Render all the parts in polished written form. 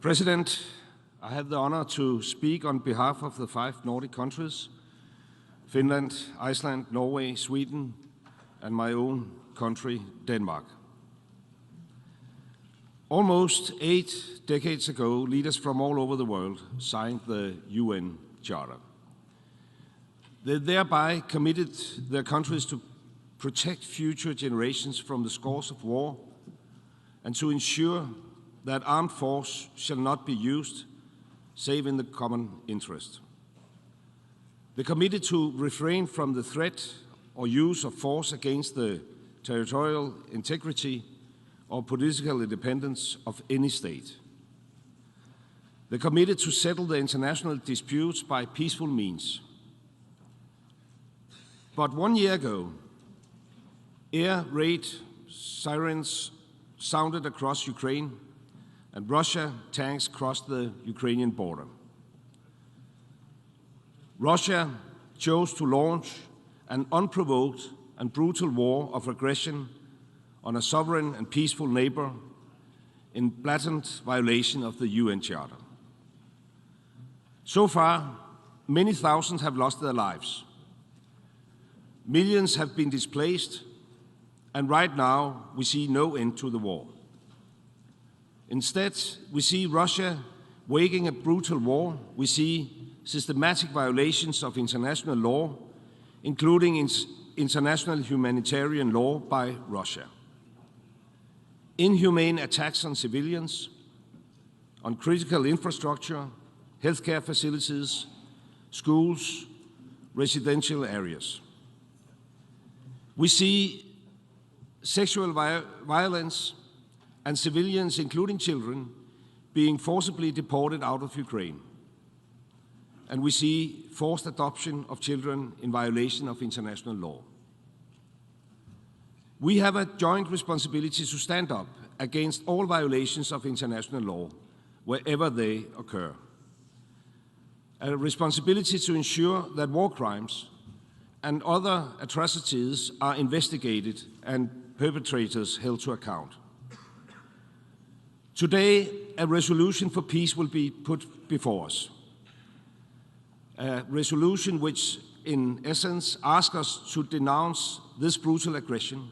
President, I have the honor to speak on behalf of the 5 Nordic countries, Finland, Iceland, Norway, Sweden, and my own country, Denmark. Almost 8 decades ago, leaders from all over the world signed the UN Charter. They thereby committed their countries to protect future generations from the scars of war and to ensure that armed force shall not be used save in the common interest. They committed to refrain from the threat or use of force against the territorial integrity or political independence of any state. They committed to settle the international disputes by peaceful means. But 1 year ago, air raid sirens sounded across Ukraine and Russia tanks crossed the Ukrainian border. Russia chose to launch an unprovoked and brutal war of aggression on a sovereign and peaceful neighbor in blatant violation of the UN Charter. So far, many thousands have lost their lives. Millions have been displaced, and right now we see no end to the war. Instead, we see Russia waging a brutal war. We see systematic violations of international law, including international humanitarian law by Russia. Inhumane attacks on civilians, on critical infrastructure, healthcare facilities, schools, residential areas. We see sexual violence and civilians, including children, being forcibly deported out of Ukraine. And we see forced adoption of children in violation of international law. We have a joint responsibility to stand up against all violations of international law, wherever they occur. A responsibility to ensure that war crimes and other atrocities are investigated and perpetrators held to account. Today, a resolution for peace will be put before us. A resolution which, in essence, asks us to denounce this brutal aggression,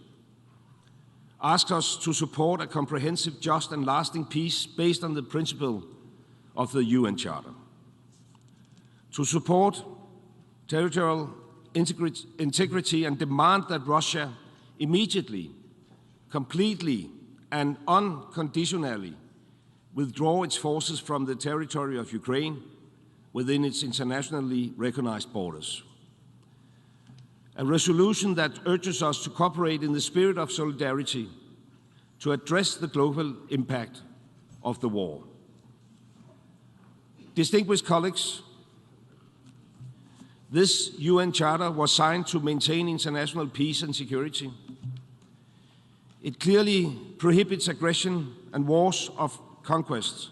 asks us to support a comprehensive, just and lasting peace based on the principle of the UN Charter, to support territorial integrity and demand that Russia immediately, completely and unconditionally withdraw its forces from the territory of Ukraine within its internationally recognized borders. A resolution that urges us to cooperate in the spirit of solidarity to address the global impact of the war. Distinguished colleagues, this UN Charter was signed to maintain international peace and security. It clearly prohibits aggression and wars of conquest,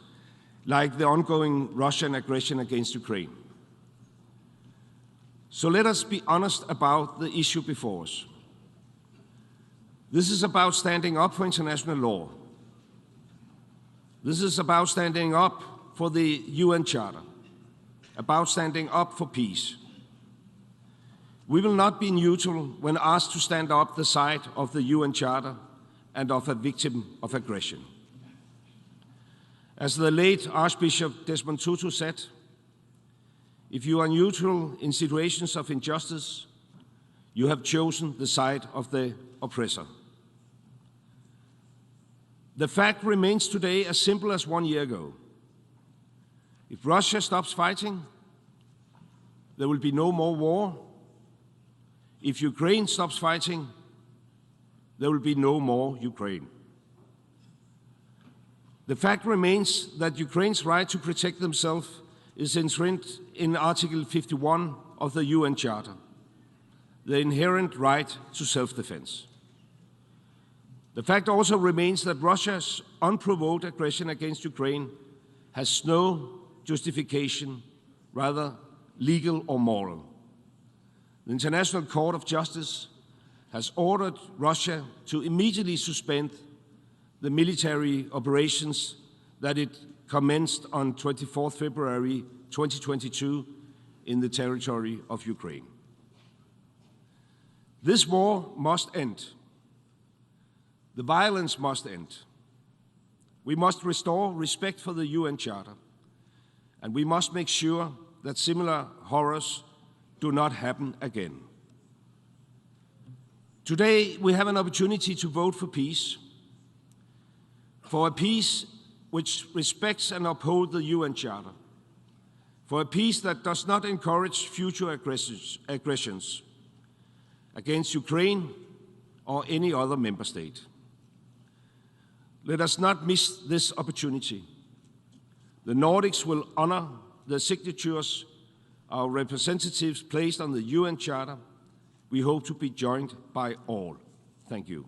like the ongoing Russian aggression against Ukraine. So let us be honest about the issue before us. This is about standing up for international law. This is about standing up for the UN Charter, about standing up for peace. We will not be neutral when asked to stand up the side of the UN Charter and of a victim of aggression. As the late Archbishop Desmond Tutu said, if you are neutral in situations of injustice, you have chosen the side of the oppressor. The fact remains today as simple as 1 year ago. If Russia stops fighting, there will be no more war. If Ukraine stops fighting, there will be no more Ukraine. The fact remains that Ukraine's right to protect themselves is enshrined in Article 51 of the UN Charter, the inherent right to self-defense. The fact also remains that Russia's unprovoked aggression against Ukraine has no justification, rather legal or moral. The International Court of Justice has ordered Russia to immediately suspend the military operations that it commenced on 24 February 2022 in the territory of Ukraine. This war must end. The violence must end. We must restore respect for the UN Charter, and we must make sure that similar horrors do not happen again. Today, we have an opportunity to vote for peace a peace which respects and upholds the UN Charter, for a peace that does not encourage future aggressions against Ukraine or any other member state. Let us not miss this opportunity. The Nordics will honor the signatures our representatives placed on the UN Charter. We hope to be joined by all. Thank you.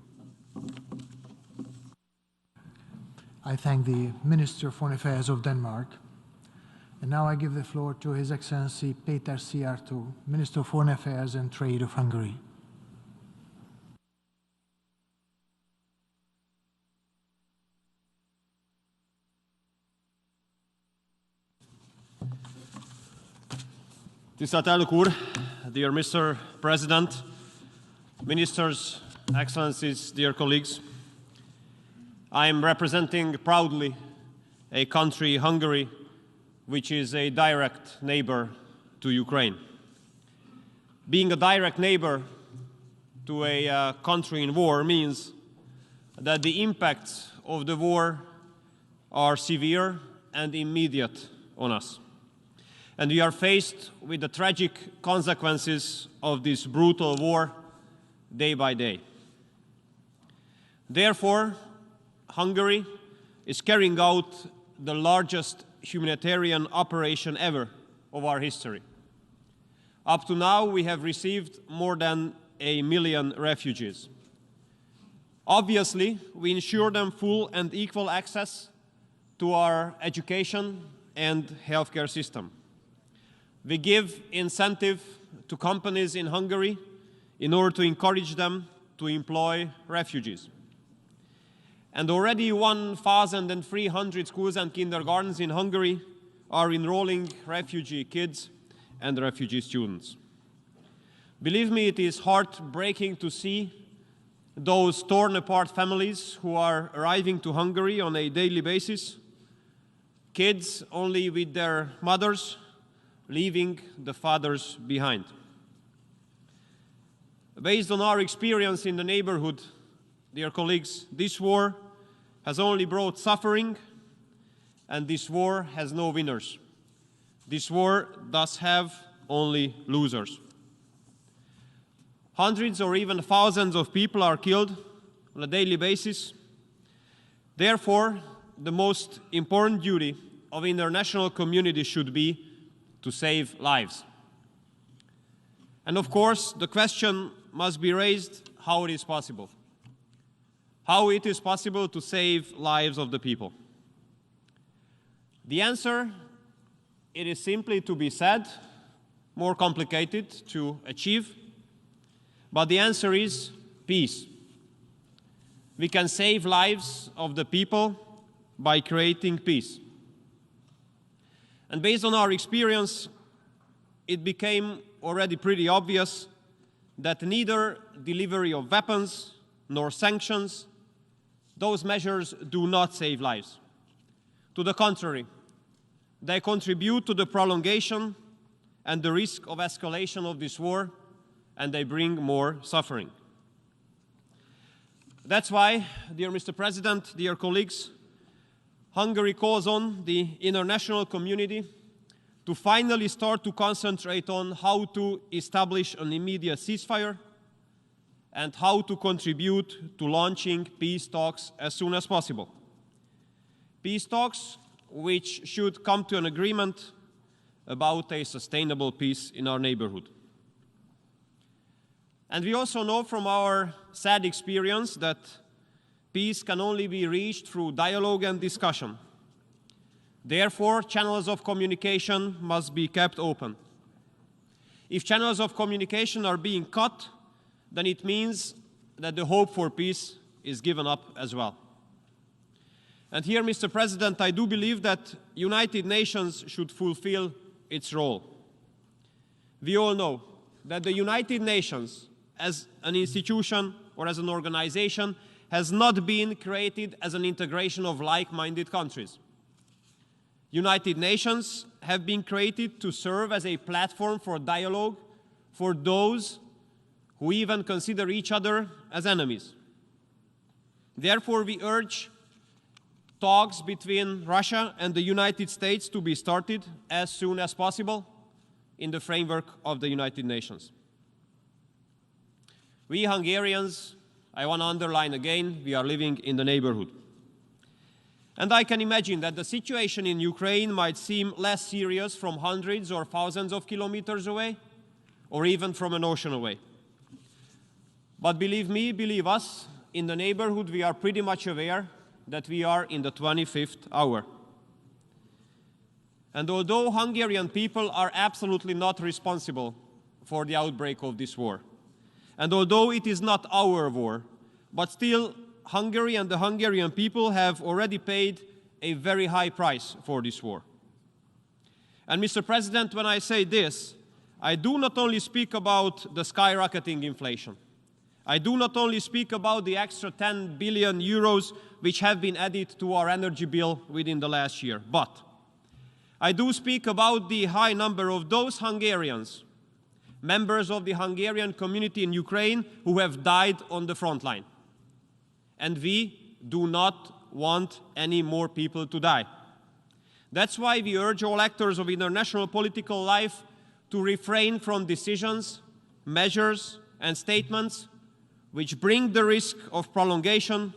I thank the Minister of Foreign Affairs of Denmark. And now I give the floor to His Excellency Péter Szijjártó, Minister of Foreign Affairs and Trade of Hungary. Tisztelt Elnök úr, dear Mr. President, Ministers, Excellencies, dear colleagues, I am representing proudly a country, Hungary, which is a direct neighbor to Ukraine. Being a direct neighbor to a country in war means that the impacts of the war are severe and immediate on us. And we are faced with the tragic consequences of this brutal war day by day. Therefore, Hungary is carrying out the largest humanitarian operation ever of our history. Up to now, we have received more than 1 million refugees. Obviously, we ensure them full and equal access to our education and healthcare system. We give incentive to companies in Hungary in order to encourage them to employ refugees. And already 1,300 schools and kindergartens in Hungary are enrolling refugee kids and refugee students. Believe me, it is heartbreaking to see those torn apart families who are arriving to Hungary on a daily basis, kids only with their mothers, leaving the fathers behind. Based on our experience in the neighborhood, dear colleagues, this war has only brought suffering, and this war has no winners. This war does have only losers. Hundreds or even thousands of people are killed on a daily basis. Therefore, the most important duty of the international community should be to save lives. And of course, the question must be raised how it is possible. How it is possible to save lives of the people. The answer, it is simply to be said, more complicated to achieve, but the answer is peace. We can save lives of the people by creating peace. And based on our experience, it became already pretty obvious that neither delivery of weapons nor sanctions, those measures do not save lives. To the contrary, they contribute to the prolongation and the risk of escalation of this war, and they bring more suffering. That's why, dear Mr. President, dear colleagues, Hungary calls on the international community to finally start to concentrate on how to establish an immediate ceasefire and how to contribute to launching peace talks as soon as possible. Peace talks which should come to an agreement about a sustainable peace in our neighborhood. And we also know from our sad experience that peace can only be reached through dialogue and discussion. Therefore, channels of communication must be kept open. If channels of communication are being cut, then it means that the hope for peace is given up as well. And here, Mr. President, I do believe that United Nations should fulfill its role. We all know that the United Nations, as an institution or as an organization, has not been created as an integration of like-minded countries. United Nations have been created to serve as a platform for dialogue for those who even consider each other as enemies. Therefore, we urge talks between Russia and the United States to be started as soon as possible in the framework of the United Nations. We Hungarians, I want to underline again, we are living in the neighborhood. And I can imagine that the situation in Ukraine might seem less serious from hundreds or thousands of kilometers away, or even from an ocean away. But believe me, believe us, in the neighborhood we are pretty much aware that we are in the 25th hour. And although Hungarian people are absolutely not responsible for the outbreak of this war, and although it is not our war, but still Hungary and the Hungarian people have already paid a very high price for this war. And Mr. President, when I say this, I do not only speak about the skyrocketing inflation. I do not only speak about the extra 10 billion euros which have been added to our energy bill within the last year, but I do speak about the high number of those Hungarians, members of the Hungarian community in Ukraine, who have died on the front line. And we do not want any more people to die. That's why we urge all actors of international political life to refrain from decisions, measures, and statements which bring the risk of prolongation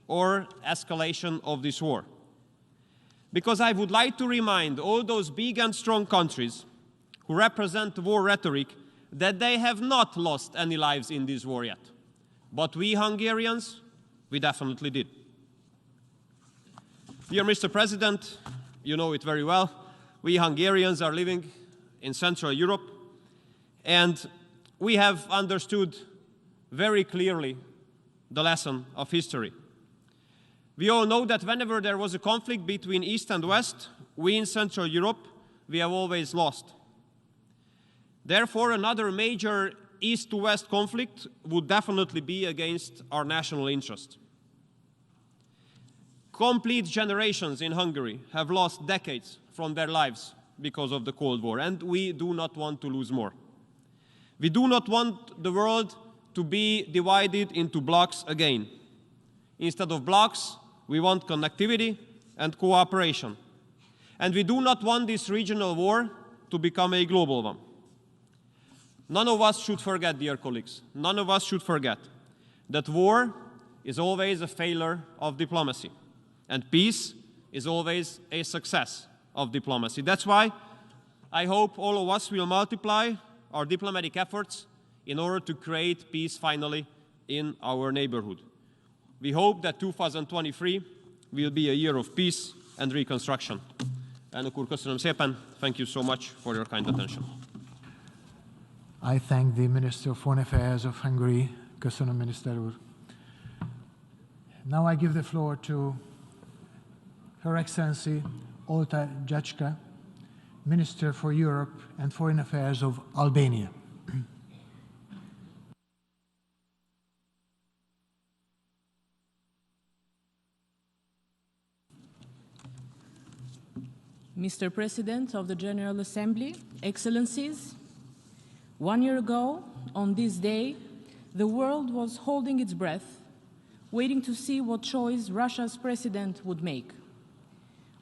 or escalation of this war. Because I would like to remind all those big and strong countries who represent war rhetoric that they have not lost any lives in this war yet. But we Hungarians, we definitely did. Dear Mr. President, you know it very well, we Hungarians are living in Central Europe, and we have understood very clearly the lesson of history. We all know that whenever there was a conflict between East and West, we in Central Europe, we have always lost. Therefore, another major East-to-West conflict would definitely be against our national interest. Complete generations in Hungary have lost decades from their lives because of the Cold War, and we do not want to lose more. We do not want the world to be divided into blocks again. Instead of blocks, we want connectivity and cooperation. And we do not want this regional war to become a global one. None of us should forget, dear colleagues, none of us should forget that war is always a failure of diplomacy, and peace is always a success of diplomacy. That's why I hope all of us will multiply our diplomatic efforts in order to create peace finally in our neighborhood. We hope that 2023 will be a year of peace and reconstruction. Elnök úr, köszönöm szépen. Thank you so much for your kind attention. I thank the Minister of Foreign Affairs of Hungary. Köszönöm, Miniszter úr. Now I give the floor to Her Excellency Olta Jacska, Minister for Europe and Foreign Affairs of Albania. Mr. President of the General Assembly, Excellencies, 1 year ago, on this day, the world was holding its breath, waiting to see what choice Russia's president would make.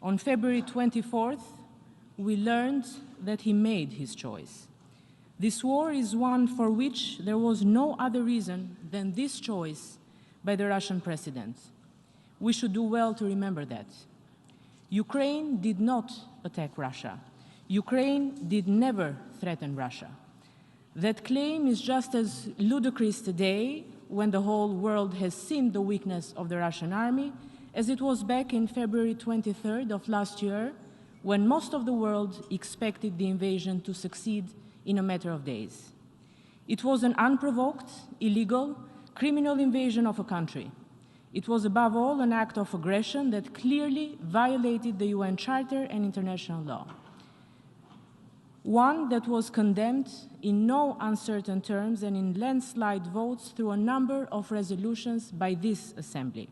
On February 24th, we learned that he made his choice. This war is one for which there was no other reason than this choice by the Russian president. We should do well to remember that. Ukraine did not attack Russia. Ukraine did never threaten Russia. That claim is just as ludicrous today, when the whole world has seen the weakness of the Russian army, as it was back in February 23rd of last year, when most of the world expected the invasion to succeed in a matter of days. It was an unprovoked, illegal, criminal invasion of a country. It was above all an act of aggression that clearly violated the UN Charter and international law. One that was condemned in no uncertain terms and in landslide votes through a number of resolutions by this Assembly.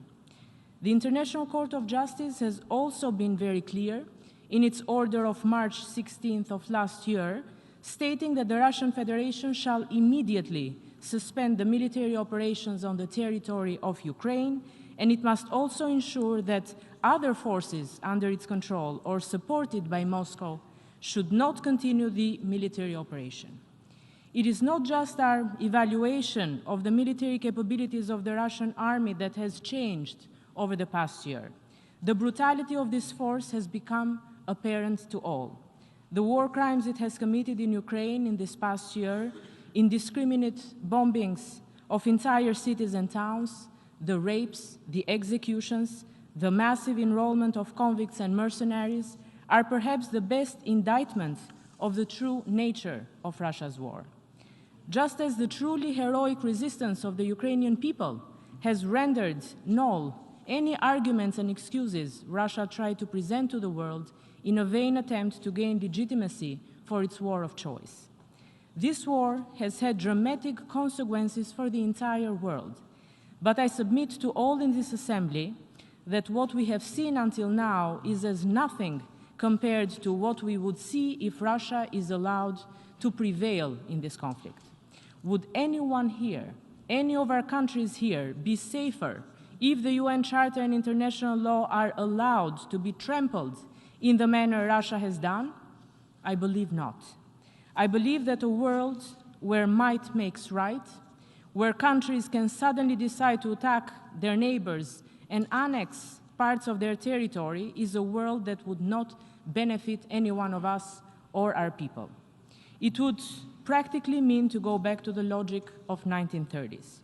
The International Court of Justice has also been very clear in its order of March 16th of last year, stating that the Russian Federation shall immediately suspend the military operations on the territory of Ukraine, and it must also ensure that other forces under its control or supported by Moscow should not continue the military operation. It is not just our evaluation of the military capabilities of the Russian army that has changed over the past year. The brutality of this force has become apparent to all. The war crimes it has committed in Ukraine in this past year, indiscriminate bombings of entire cities and towns, the rapes, the executions, the massive enrollment of convicts and mercenaries are perhaps the best indictment of the true nature of Russia's war. Just as the truly heroic resistance of the Ukrainian people has rendered null any arguments and excuses Russia tried to present to the world in a vain attempt to gain legitimacy for its war of choice. This war has had dramatic consequences for the entire world. But I submit to all in this Assembly that what we have seen until now is as nothing compared to what we would see if Russia is allowed to prevail in this conflict. Would anyone here, any of our countries here, be safer if the UN Charter and international law are allowed to be trampled in the manner Russia has done? I believe not. I believe that a world where might makes right, where countries can suddenly decide to attack their neighbors and annex parts of their territory, is a world that would not benefit any one of us or our people. It would practically mean to go back to the logic of 1930s.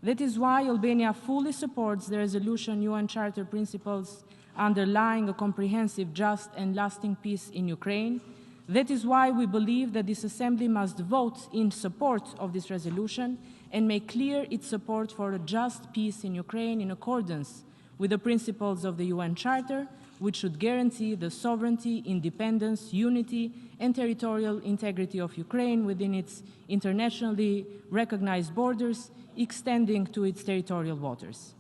That is why Albania fully supports the resolution UN Charter principles underlying a comprehensive, just and lasting peace in Ukraine. That is why we believe that this Assembly must vote in support of this resolution and make clear its support for a just peace in Ukraine in accordance with the principles of the UN Charter, which should guarantee the sovereignty, independence, unity, and territorial integrity of Ukraine within its internationally recognized borders, extending to its territorial waters.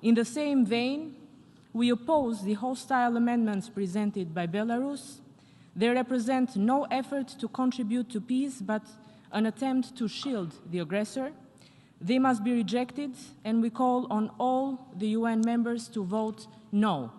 In the same vein, we oppose the hostile amendments presented by Belarus. They represent no effort to contribute to peace, but an attempt to shield the aggressor. They must be rejected, and we call on all the UN members to vote no.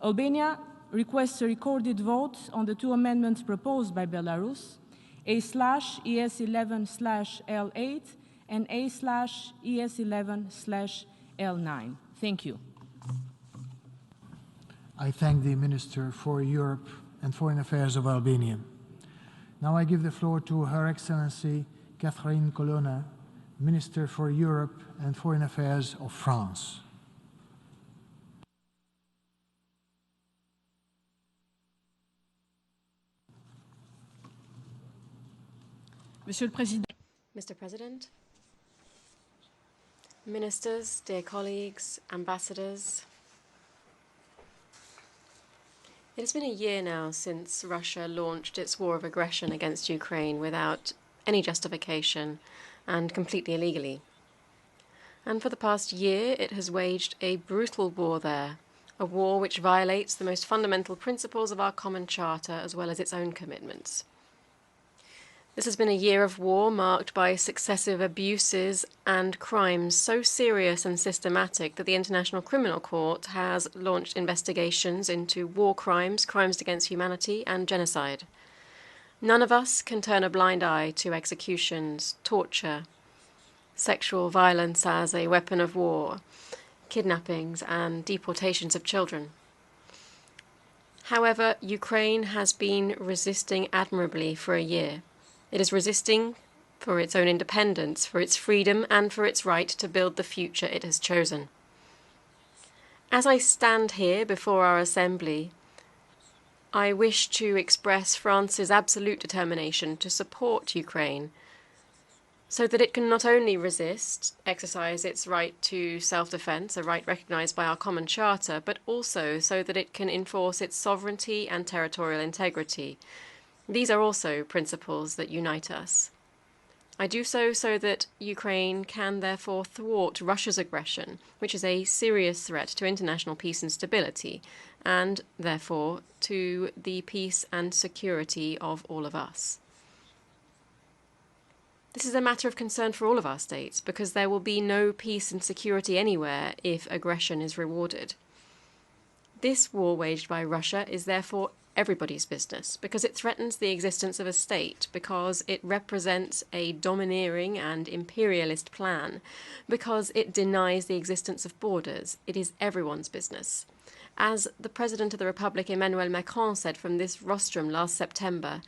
Albania requests a recorded vote on the two amendments proposed by Belarus, A/ES11/L8 and A/ES11/L9. Thank you. I thank the Minister for Europe and Foreign Affairs of Albania. Now I give the floor to Her Excellency Catherine Colonna, Minister for Europe and Foreign Affairs of France. Mr. President, ministers, dear colleagues, ambassadors. It has been a year now since Russia launched its war of aggression against Ukraine without any justification and completely illegally. And for the past year, it has waged a brutal war there, a war which violates the most fundamental principles of our common charter as well as its own commitments. This has been a year of war marked by successive abuses and crimes so serious and systematic that the International Criminal Court has launched investigations into war crimes, crimes against humanity, and genocide. None of us can turn a blind eye to executions, torture, sexual violence as a weapon of war, kidnappings, and deportations of children. However, Ukraine has been resisting admirably for a year. It is resisting for its own independence, for its freedom, and for its right to build the future it has chosen. As I stand here before our Assembly, I wish to express France's absolute determination to support Ukraine so that it can not only resist, exercise its right to self-defense, a right recognized by our common charter, but also so that it can enforce its sovereignty and territorial integrity. These are also principles that unite us. I do so that Ukraine can therefore thwart Russia's aggression, which is a serious threat to international peace and stability, and therefore to the peace and security of all of us. This is a matter of concern for all of our states, because there will be no peace and security anywhere if aggression is rewarded. This war waged by Russia is therefore everybody's business, because it threatens the existence of a state, because it represents a domineering and imperialist plan, because it denies the existence of borders. It is everyone's business. As the President of the Republic, Emmanuel Macron, said from this rostrum last September,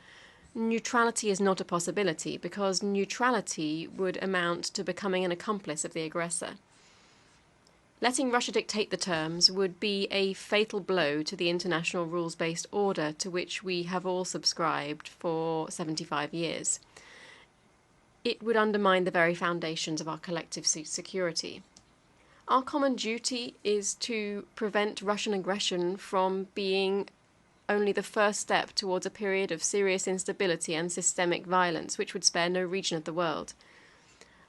neutrality is not a possibility, because neutrality would amount to becoming an accomplice of the aggressor. Letting Russia dictate the terms would be a fatal blow to the international rules-based order to which we have all subscribed for 75 years. It would undermine the very foundations of our collective security. Our common duty is to prevent Russian aggression from being only the first step towards a period of serious instability and systemic violence, which would spare no region of the world.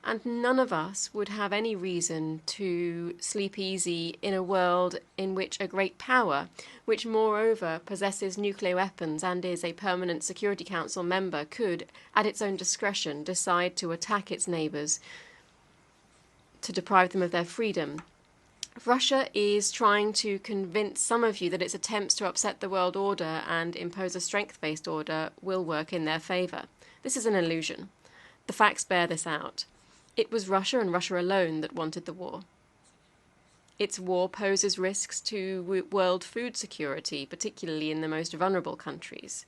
And none of us would have any reason to sleep easy in a world in which a great power, which moreover possesses nuclear weapons and is a permanent Security Council member, could, at its own discretion, decide to attack its neighbours, to deprive them of their freedom. Russia is trying to convince some of you that its attempts to upset the world order and impose a strength-based order will work in their favour. This is an illusion. The facts bear this out. It was Russia and Russia alone that wanted the war. Its war poses risks to world food security, particularly in the most vulnerable countries.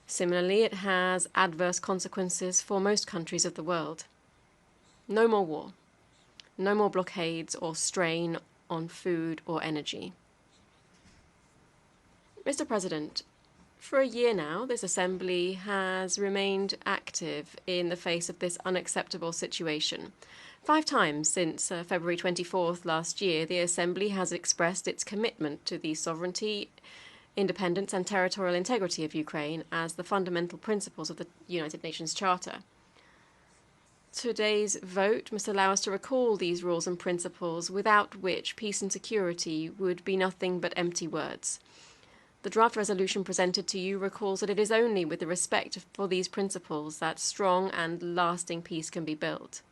Similarly, it has adverse consequences for most countries of the world. No more war. No more blockades or strain on food or energy. Mr. President, for a year now, this Assembly has remained active in the face of this unacceptable situation. 5 times since February 24th last year, the Assembly has expressed its commitment to the sovereignty, independence and territorial integrity of Ukraine as the fundamental principles of the United Nations Charter. Today's vote must allow us to recall these rules and principles, without which peace and security would be nothing but empty words. The draft resolution presented to you recalls that it is only with the respect for these principles that strong and lasting peace can be built.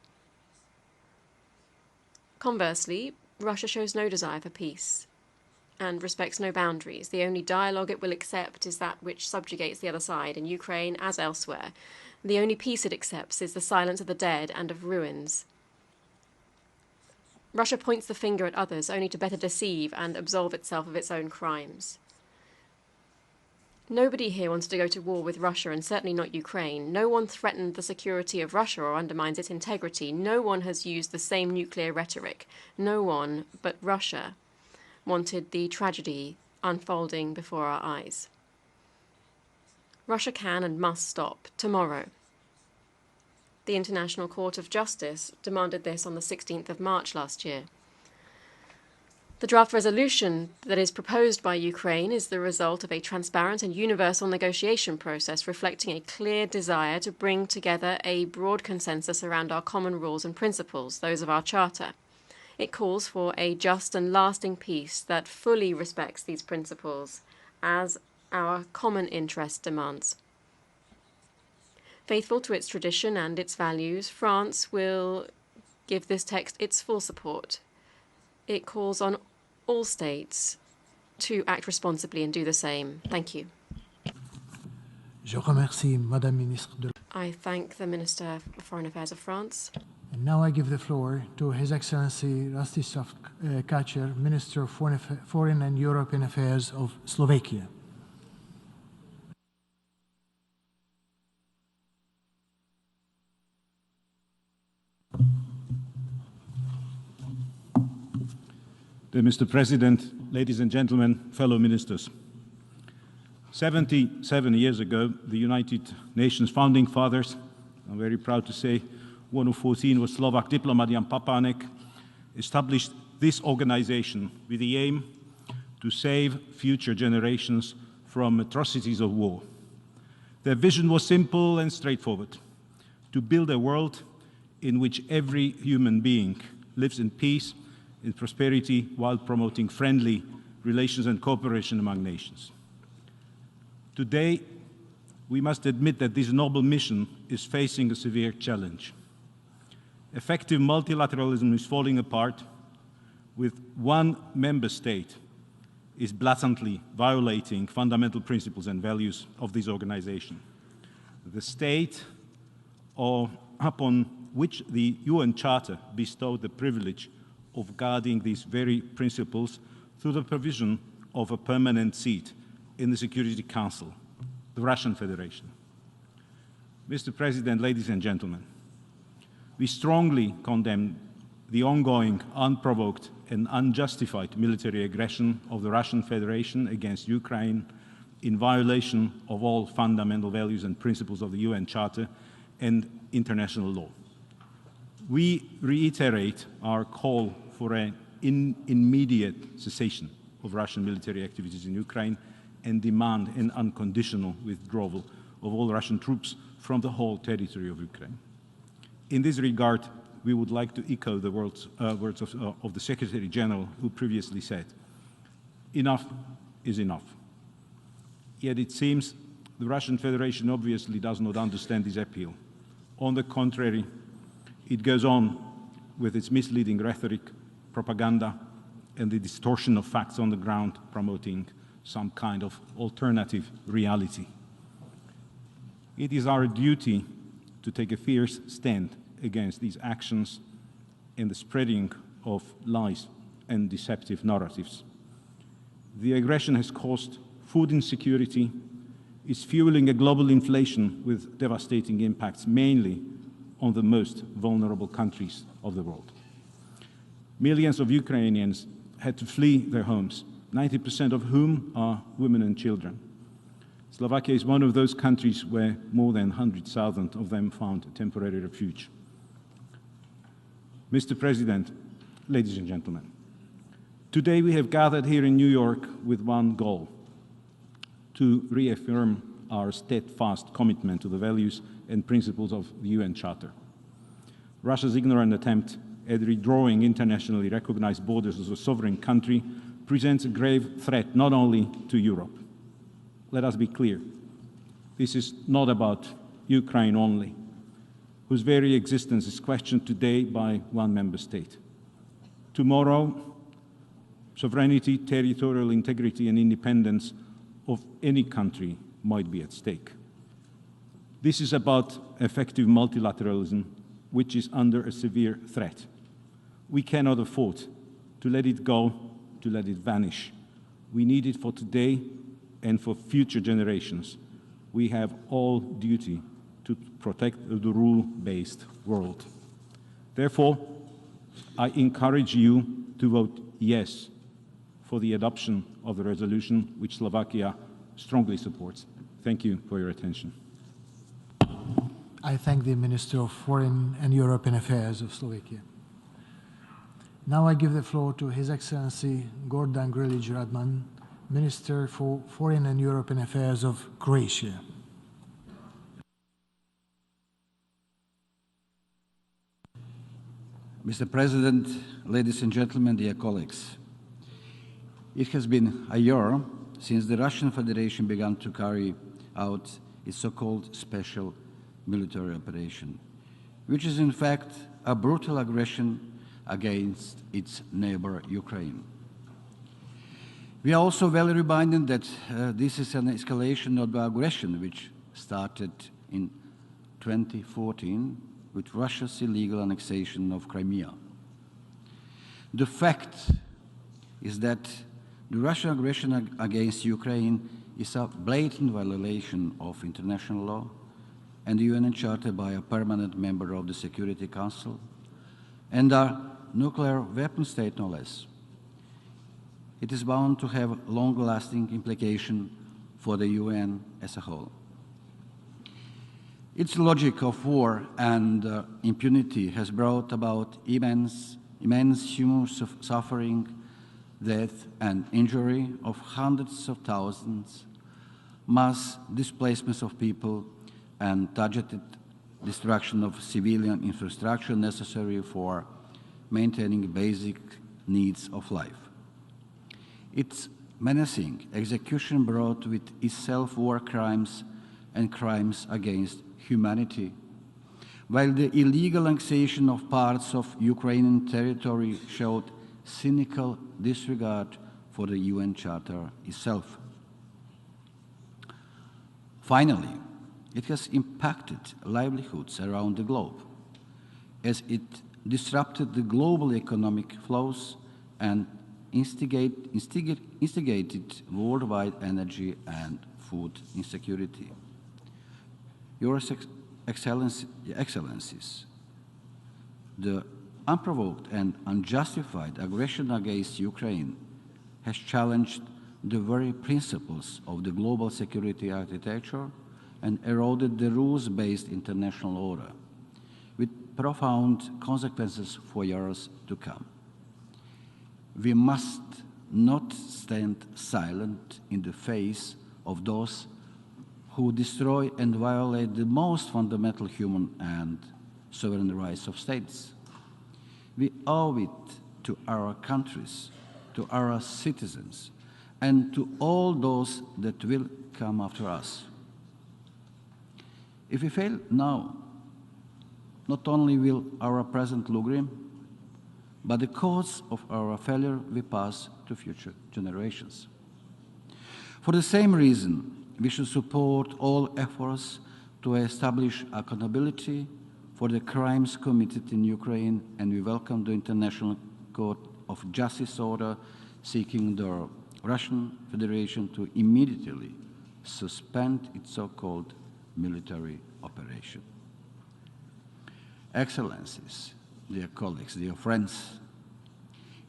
Conversely, Russia shows no desire for peace and respects no boundaries. The only dialogue it will accept is that which subjugates the other side, in Ukraine as elsewhere. The only peace it accepts is the silence of the dead and of ruins. Russia points the finger at others only to better deceive and absolve itself of its own crimes. Nobody here wants to go to war with Russia, and certainly not Ukraine. No one threatened the security of Russia or undermines its integrity. No one has used the same nuclear rhetoric. No one but Russia wanted the tragedy unfolding before our eyes. Russia can and must stop tomorrow. The International Court of Justice demanded this on the 16th of March last year. The draft resolution that is proposed by Ukraine is the result of a transparent and universal negotiation process reflecting a clear desire to bring together a broad consensus around our common rules and principles, those of our Charter. It calls for a just and lasting peace that fully respects these principles, as our common interest demands. Faithful to its tradition and its values, France will give this text its full support. It calls on all states to act responsibly and do the same. Thank you. Je remercie Madame Ministre de... I thank the Minister of Foreign Affairs of France. And now I give the floor to His Excellency Rastislav Kačer, Minister of Foreign and European Affairs of Slovakia. Dear Mr. President, ladies and gentlemen, fellow ministers. 77 years ago, the United Nations founding fathers I'm very proud to say one of 14 was Slovak diplomat Jan Papanek, established this organization with the aim to save future generations from atrocities of war. Their vision was simple and straightforward: to build a world in which every human being lives in peace, in prosperity, while promoting friendly relations and cooperation among nations. Today, we must admit that this noble mission is facing a severe challenge. Effective multilateralism is falling apart, with one member state is blatantly violating fundamental principles and values of this organization. The state upon which the UN Charter bestowed the privilege of guarding these very principles through the provision of a permanent seat in the Security Council, the Russian Federation. Mr. President, ladies and gentlemen, we strongly condemn the ongoing, unprovoked and unjustified military aggression of the Russian Federation against Ukraine in violation of all fundamental values and principles of the UN Charter and international law. We reiterate our call for an immediate cessation of Russian military activities in Ukraine and demand an unconditional withdrawal of all Russian troops from the whole territory of Ukraine. In this regard, we would like to echo the words of the Secretary-General, who previously said, "Enough is enough." Yet it seems the Russian Federation obviously does not understand this appeal. On the contrary, it goes on with its misleading rhetoric, propaganda, and the distortion of facts on the ground, promoting some kind of alternative reality. It is our duty to take a fierce stand against these actions and the spreading of lies and deceptive narratives. The aggression has caused food insecurity, is fueling a global inflation with devastating impacts, mainly on the most vulnerable countries of the world. Millions of Ukrainians had to flee their homes, 90% of whom are women and children. Slovakia is one of those countries where more than 100,000 of them found temporary refuge. Mr. President, ladies and gentlemen, today we have gathered here in New York with one goal: to reaffirm our steadfast commitment to the values and principles of the UN Charter. Russia's ignorant attempt at redrawing internationally recognized borders as a sovereign country presents a grave threat not only to Europe. Let us be clear, this is not about Ukraine only, whose very existence is questioned today by one member state. Tomorrow, sovereignty, territorial integrity, and independence of any country might be at stake. This is about effective multilateralism, which is under a severe threat. We cannot afford to let it go, to let it vanish. We need it for today and for future generations. We have all duty to protect the rule-based world. Therefore, I encourage you to vote yes for the adoption of the resolution, which Slovakia strongly supports. Thank you for your attention. I thank the Minister of Foreign and European Affairs of Slovakia. Now I give the floor to His Excellency Gordan Grlić Radman, Minister for Foreign and European Affairs of Croatia. Mr. President, ladies and gentlemen, dear colleagues, it has been a year since the Russian Federation began to carry out its so-called special military operation, which is in fact a brutal aggression against its neighbor Ukraine. We are also well reminded that this is an escalation of the aggression which started in 2014 with Russia's illegal annexation of Crimea. The fact is that the Russian aggression against Ukraine is a blatant violation of international law and the UN Charter by a permanent member of the Security Council, and a nuclear weapon state no less. It is bound to have long-lasting implications for the UN as a whole. Its logic of war and impunity has brought about immense human suffering, death and injury of hundreds of thousands, mass displacements of people, and targeted destruction of civilian infrastructure necessary for maintaining basic needs of life. Its menacing execution brought with itself war crimes and crimes against humanity, while the illegal annexation of parts of Ukrainian territory showed cynical disregard for the UN Charter itself. Finally, it has impacted livelihoods around the globe, as it disrupted the global economic flows and instigated worldwide energy and food insecurity. Your Excellencies, the unprovoked and unjustified aggression against Ukraine has challenged the very principles of the global security architecture and eroded the rules-based international order, with profound consequences for years to come. We must not stand silent in the face of those who destroy and violate the most fundamental human and sovereign rights of states. We owe it to our countries, to our citizens, and to all those that will come after us. If we fail now, not only will our present look grim, but the cause of our failure will pass to future generations. For the same reason, we should support all efforts to establish accountability for the crimes committed in Ukraine, and we welcome the International Court of Justice order seeking the Russian Federation to immediately suspend its so-called military operation. Excellencies, dear colleagues, dear friends,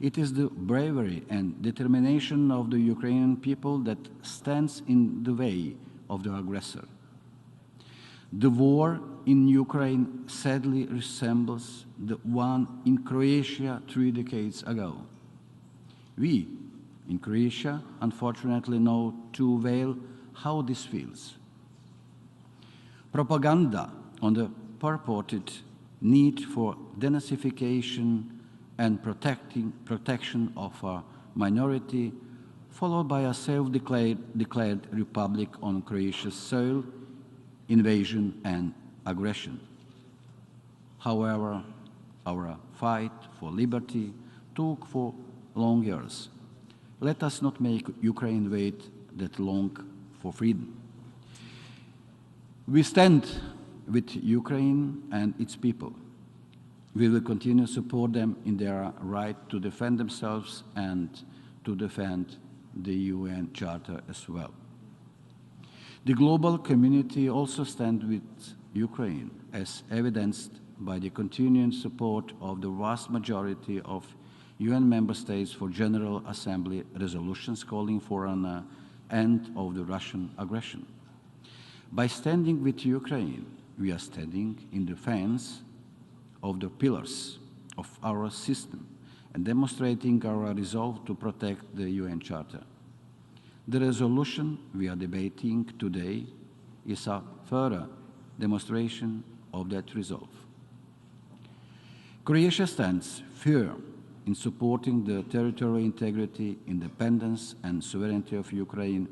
it is the bravery and determination of the Ukrainian people that stands in the way of the aggressor. The war in Ukraine sadly resembles the one in Croatia 3 decades ago. We, in Croatia, unfortunately know too well how this feels. Propaganda on the purported need for denazification and protection of a minority, followed by a self-declared republic on Croatia's soil, invasion and aggression. However, our fight for liberty took for long years. Let us not make Ukraine wait that long for freedom. We stand with Ukraine and its people. We will continue to support them in their right to defend themselves and to defend the UN Charter as well. The global community also stands with Ukraine, as evidenced by the continuing support of the vast majority of UN member states for General Assembly resolutions calling for an end of the Russian aggression. By standing with Ukraine, we are standing in defense of the pillars of our system and demonstrating our resolve to protect the UN Charter. The resolution we are debating today is a further demonstration of that resolve. Croatia stands firm in supporting the territorial integrity, independence, and sovereignty of Ukraine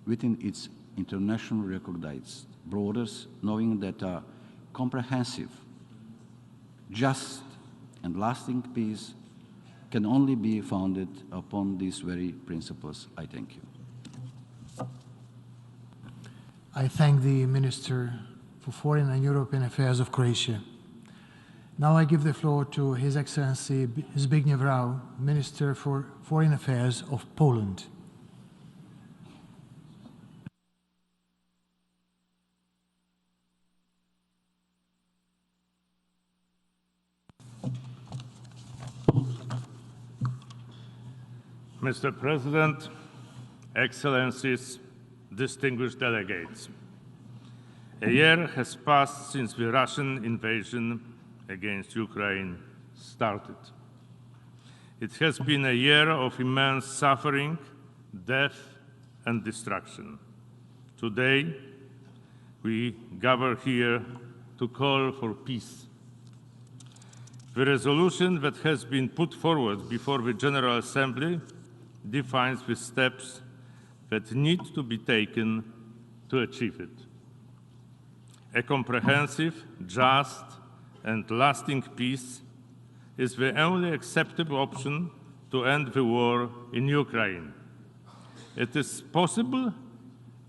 within its internationally recognized borders, knowing that a comprehensive, just, and lasting peace can only be founded upon these very principles. I thank you. I thank the Minister for Foreign and European Affairs of Croatia. Now I give the floor to His Excellency Zbigniew Rau, Minister for Foreign Affairs of Poland. Mr. President, Excellencies, distinguished delegates. A year has passed since the Russian invasion against Ukraine started. It has been a year of immense suffering, death, and destruction. Today, we gather here to call for peace. The resolution that has been put forward before the General Assembly defines the steps that need to be taken to achieve it. A comprehensive, just, and lasting peace is the only acceptable option to end the war in Ukraine. It is possible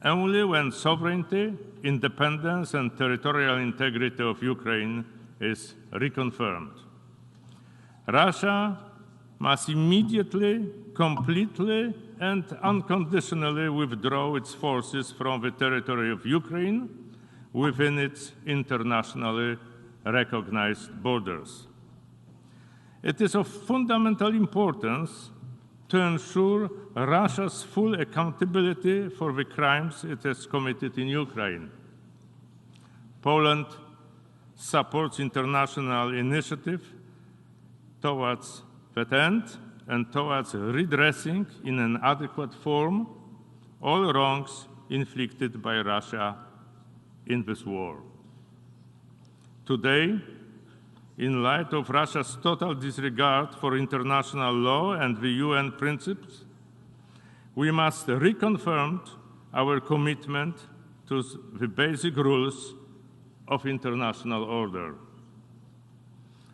only when sovereignty, independence, and territorial integrity of Ukraine is reconfirmed. Russia must immediately, completely, and unconditionally withdraw its forces from the territory of Ukraine within its internationally recognized borders. It is of fundamental importance to ensure Russia's full accountability for the crimes it has committed in Ukraine. Poland supports international initiative towards that end and towards redressing in an adequate form all wrongs inflicted by Russia in this war. Today, in light of Russia's total disregard for international law and the UN principles, we must reconfirm our commitment to the basic rules of international order.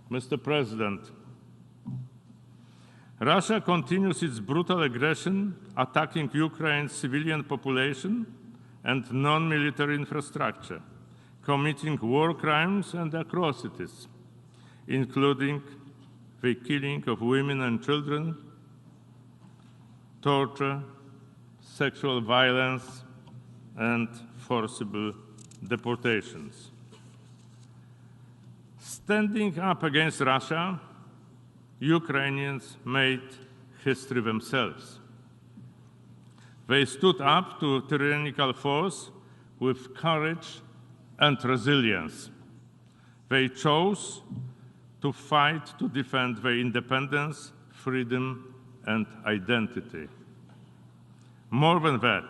Mr. President, Russia continues its brutal aggression, attacking Ukraine's civilian population and non-military infrastructure, committing war crimes and atrocities, including the killing of women and children, torture, sexual violence, and forcible deportations. Standing up against Russia, Ukrainians made history themselves. They stood up to tyrannical force with courage and resilience. They chose to fight to defend their independence, freedom, and identity. More than that,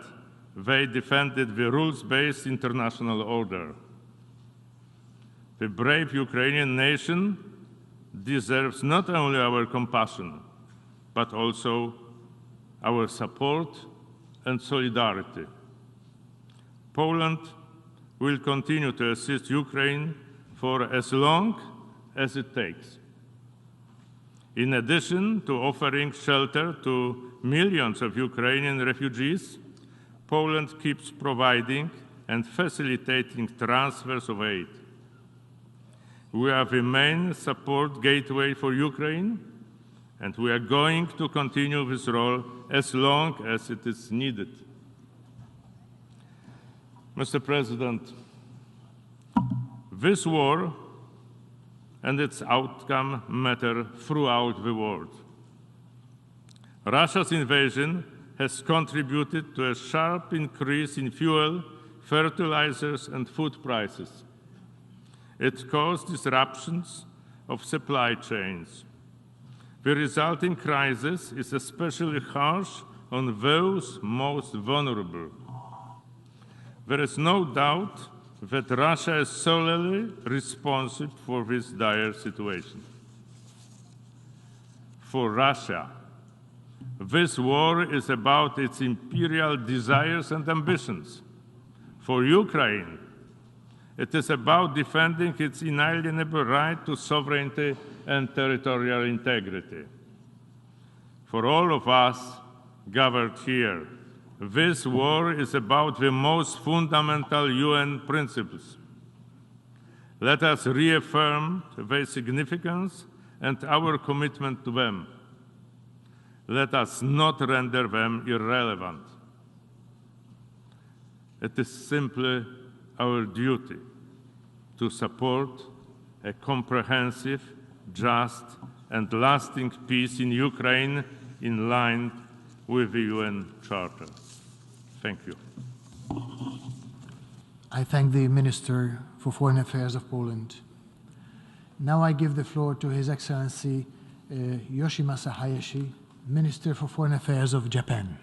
they defended the rules-based international order. The brave Ukrainian nation deserves not only our compassion, but also our support and solidarity. Poland will continue to assist Ukraine for as long as it takes. In addition to offering shelter to millions of Ukrainian refugees, Poland keeps providing and facilitating transfers of aid. We are the main support gateway for Ukraine, and we are going to continue this role as long as it is needed. Mr. President, this war and its outcome matter throughout the world. Russia's invasion has contributed to a sharp increase in fuel, fertilizers, and food prices. It caused disruptions of supply chains. The resulting crisis is especially harsh on those most vulnerable. There is no doubt that Russia is solely responsible for this dire situation. For Russia, this war is about its imperial desires and ambitions. For Ukraine, it is about defending its inalienable right to sovereignty and territorial integrity. For all of us gathered here, this war is about the most fundamental UN principles. Let us reaffirm their significance and our commitment to them. Let us not render them irrelevant. It is simply our duty to support a comprehensive, just, and lasting peace in Ukraine in line with the UN Charter. Thank you. I thank the Minister for Foreign Affairs of Poland. Now I give the floor to His Excellency Yoshimasa Hayashi, Minister for Foreign Affairs of Japan.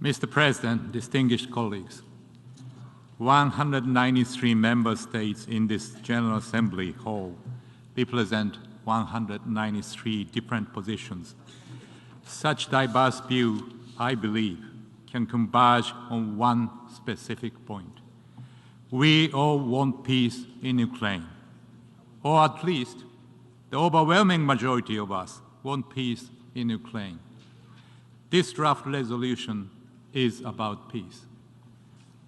Mr. President, distinguished colleagues, 193 member states in this General Assembly hall represent 193 different positions. Such diverse view, I believe, can converge on one specific point. We all want peace in Ukraine, or at least the overwhelming majority of us want peace in Ukraine. This draft resolution is about peace.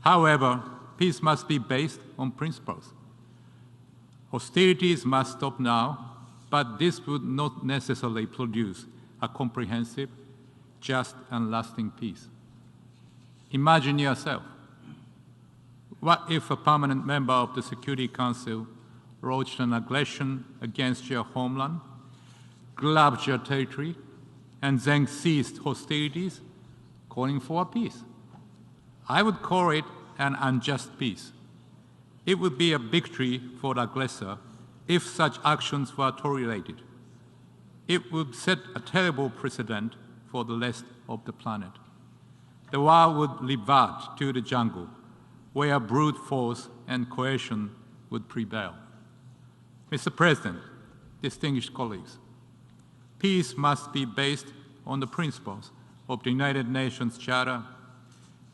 However, peace must be based on principles. Hostilities must stop now, but this would not necessarily produce a comprehensive, just and lasting peace. Imagine yourself. What if a permanent member of the Security Council launched an aggression against your homeland, grabbed your territory, and then ceased hostilities, calling for a peace? I would call it an unjust peace. It would be a victory for the aggressor if such actions were tolerated. It would set a terrible precedent for the rest of the planet. The world would revert to the jungle, where brute force and coercion would prevail. Mr. President, distinguished colleagues, peace must be based on the principles of the United Nations Charter.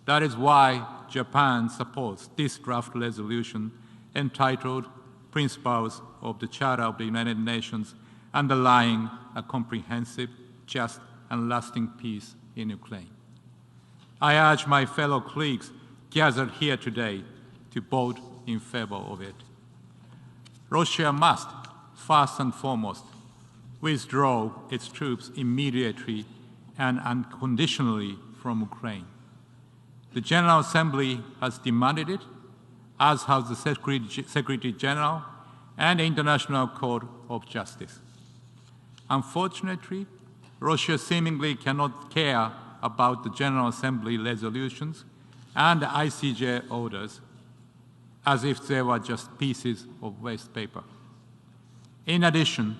That is why Japan supports this draft resolution entitled Principles of the Charter of the United Nations, underlying a comprehensive, just, and lasting peace in Ukraine. I urge my fellow colleagues gathered here today to vote in favor of it. Russia must, first and foremost, withdraw its troops immediately and unconditionally from Ukraine. The General Assembly has demanded it, as has the Secretary-General and the International Court of Justice. Unfortunately, Russia seemingly cannot care about the General Assembly resolutions and the ICJ orders as if they were just pieces of waste paper. In addition,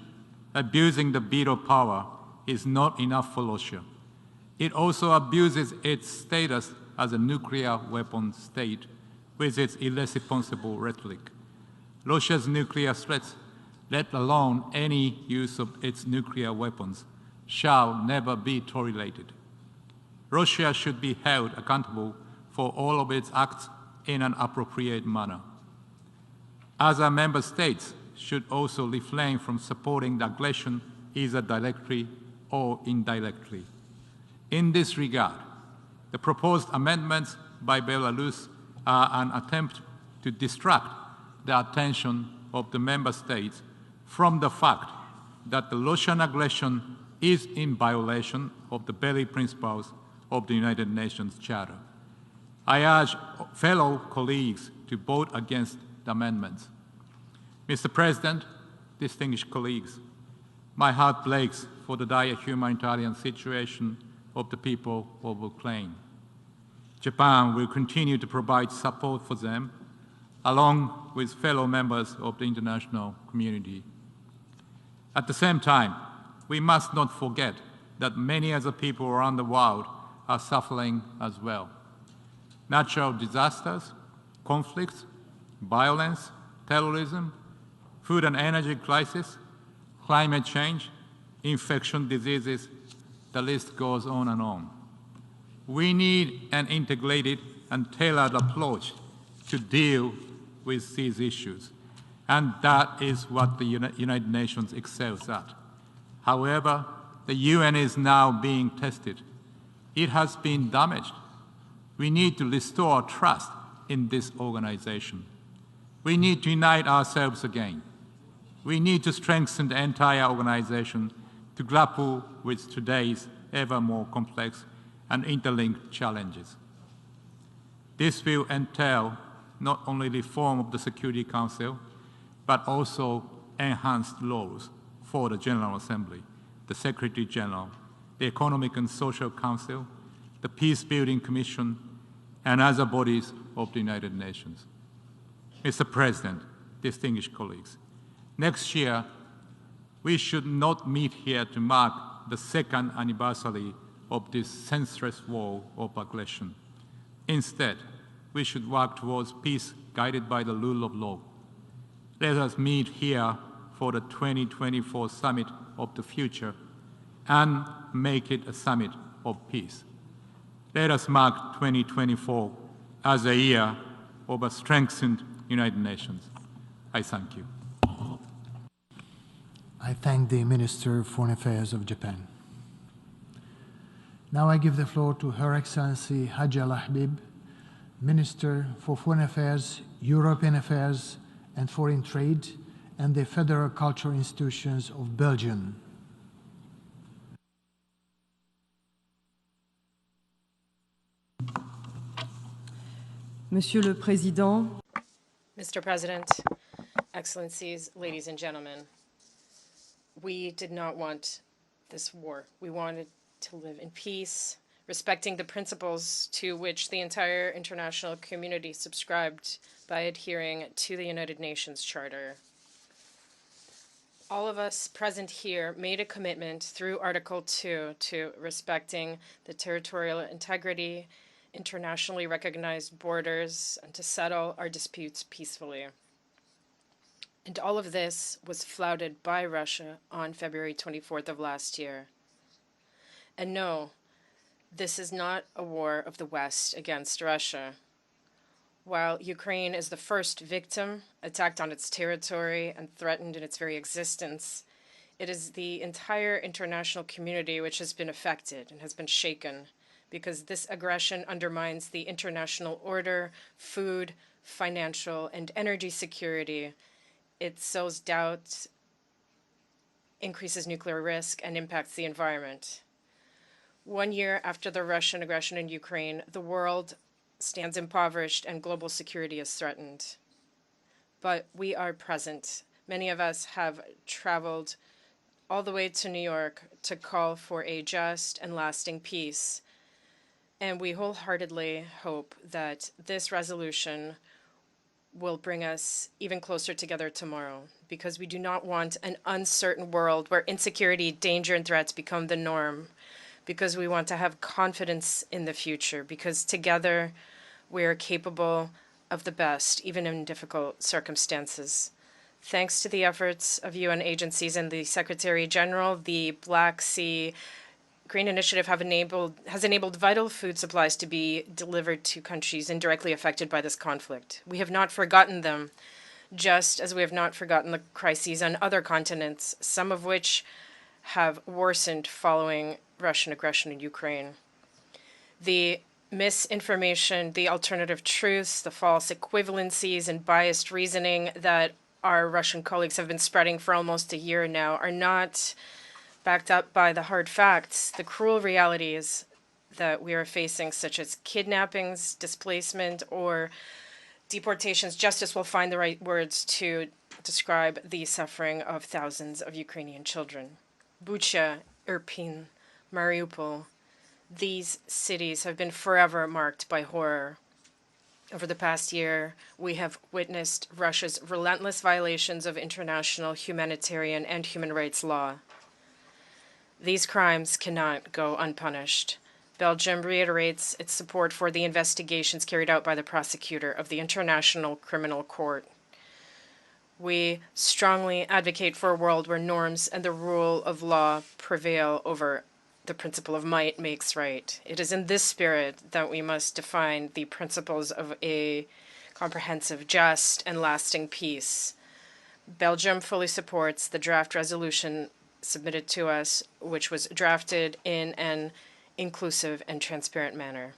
abusing the veto power is not enough for Russia. It also abuses its status as a nuclear weapon state with its irresponsible rhetoric. Russia's nuclear threats, let alone any use of its nuclear weapons, shall never be tolerated. Russia should be held accountable for all of its acts in an appropriate manner. Other member states should also refrain from supporting the aggression either directly or indirectly. In this regard, the proposed amendments by Belarus are an attempt to distract the attention of the member states from the fact that the Russian aggression is in violation of the very principles of the United Nations Charter. I urge fellow colleagues to vote against the amendments. Mr. President, distinguished colleagues, my heart breaks for the dire humanitarian situation of the people of Ukraine. Japan will continue to provide support for them, along with fellow members of the international community. At the same time, we must not forget that many other people around the world are suffering as well. Natural disasters, conflicts, violence, terrorism, food and energy crisis, climate change, infectious diseases, the list goes on and on. We need an integrated and tailored approach to deal with these issues, and that is what the United Nations excels at. However, the UN is now being tested. It has been damaged. We need to restore trust in this organization. We need to unite ourselves again. We need to strengthen the entire organization to grapple with today's ever more complex and interlinked challenges. This will entail not only reform of the Security Council, but also enhanced roles for the General Assembly, the Secretary-General, the Economic and Social Council, the Peace Building Commission, and other bodies of the United Nations. Mr. President, distinguished colleagues, next year we should not meet here to mark the second anniversary of this senseless war of aggression. Instead, we should work towards peace guided by the rule of law. Let us meet here for the 2024 Summit of the Future and make it a summit of peace. Let us mark 2024 as a year of a strengthened United Nations. I thank you. I thank the Minister of Foreign Affairs of Japan. Now I give the floor to Her Excellency Hajj Al Habib, Minister for Foreign Affairs, European Affairs and Foreign Trade, and the Federal Cultural Institutions of Belgium. Monsieur le Président, Mr. President, Excellencies, ladies and gentlemen, we did not want this war. We wanted to live in peace, respecting the principles to which the entire international community subscribed by adhering to the United Nations Charter. All of us present here made a commitment through Article 2 to respecting the territorial integrity, internationally recognized borders, and to settle our disputes peacefully. And all of this was flouted by Russia on February 24th of last year. And no, this is not a war of the West against Russia. While Ukraine is the first victim attacked on its territory and threatened in its very existence, it is the entire international community which has been affected and has been shaken, because this aggression undermines the international order, food, financial, and energy security. It sows doubt, increases nuclear risk, and impacts the environment. 1 year after the Russian aggression in Ukraine, the world stands impoverished and global security is threatened. But we are present. Many of us have traveled all the way to New York to call for a just and lasting peace. And we wholeheartedly hope that this resolution will bring us even closer together tomorrow, because we do not want an uncertain world where insecurity, danger, and threats become the norm, because we want to have confidence in the future, because together we are capable of the best, even in difficult circumstances. Thanks to the efforts of UN agencies and the Secretary-General, the Black Sea Green Initiative has enabled vital food supplies to be delivered to countries indirectly affected by this conflict. We have not forgotten them, just as we have not forgotten the crises on other continents, some of which have worsened following Russian aggression in Ukraine. The misinformation, the alternative truths, the false equivalencies, and biased reasoning that our Russian colleagues have been spreading for almost a year now are not backed up by the hard facts, the cruel realities that we are facing, such as kidnappings, displacement, or deportations. Justice will find the right words to describe the suffering of thousands of Ukrainian children. Bucha, Irpin, Mariupol, these cities have been forever marked by horror. Over the past year, we have witnessed Russia's relentless violations of international humanitarian and human rights law. These crimes cannot go unpunished. Belgium reiterates its support for the investigations carried out by the prosecutor of the International Criminal Court. We strongly advocate for a world where norms and the rule of law prevail over the principle of might makes right. It is in this spirit that we must define the principles of a comprehensive, just, and lasting peace. Belgium fully supports the draft resolution submitted to us, which was drafted in an inclusive and transparent manner.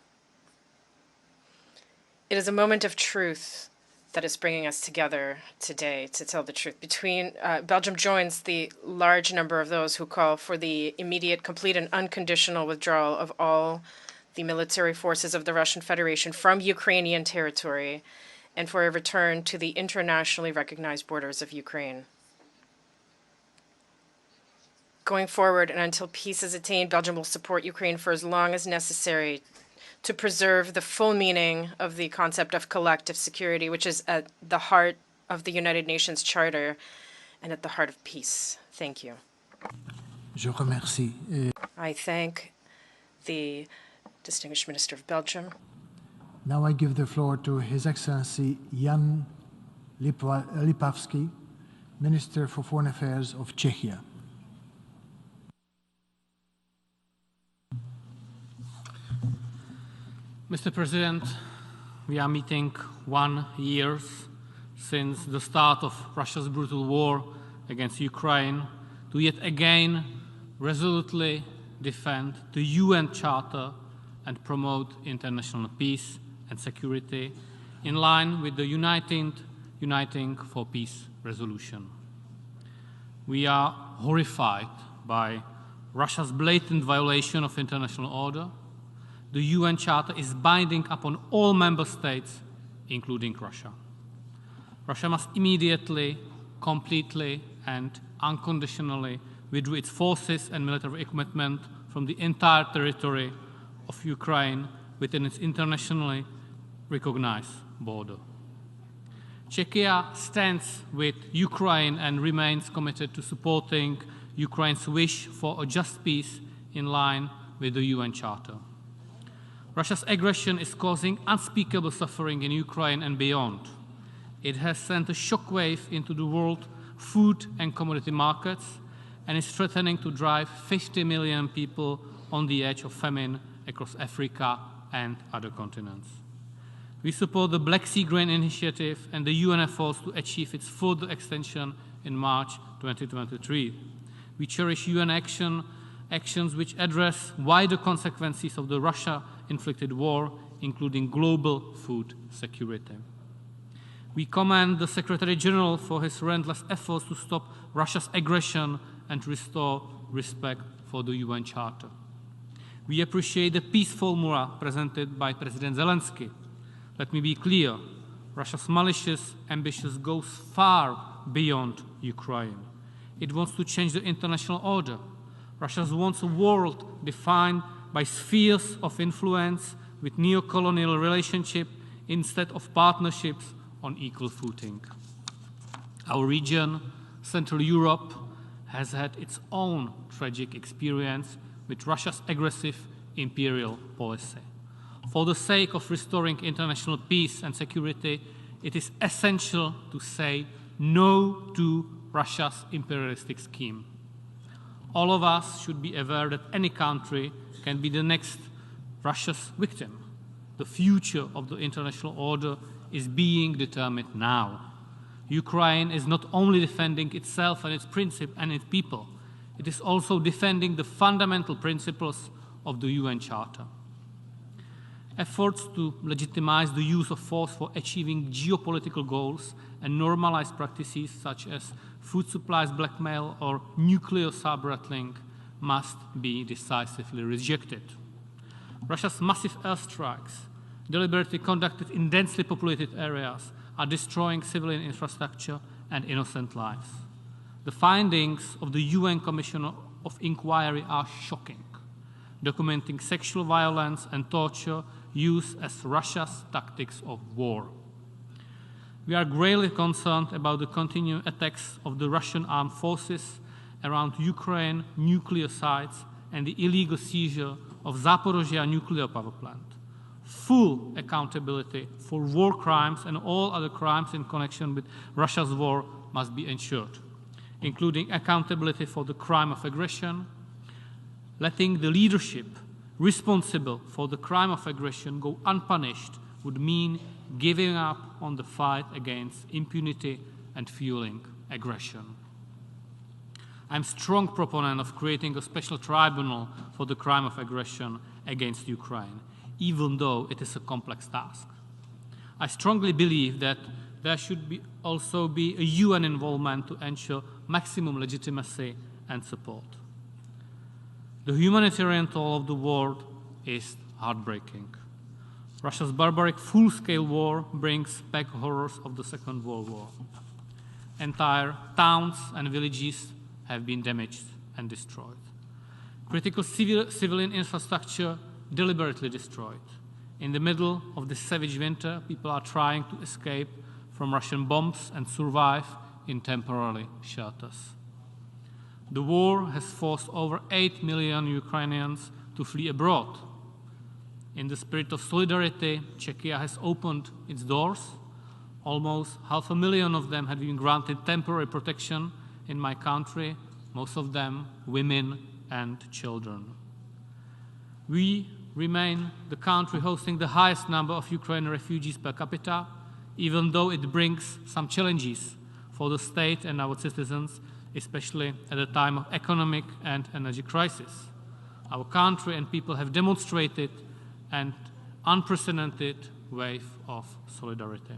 It is a moment of truth that is bringing us together today to tell the truth. Belgium joins the large number of those who call for the immediate, complete, and unconditional withdrawal of all the military forces of the Russian Federation from Ukrainian territory and for a return to the internationally recognized borders of Ukraine. Going forward and until peace is attained, Belgium will support Ukraine for as long as necessary to preserve the full meaning of the concept of collective security, which is at the heart of the United Nations Charter and at the heart of peace. Thank you. Je remercie. I thank the distinguished Minister of Belgium. Now I give the floor to His Excellency Jan Lipavsky, Minister for Foreign Affairs of Czechia. Mr. President, we are meeting 1 year since the start of Russia's brutal war against Ukraine to yet again resolutely defend the UN Charter and promote international peace and security in line with the Uniting for Peace resolution. We are horrified by Russia's blatant violation of international order. The UN Charter is binding upon all member states, including Russia. Russia must immediately, completely, and unconditionally withdraw its forces and military equipment from the entire territory of Ukraine within its internationally recognized border. Czechia stands with Ukraine and remains committed to supporting Ukraine's wish for a just peace in line with the UN Charter. Russia's aggression is causing unspeakable suffering in Ukraine and beyond. It has sent a shockwave into the world food and commodity markets and is threatening to drive 50 million people on the edge of famine across Africa and other continents. We support the Black Sea Grain Initiative and the UN efforts to achieve its further extension in March 2023. We cherish UN actions which address wider consequences of the Russia-inflicted war, including global food security. We commend the Secretary-General for his relentless efforts to stop Russia's aggression and restore respect for the UN Charter. We appreciate the peace formula presented by President Zelensky. Let me be clear, Russia's malicious ambitions goes far beyond Ukraine. It wants to change the international order. Russia wants a world defined by spheres of influence with neo-colonial relationship instead of partnerships on equal footing. Our region, Central Europe, has had its own tragic experience with Russia's aggressive imperial policy. For the sake of restoring international peace and security, it is essential to say no to Russia's imperialistic scheme. All of us should be aware that any country can be the next Russia's victim. The future of the international order is being determined now. Ukraine is not only defending itself and its principle and its people, it is also defending the fundamental principles of the UN Charter. Efforts to legitimize the use of force for achieving geopolitical goals and normalize practices such as food supplies blackmail or nuclear sub-rattling must be decisively rejected. Russia's massive airstrikes, deliberately conducted in densely populated areas, are destroying civilian infrastructure and innocent lives. The findings of the UN Commission of Inquiry are shocking, documenting sexual violence and torture used as Russia's tactics of war. We are gravely concerned about the continued attacks of the Russian armed forces around Ukraine nuclear sites and the illegal seizure of Zaporizhzhia nuclear power plant. Full accountability for war crimes and all other crimes in connection with Russia's war must be ensured, including accountability for the crime of aggression. Letting the leadership responsible for the crime of aggression go unpunished would mean giving up on the fight against impunity and fueling aggression. I'm a strong proponent of creating a special tribunal for the crime of aggression against Ukraine, even though it is a complex task. I strongly believe that there should also be a UN involvement to ensure maximum legitimacy and support. The humanitarian toll of the war is heartbreaking. Russia's barbaric full-scale war brings back horrors of the Second World War. Entire towns and villages have been damaged and destroyed. Critical civilian infrastructure deliberately destroyed. In the middle of this savage winter, people are trying to escape from Russian bombs and survive in temporary shelters. The war has forced over 8 million Ukrainians to flee abroad. In the spirit of solidarity, Czechia has opened its doors. Almost 500,000 of them have been granted temporary protection in my country, most of them women and children. We remain the country hosting the highest number of Ukrainian refugees per capita, even though it brings some challenges for the state and our citizens, especially at a time of economic and energy crisis. Our country and people have demonstrated an unprecedented wave of solidarity.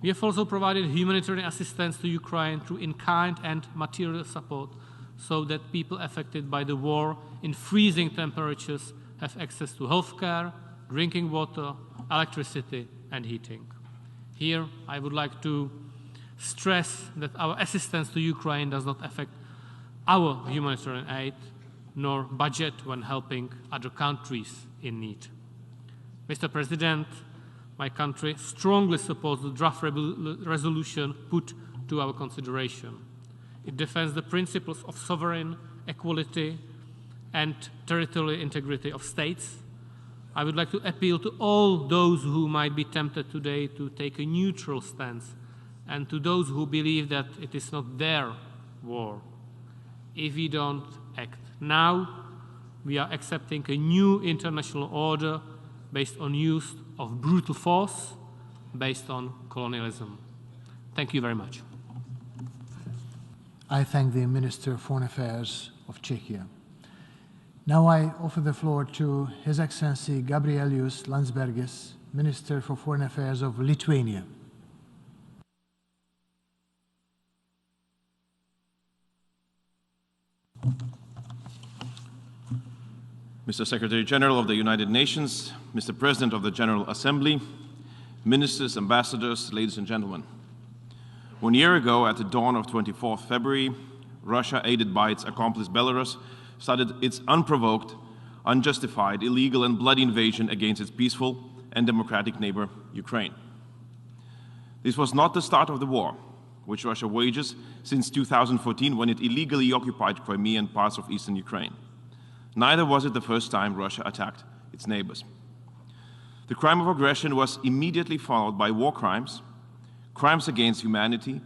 We have also provided humanitarian assistance to Ukraine through in-kind and material support so that people affected by the war in freezing temperatures have access to healthcare, drinking water, electricity, and heating. Here, I would like to stress that our assistance to Ukraine does not affect our humanitarian aid nor budget when helping other countries in need. Mr. President, my country strongly supports the draft resolution put to our consideration. It defends the principles of sovereign equality and territorial integrity of states. I would like to appeal to all those who might be tempted today to take a neutral stance and to those who believe that it is not their war. If we don't act now, we are accepting a new international order based on use of brutal force, based on colonialism. Thank you very much. I thank the Minister of Foreign Affairs of Czechia. Now I offer the floor to His Excellency Gabrielius Landsbergis, Minister for Foreign Affairs of Lithuania. Mr. Secretary-General of the United Nations, Mr. President of the General Assembly, ministers, ambassadors, ladies and gentlemen. 1 year ago, at the dawn of 24th February, Russia, aided by its accomplice Belarus, started its unprovoked, unjustified, illegal and bloody invasion against its peaceful and democratic neighbor, Ukraine. This was not the start of the war, which Russia wages since 2014 when it illegally occupied Crimea and parts of eastern Ukraine. Neither was it the first time Russia attacked its neighbors. The crime of aggression was immediately followed by war crimes, crimes against humanity,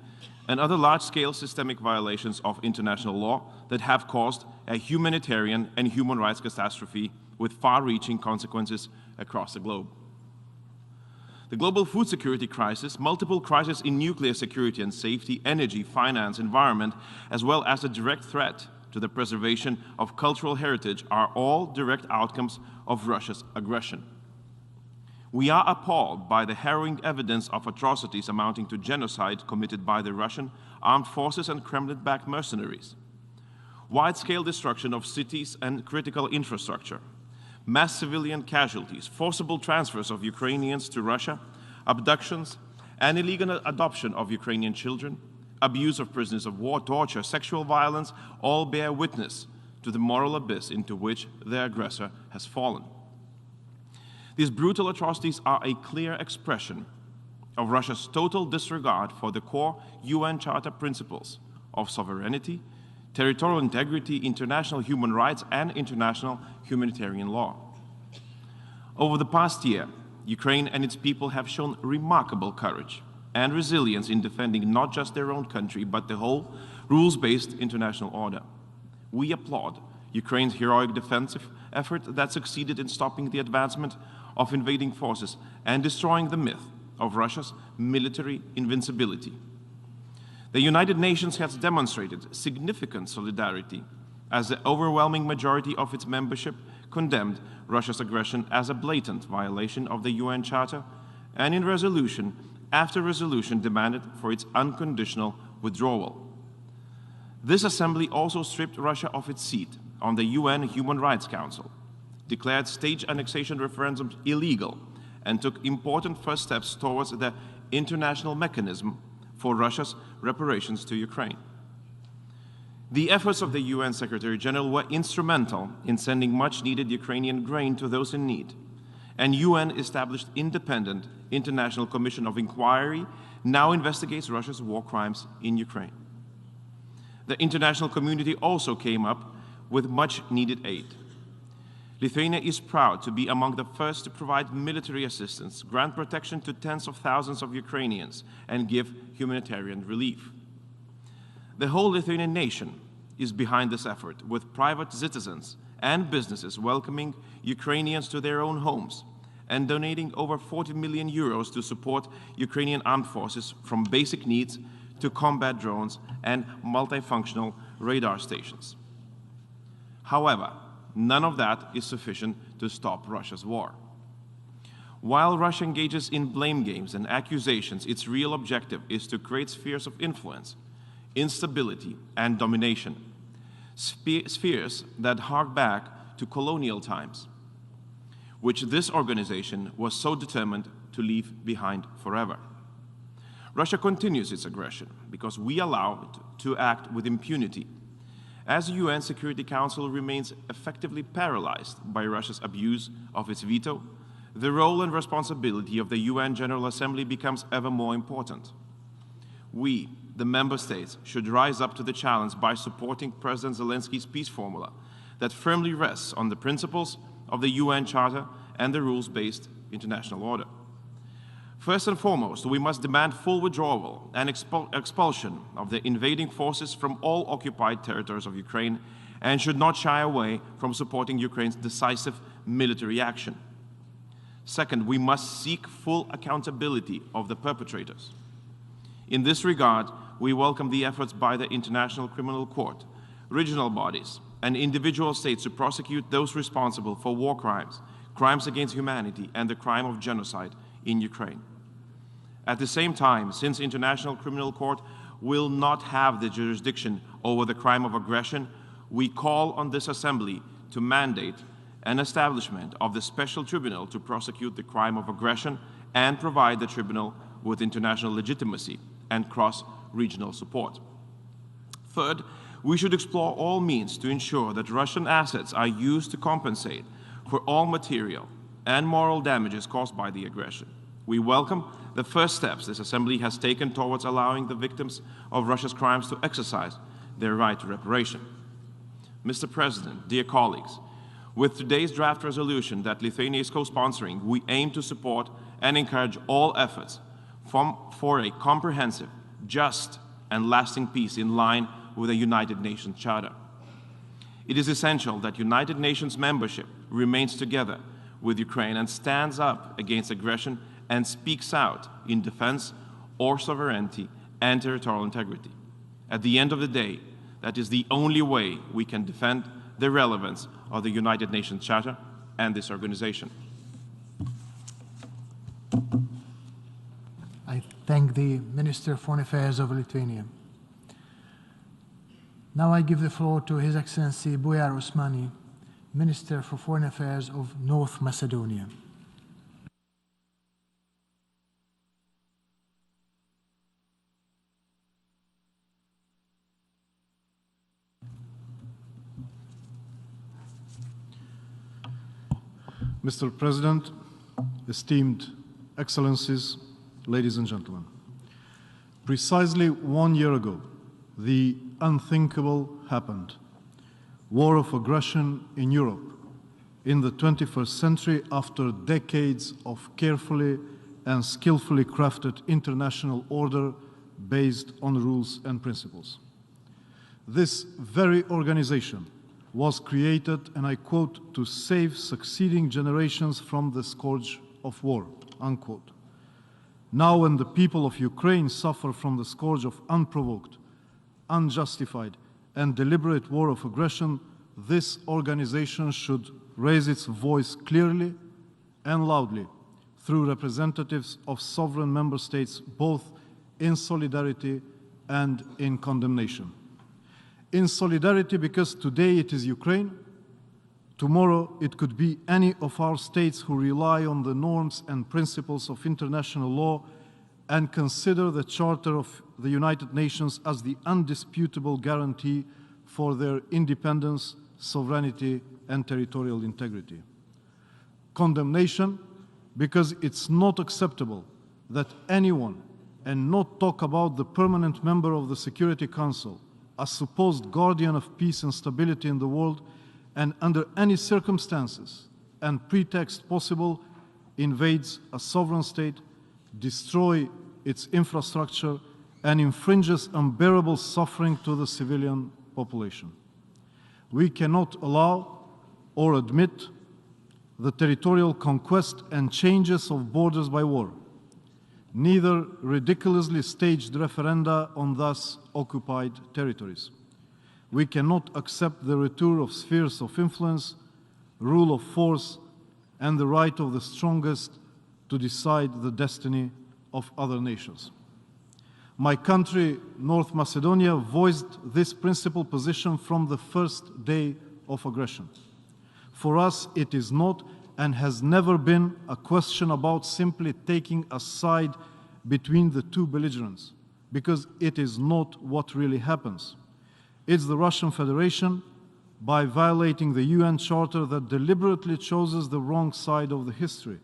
and other large-scale systemic violations of international law that have caused a humanitarian and human rights catastrophe with far-reaching consequences across the globe. The global food security crisis, multiple crises in nuclear security and safety, energy, finance, environment, as well as a direct threat to the preservation of cultural heritage are all direct outcomes of Russia's aggression. We are appalled by the harrowing evidence of atrocities amounting to genocide committed by the Russian armed forces and Kremlin-backed mercenaries. Wide-scale destruction of cities and critical infrastructure, mass civilian casualties, forcible transfers of Ukrainians to Russia, abductions, and illegal adoption of Ukrainian children, abuse of prisoners of war, torture, sexual violence, all bear witness to the moral abyss into which the aggressor has fallen. These brutal atrocities are a clear expression of Russia's total disregard for the core UN Charter principles of sovereignty, territorial integrity, international human rights, and international humanitarian law. Over the past year, Ukraine and its people have shown remarkable courage and resilience in defending not just their own country, but the whole rules-based international order. We applaud Ukraine's heroic defensive effort that succeeded in stopping the advancement of invading forces and destroying the myth of Russia's military invincibility. The United Nations has demonstrated significant solidarity as the overwhelming majority of its membership condemned Russia's aggression as a blatant violation of the UN Charter, and in resolution after resolution demanded for its unconditional withdrawal. This assembly also stripped Russia of its seat on the UN Human Rights Council, declared state annexation referendums illegal, and took important first steps towards the international mechanism for Russia's reparations to Ukraine. The efforts of the UN Secretary-General were instrumental in sending much-needed Ukrainian grain to those in need, and UN established independent International Commission of Inquiry now investigates Russia's war crimes in Ukraine. The international community also came up with much-needed aid. Lithuania is proud to be among the first to provide military assistance, grant protection to tens of thousands of Ukrainians, and give humanitarian relief. The whole Lithuanian nation is behind this effort, with private citizens and businesses welcoming Ukrainians to their own homes and donating over 40 million euros to support Ukrainian armed forces, from basic needs to combat drones and multifunctional radar stations. However, none of that is sufficient to stop Russia's war. While Russia engages in blame games and accusations, its real objective is to create spheres of influence, instability, and domination, spheres that hark back to colonial times, which this organization was so determined to leave behind forever. Russia continues its aggression because we allow it to act with impunity. As the UN Security Council remains effectively paralyzed by Russia's abuse of its veto, the role and responsibility of the UN General Assembly becomes ever more important. We, the member states, should rise up to the challenge by supporting President Zelensky's peace formula that firmly rests on the principles of the UN Charter and the rules-based international order. First and foremost, we must demand full withdrawal and expulsion of the invading forces from all occupied territories of Ukraine, and should not shy away from supporting Ukraine's decisive military action. Second, we must seek full accountability of the perpetrators. In this regard, we welcome the efforts by the International Criminal Court, regional bodies, and individual states to prosecute those responsible for war crimes, crimes against humanity, and the crime of genocide in Ukraine. At the same time, since International Criminal Court will not have the jurisdiction over the crime of aggression, we call on this Assembly to mandate an establishment of the Special Tribunal to prosecute the crime of aggression and provide the tribunal with international legitimacy and cross-regional support. Third, we should explore all means to ensure that Russian assets are used to compensate for all material and moral damages caused by the aggression. We welcome the first steps this Assembly has taken towards allowing the victims of Russia's crimes to exercise their right to reparation. Mr. President, dear colleagues, with today's draft resolution that Lithuania is co-sponsoring, we aim to support and encourage all efforts for a comprehensive, just, and lasting peace in line with the United Nations Charter. It is essential that United Nations membership remains together with Ukraine and stands up against aggression and speaks out in defense of sovereignty and territorial integrity. At the end of the day, that is the only way we can defend the relevance of the United Nations Charter and this organization. I thank the Minister of Foreign Affairs of Lithuania. Now I give the floor to His Excellency Bujar Osmani, Minister for Foreign Affairs of North Macedonia. Mr. President, esteemed Excellencies, ladies and gentlemen, precisely 1 year ago, the unthinkable happened. War of aggression in Europe in the 21st century, after decades of carefully and skillfully crafted international order based on rules and principles. This very organization was created, and I quote, to save succeeding generations from the scourge of war, unquote. Now, when the people of Ukraine suffer from the scourge of unprovoked, unjustified, and deliberate war of aggression, this organization should raise its voice clearly and loudly through representatives of sovereign member states, both in solidarity and in condemnation. In solidarity because today it is Ukraine, tomorrow it could be any of our states who rely on the norms and principles of international law and consider the Charter of the United Nations as the undisputable guarantee for their independence, sovereignty, and territorial integrity. Condemnation, because it's not acceptable that anyone, and not talk about the permanent member of the Security Council, a supposed guardian of peace and stability in the world, and under any circumstances and pretext possible, invades a sovereign state, destroy its infrastructure, and infringes unbearable suffering to the civilian population. We cannot allow or admit the territorial conquest and changes of borders by war, neither ridiculously staged referenda on thus occupied territories. We cannot accept the return of spheres of influence, rule of force, and the right of the strongest to decide the destiny of other nations. My country, North Macedonia, voiced this principled position from the first day of aggression. For us, it is not and has never been a question about simply taking a side between the two belligerents, because it is not what really happens. It's the Russian Federation, by violating the UN Charter, that deliberately chooses the wrong side of the history.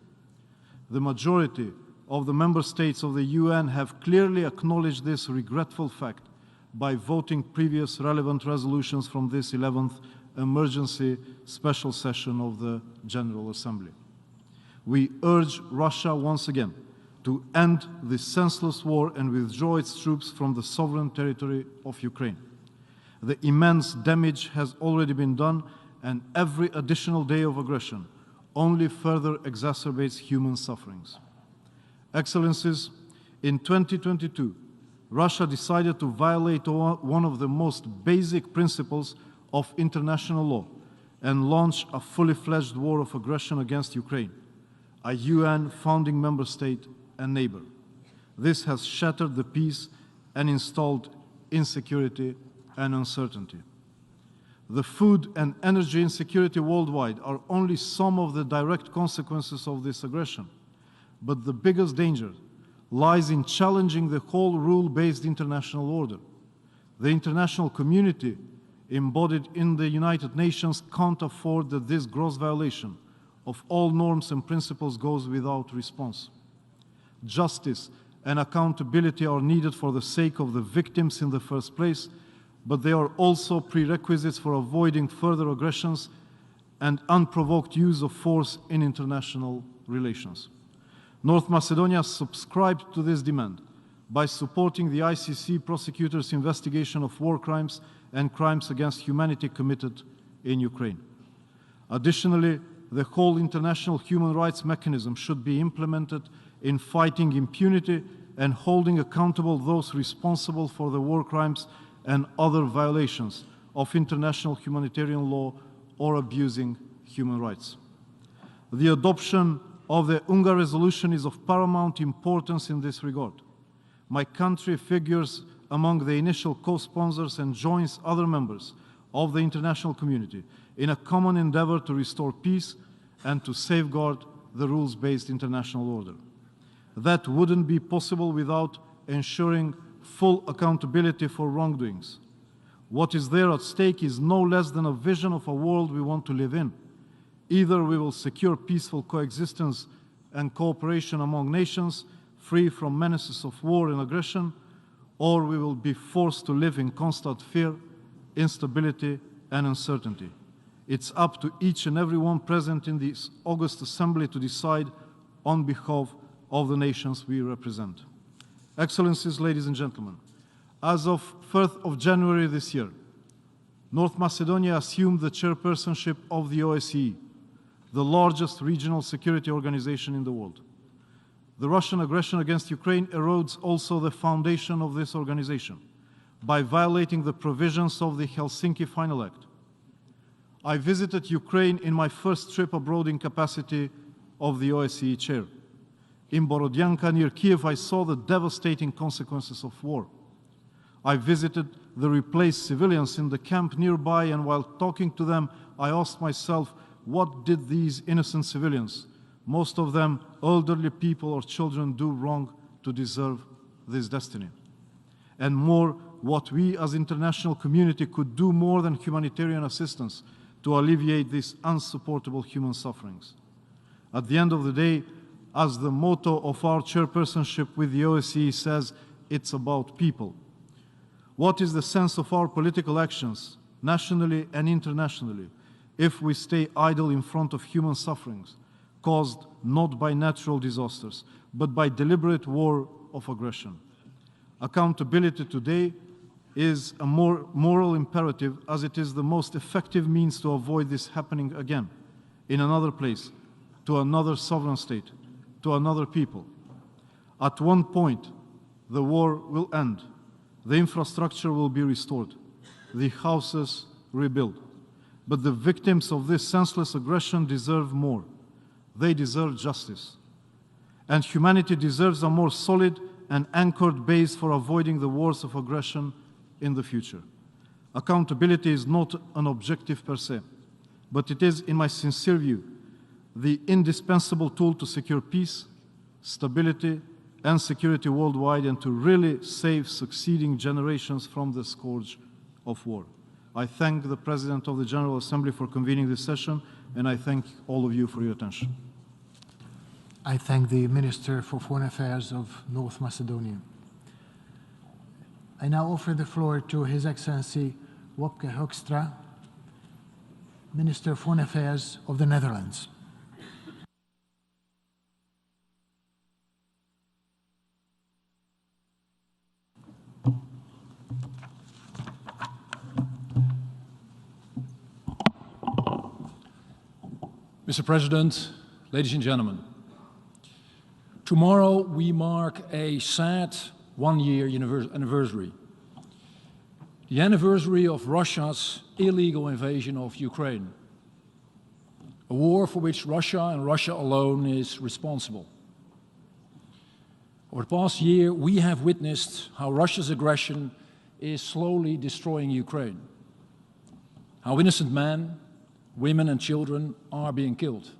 The majority of the member states of the UN have clearly acknowledged this regretful fact by voting previous relevant resolutions from this 11th emergency special session of the General Assembly. We urge Russia once again to end this senseless war and withdraw its troops from the sovereign territory of Ukraine. The immense damage has already been done, and every additional day of aggression only further exacerbates human sufferings. Excellencies, in 2022, Russia decided to violate one of the most basic principles of international law and launch a fully fledged war of aggression against Ukraine, a UN founding member state and neighbor. This has shattered the peace and installed insecurity and uncertainty. The food and energy insecurity worldwide are only some of the direct consequences of this aggression, but the biggest danger lies in challenging the whole rule-based international order. The international community embodied in the United Nations can't afford that this gross violation of all norms and principles goes without response. Justice and accountability are needed for the sake of the victims in the first place, but they are also prerequisites for avoiding further aggressions and unprovoked use of force in international relations. North Macedonia subscribed to this demand by supporting the ICC prosecutor's investigation of war crimes and crimes against humanity committed in Ukraine. Additionally, the whole international human rights mechanism should be implemented in fighting impunity and holding accountable those responsible for the war crimes and other violations of international humanitarian law or abusing human rights. The adoption of the UNGA resolution is of paramount importance in this regard. My country figures among the initial co-sponsors and joins other members of the international community in a common endeavor to restore peace and to safeguard the rules-based international order. That wouldn't be possible without ensuring full accountability for wrongdoings. What is there at stake is no less than a vision of a world we want to live in. Either we will secure peaceful coexistence and cooperation among nations, free from menaces of war and aggression, or we will be forced to live in constant fear, instability, and uncertainty. It's up to each and every one present in this August Assembly to decide on behalf of the nations we represent. Excellencies, ladies and gentlemen, as of 1st of January this year, North Macedonia assumed the chairpersonship of the OSCE, the largest regional security organization in the world. The Russian aggression against Ukraine erodes also the foundation of this organization by violating the provisions of the Helsinki Final Act. I visited Ukraine in my first trip abroad in capacity of the OSCE chair. In Borodyanka, near Kiev, I saw the devastating consequences of war. I visited the replaced civilians in the camp nearby, and while talking to them, I asked myself, what did these innocent civilians, most of them elderly people or children, do wrong to deserve this destiny? And more, what we as international community could do more than humanitarian assistance to alleviate these unsupportable human sufferings. At the end of the day, as the motto of our chairpersonship with the OSCE says, it's about people. What is the sense of our political actions, nationally and internationally, if we stay idle in front of human sufferings caused not by natural disasters, but by deliberate war of aggression? Accountability today is a more moral imperative, as it is the most effective means to avoid this happening again, in another place, to another sovereign state, to another people. At one point, the war will end, the infrastructure will be restored, the houses rebuilt. But the victims of this senseless aggression deserve more. They deserve justice. And humanity deserves a more solid and anchored base for avoiding the wars of aggression in the future. Accountability is not an objective per se, but it is, in my sincere view, the indispensable tool to secure peace, stability, and security worldwide, and to really save succeeding generations from the scourge of war. I thank the President of the General Assembly for convening this session, and I thank all of you for your attention. I thank the Minister for Foreign Affairs of North Macedonia. I now offer the floor to His Excellency Wopke Hoekstra, Minister of Foreign Affairs of the Netherlands. Mr. President, ladies and gentlemen, tomorrow we mark a sad one-year anniversary. The anniversary of Russia's illegal invasion of Ukraine, a war for which Russia and Russia alone is responsible. Over the past year, we have witnessed how Russia's aggression is slowly destroying Ukraine, how innocent men, women and children are being killed,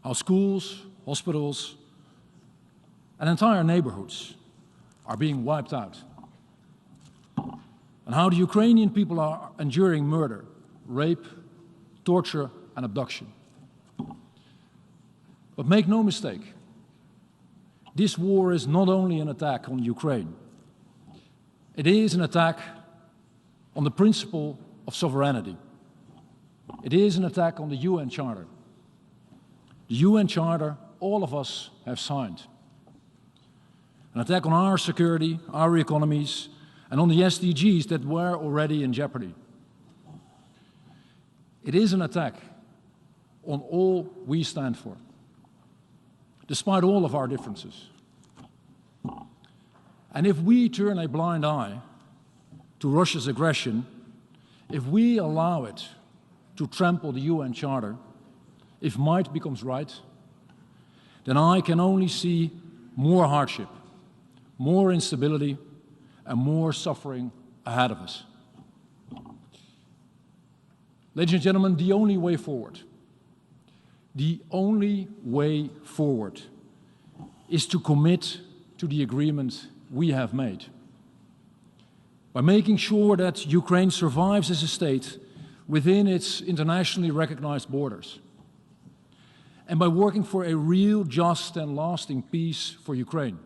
how schools, hospitals, and entire neighborhoods are being wiped out, and how the Ukrainian people are enduring murder, rape, torture, and abduction. But make no mistake, this war is not only an attack on Ukraine, it is an attack on the principle of sovereignty. It is an attack on the UN Charter. The UN Charter all of us have signed. An attack on our security, our economies, and on the SDGs that were already in jeopardy. It is an attack on all we stand for, despite all of our differences. And if we turn a blind eye to Russia's aggression, if we allow it to trample the UN Charter, if might becomes right, then I can only see more hardship, more instability, and more suffering ahead of us. Ladies and gentlemen, the only way forward is to commit to the agreement we have made. By making sure that Ukraine survives as a state within its internationally recognized borders, and by working for a real, just, and lasting peace for Ukraine.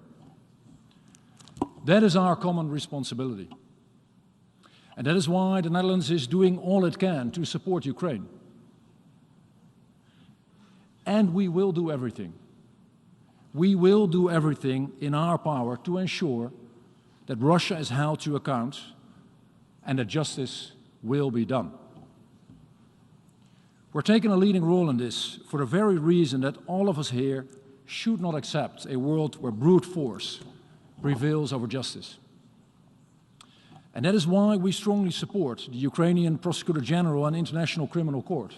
That is our common responsibility. And that is why the Netherlands is doing all it can to support Ukraine. And we will do everything. We will do everything in our power to ensure that Russia is held to account and that justice will be done. We're taking a leading role in this for the very reason that all of us here should not accept a world where brute force prevails over justice. And that is why we strongly support the Ukrainian Prosecutor General and International Criminal Court.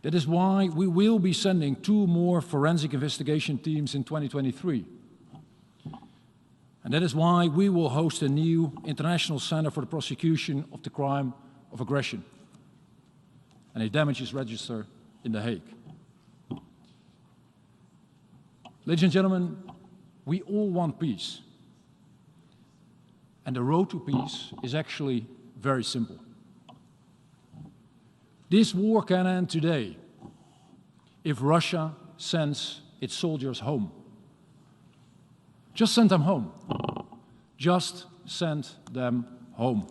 That is why we will be sending 2 more forensic investigation teams in 2023. And that is why we will host a new International Center for the Prosecution of the Crime of Aggression and a damages register in The Hague. Ladies and gentlemen, we all want peace. And the road to peace is actually very simple. This war can end today if Russia sends its soldiers home. Just send them home. Just send them home.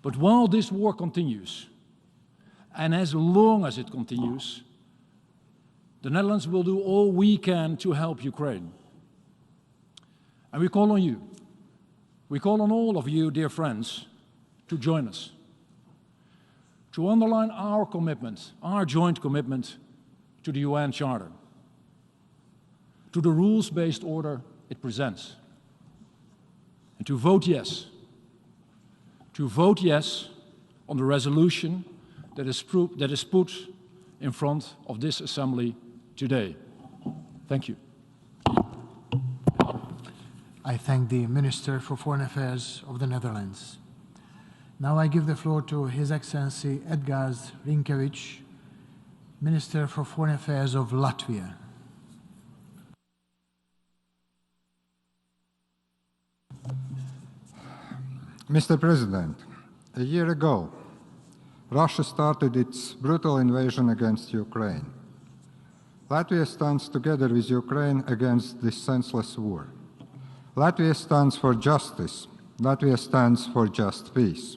But while this war continues, and as long as it continues, the Netherlands will do all we can to help Ukraine. And we call on you. We call on all of you, dear friends, to join us, to underline our commitment, our joint commitment to the UN Charter, to the rules-based order it presents, and to vote yes on the resolution that is put in front of this Assembly today. Thank you. I thank the Minister for Foreign Affairs of the Netherlands. Now I give the floor to His Excellency Edgars Rinkēvičs, Minister for Foreign Affairs of Latvia. Mr. President, a year ago, Russia started its brutal invasion against Ukraine. Latvia stands together with Ukraine against this senseless war. Latvia stands for justice. Latvia stands for just peace.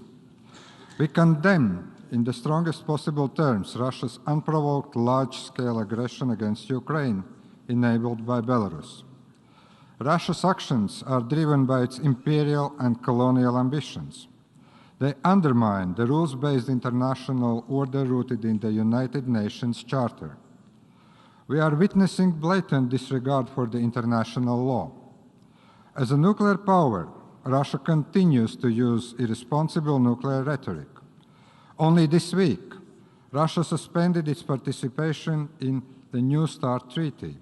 We condemn in the strongest possible terms Russia's unprovoked large-scale aggression against Ukraine enabled by Belarus. Russia's actions are driven by its imperial and colonial ambitions. They undermine the rules-based international order rooted in the United Nations Charter. We are witnessing blatant disregard for the international law. As a nuclear power, Russia continues to use irresponsible nuclear rhetoric. Only this week, Russia suspended its participation in the New START Treaty.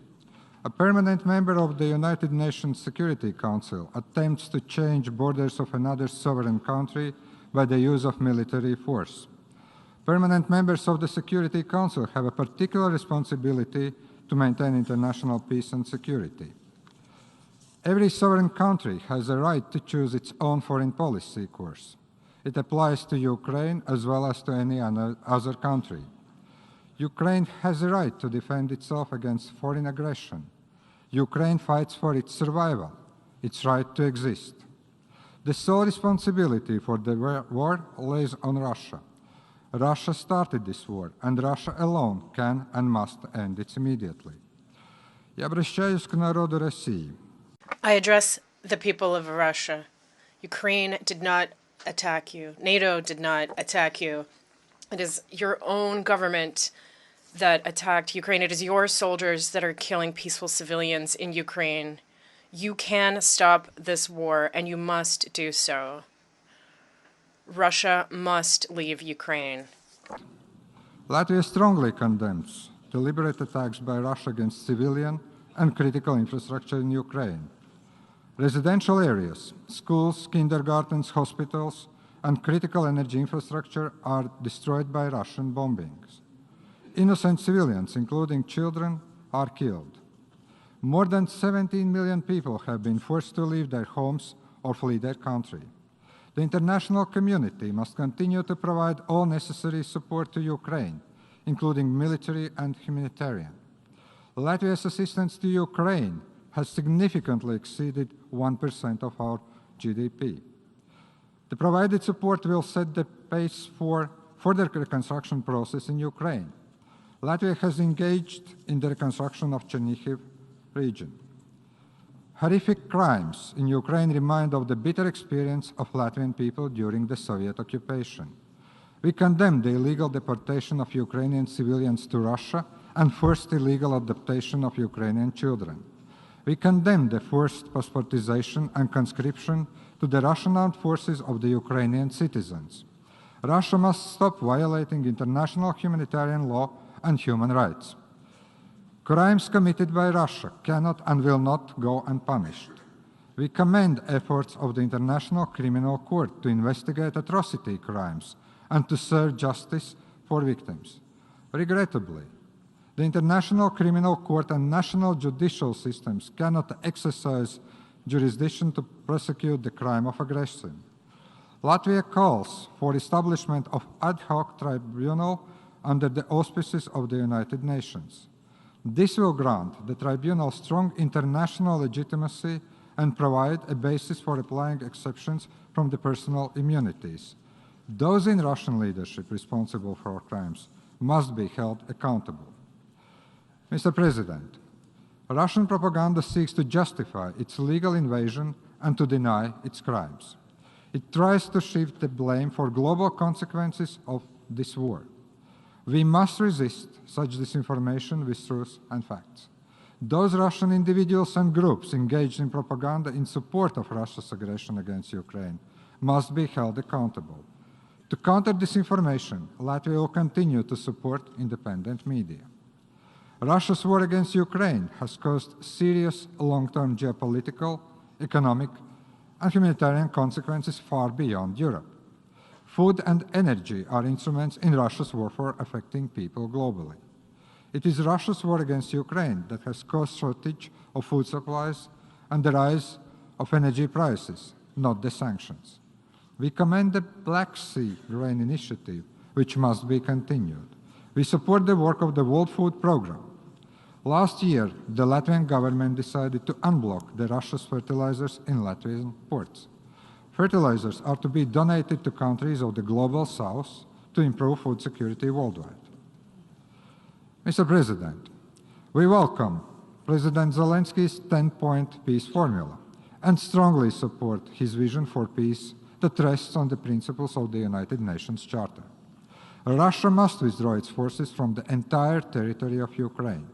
A permanent member of the United Nations Security Council attempts to change borders of another sovereign country by the use of military force. Permanent members of the Security Council have a particular responsibility to maintain international peace and security. Every sovereign country has a right to choose its own foreign policy course. It applies to Ukraine as well as to any other country. Ukraine has a right to defend itself against foreign aggression. Ukraine fights for its survival, its right to exist. The sole responsibility for the war lays on Russia. Russia started this war, and Russia alone can and must end it immediately. Я обращаюсь к народу России. I address the people of Russia. Ukraine did not attack you. NATO did not attack you. It is your own government that attacked Ukraine. It is your soldiers that are killing peaceful civilians in Ukraine. You can stop this war, and you must do so. Russia must leave Ukraine. Latvia strongly condemns deliberate attacks by Russia against civilian and critical infrastructure in Ukraine. Residential areas, schools, kindergartens, hospitals, and critical energy infrastructure are destroyed by Russian bombings. Innocent civilians, including children, are killed. More than 17 million people have been forced to leave their homes or flee their country. The international community must continue to provide all necessary support to Ukraine, including military and humanitarian. Latvia's assistance to Ukraine has significantly exceeded 1% of our GDP. The provided support will set the pace for further reconstruction process in Ukraine. Latvia has engaged in the reconstruction of Chernihiv region. Horrific crimes in Ukraine remind of the bitter experience of Latvian people during the Soviet occupation. We condemn the illegal deportation of Ukrainian civilians to Russia and forced illegal adoption of Ukrainian children. We condemn the forced passportization and conscription to the Russian armed forces of the Ukrainian citizens. Russia must stop violating international humanitarian law and human rights. Crimes committed by Russia cannot and will not go unpunished. We commend efforts of the International Criminal Court to investigate atrocity crimes and to serve justice for victims. Regrettably, the International Criminal Court and national judicial systems cannot exercise jurisdiction to prosecute the crime of aggression. Latvia calls for establishment of ad hoc tribunal under the auspices of the United Nations. This will grant the tribunal strong international legitimacy and provide a basis for applying exceptions from the personal immunities. Those in Russian leadership responsible for crimes must be held accountable. Mr. President, Russian propaganda seeks to justify its legal invasion and to deny its crimes. It tries to shift the blame for global consequences of this war. We must resist such disinformation with truth and facts. Those Russian individuals and groups engaged in propaganda in support of Russia's aggression against Ukraine must be held accountable. To counter disinformation, Latvia will continue to support independent media. Russia's war against Ukraine has caused serious long-term geopolitical, economic, and humanitarian consequences far beyond Europe. Food and energy are instruments in Russia's warfare affecting people globally. It is Russia's war against Ukraine that has caused shortage of food supplies and the rise of energy prices, not the sanctions. We commend the Black Sea Grain Initiative, which must be continued. We support the work of the World Food Programme. Last year, the Latvian government decided to unblock the Russia's fertilizers in Latvian ports. Fertilizers are to be donated to countries of the Global South to improve food security worldwide. Mr. President, we welcome President Zelensky's 10-point peace formula and strongly support his vision for peace that rests on the principles of the United Nations Charter. Russia must withdraw its forces from the entire territory of Ukraine.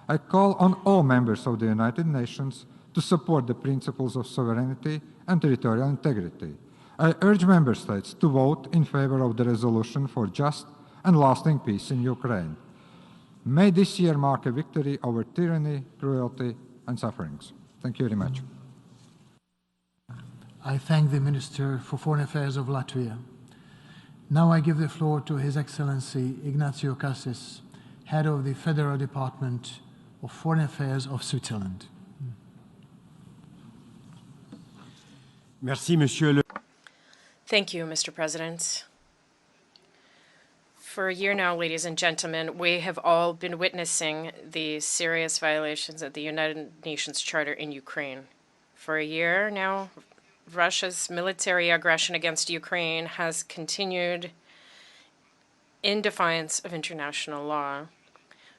I call on all members of the United Nations to support the principles of sovereignty and territorial integrity. I urge member states to vote in favor of the resolution for just and lasting peace in Ukraine. May this year mark a victory over tyranny, cruelty, and sufferings. Thank you very much. I thank the Minister for Foreign Affairs of Latvia. Now I give the floor to His Excellency Ignacio Cassis, Head of the Federal Department of Foreign Affairs of Switzerland. Merci, Monsieur le... Thank you, Mr. President. For a year now, ladies and gentlemen, we have all been witnessing the serious violations of the United Nations Charter in Ukraine. For a year now, Russia's military aggression against Ukraine has continued in defiance of international law.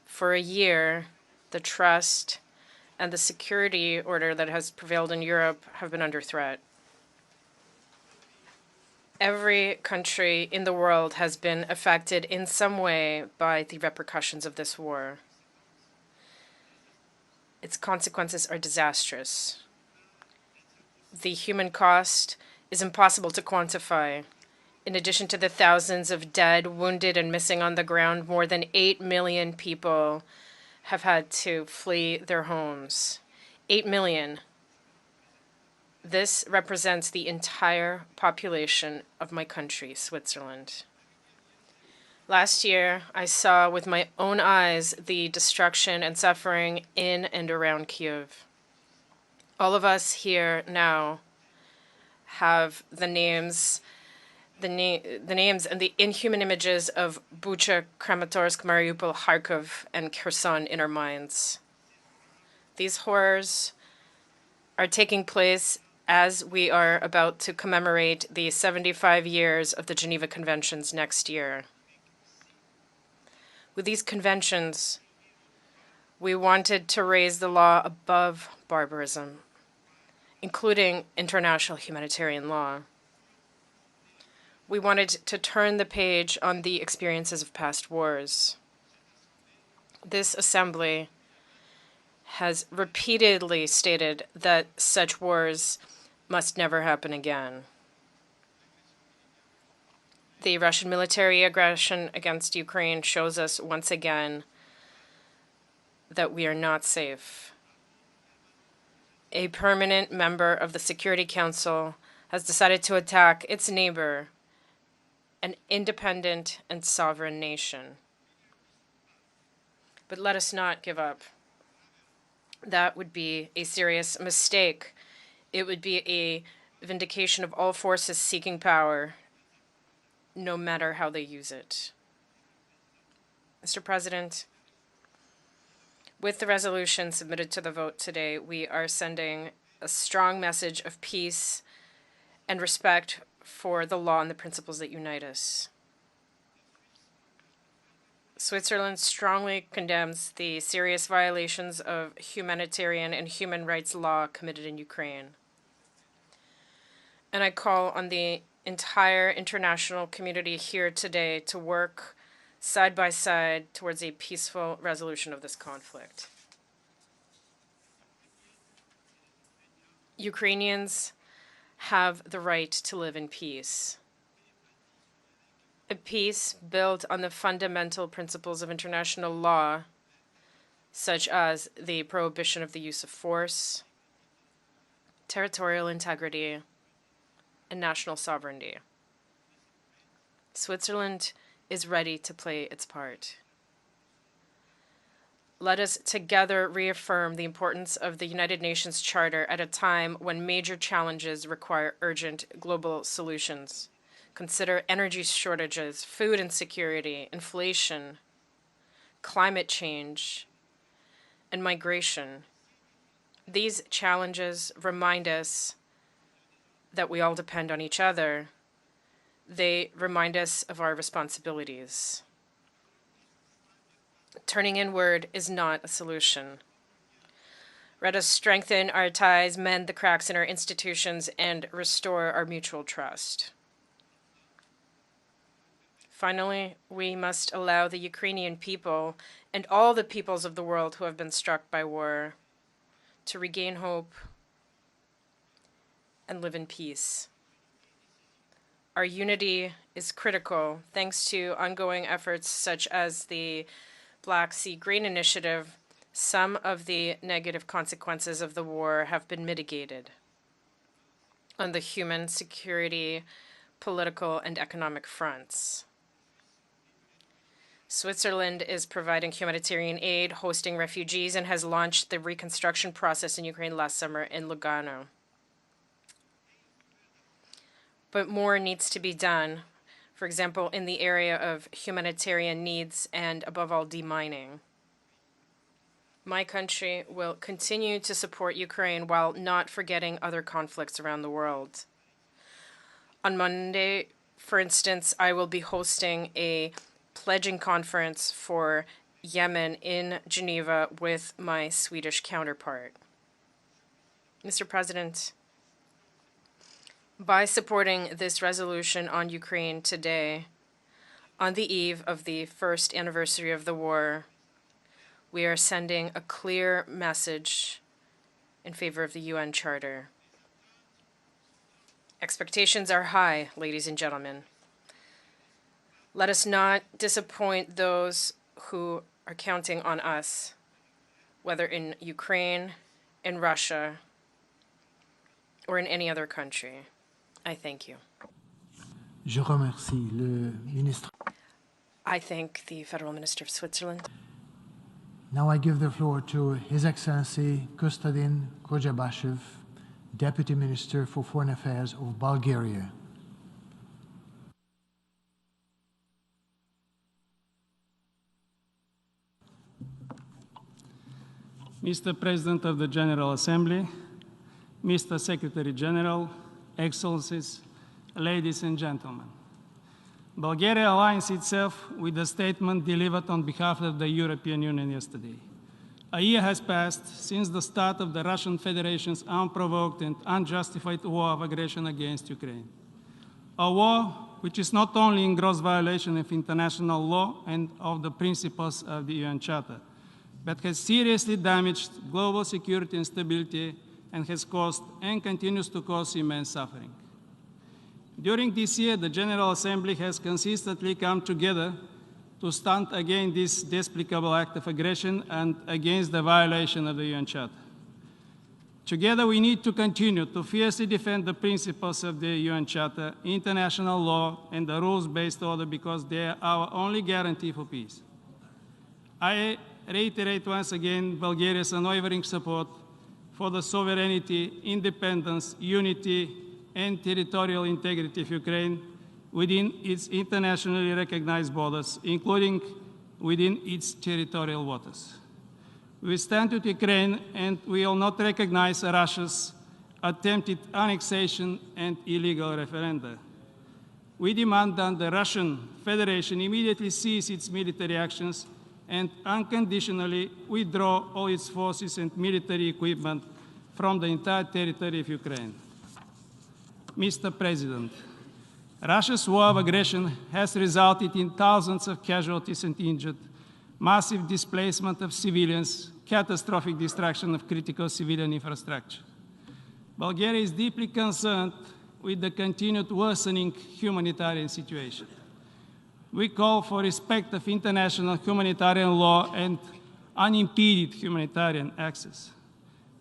For a year, the trust and the security order that has prevailed in Europe have been under threat. Every country in the world has been affected in some way by the repercussions of this war. Its consequences are disastrous. The human cost is impossible to quantify. In addition to the thousands of dead, wounded, and missing on the ground, more than 8 million people have had to flee their homes. 8 million. This represents the entire population of my country, Switzerland. Last year, I saw with my own eyes the destruction and suffering in and around Kyiv. All of us here now have the names and the inhuman images of Bucha, Kramatorsk, Mariupol, Kharkov, and Kherson in our minds. These horrors are taking place as we are about to commemorate the 75 years of the Geneva Conventions next year. With these conventions, we wanted to raise the law above barbarism, including international humanitarian law. We wanted to turn the page on the experiences of past wars. This assembly has repeatedly stated that such wars must never happen again. The Russian military aggression against Ukraine shows us once again that we are not safe. A permanent member of the Security Council has decided to attack its neighbor, an independent and sovereign nation. But let us not give up. That would be a serious mistake It would be a vindication of all forces seeking power, no matter how they use it. Mr. President, with the resolution submitted to the vote today, we are sending a strong message of peace and respect for the law and the principles that unite us. Switzerland strongly condemns the serious violations of humanitarian and human rights law committed in Ukraine. And I call on the entire international community here today to work side by side towards a peaceful resolution of this conflict. Ukrainians have the right to live in peace. A peace built on the fundamental principles of international law, such as the prohibition of the use of force, territorial integrity, and national sovereignty. Switzerland is ready to play its part. Let us together reaffirm the importance of the United Nations Charter at a time when major challenges require urgent global solutions. Consider energy shortages, food insecurity, inflation, climate change, and migration. These challenges remind us that we all depend on each other. They remind us of our responsibilities. Turning inward is not a solution. Let us strengthen our ties, mend the cracks in our institutions, and restore our mutual trust. Finally, we must allow the Ukrainian people and all the peoples of the world who have been struck by war to regain hope and live in peace. Our unity is critical thanks to ongoing efforts such as the Black Sea Grain Initiative. Some of the negative consequences of the war have been mitigated on the human, security, political, and economic fronts. Switzerland is providing humanitarian aid, hosting refugees, and has launched the reconstruction process in Ukraine last summer in Lugano. But more needs to be done, for example, in the area of humanitarian needs and, above all, demining. My country will continue to support Ukraine while not forgetting other conflicts around the world. On Monday, for instance, I will be hosting a pledging conference for Yemen in Geneva with my Swedish counterpart. Mr. President, by supporting this resolution on Ukraine today, on the eve of the first anniversary of the war, we are sending a clear message in favor of the UN Charter. Expectations are high, ladies and gentlemen. Let us not disappoint those who are counting on us, whether in Ukraine, in Russia, or in any other country. I thank you. Je remercie le ministre. I thank the Federal Minister of Switzerland. Now I give the floor to His Excellency Kostadin Kojabashev, Deputy Minister for Foreign Affairs of Bulgaria. Mr. President of the General Assembly, Mr. Secretary-General, Excellencies, ladies and gentlemen. Bulgaria aligns itself with the statement delivered on behalf of the European Union yesterday. A year has passed since the start of the Russian Federation's unprovoked and unjustified war of aggression against Ukraine. A war which is not only in gross violation of international law and of the principles of the UN Charter, but has seriously damaged global security and stability and has caused and continues to cause immense suffering. During this year, the General Assembly has consistently come together to stand against this despicable act of aggression and against the violation of the UN Charter. Together, we need to continue to fiercely defend the principles of the UN Charter, international law, and the rules-based order because they are our only guarantee for peace. I reiterate once again Bulgaria's unwavering support for the sovereignty, independence, unity, and territorial integrity of Ukraine within its internationally recognized borders, including within its territorial waters. We stand with Ukraine and we will not recognize Russia's attempted annexation and illegal referenda. We demand that the Russian Federation immediately cease its military actions and unconditionally withdraw all its forces and military equipment from the entire territory of Ukraine. Mr. President, Russia's war of aggression has resulted in thousands of casualties and injured, massive displacement of civilians, catastrophic destruction of critical civilian infrastructure. Bulgaria is deeply concerned with the continued worsening humanitarian situation. We call for respect of international humanitarian law and unimpeded humanitarian access.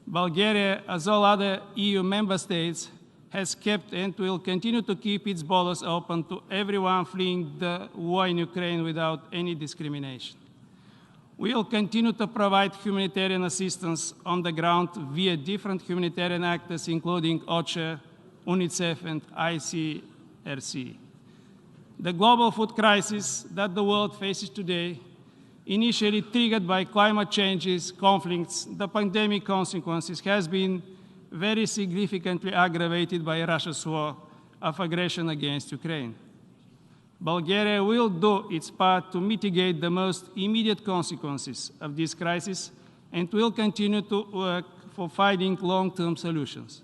Bulgaria, as all other EU member states, has kept and will continue to keep its borders open to everyone fleeing the war in Ukraine without any discrimination. We will continue to provide humanitarian assistance on the ground via different humanitarian actors, including OCHA, UNICEF, and ICRC. The global food crisis that the world faces today, initially triggered by climate changes, conflicts, the pandemic consequences, has been very significantly aggravated by Russia's war of aggression against Ukraine. Bulgaria will do its part to mitigate the most immediate consequences of this crisis and will continue to work for finding long-term solutions.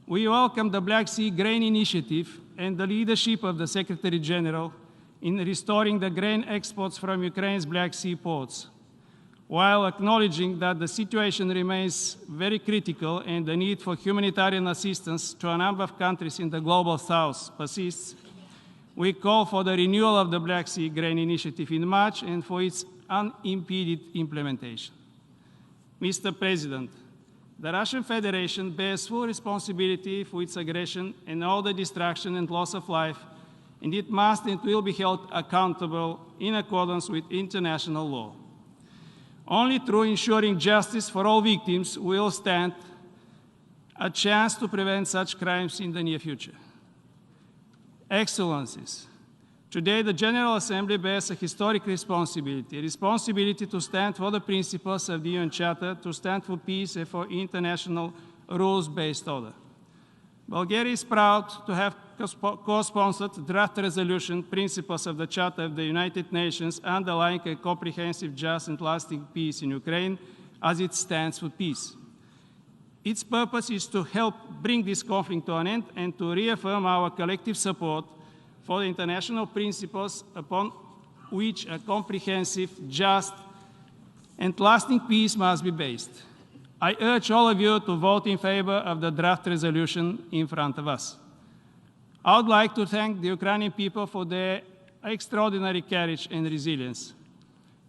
We welcome the Black Sea Grain Initiative and the leadership of the Secretary-General in restoring the grain exports from Ukraine's Black Sea ports, while acknowledging that the situation remains very critical and the need for humanitarian assistance to a number of countries in the Global South persists. We call for the renewal of the Black Sea Grain Initiative in March and for its unimpeded implementation. Mr. President, the Russian Federation bears full responsibility for its aggression and all the destruction and loss of life, and it must and will be held accountable in accordance with international law. Only through ensuring justice for all victims will stand a chance to prevent such crimes in the near future. Excellencies, today the General Assembly bears a historic responsibility to stand for the principles of the UN Charter, to stand for peace and for international rules-based order. Bulgaria is proud to have co-sponsored draft resolution principles of the Charter of the United Nations underlying a comprehensive, just and lasting peace in Ukraine as it stands for peace. Its purpose is to help bring this conflict to an end and to reaffirm our collective support for the international principles upon which a comprehensive, just, and lasting peace must be based. I urge all of you to vote in favor of the draft resolution in front of us. I would like to thank the Ukrainian people for their extraordinary courage and resilience.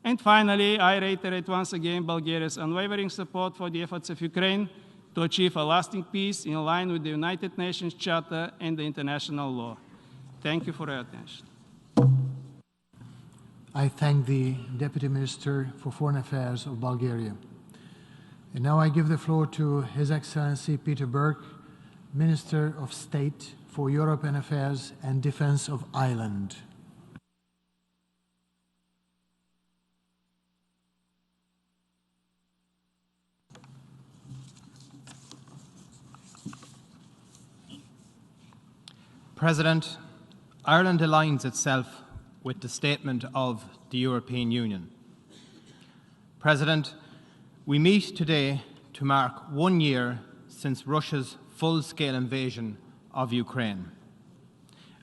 And finally, I reiterate once again Bulgaria's unwavering support for the efforts of Ukraine to achieve a lasting peace in line with the United Nations Charter and the international law. Thank you for your attention. I thank the Deputy Minister for Foreign Affairs of Bulgaria. And now I give the floor to His Excellency Peter Burke, Minister of State for European Affairs and Defense of Ireland. President, Ireland aligns itself with the statement of the European Union. President, we meet today to mark 1 year since Russia's full-scale invasion of Ukraine.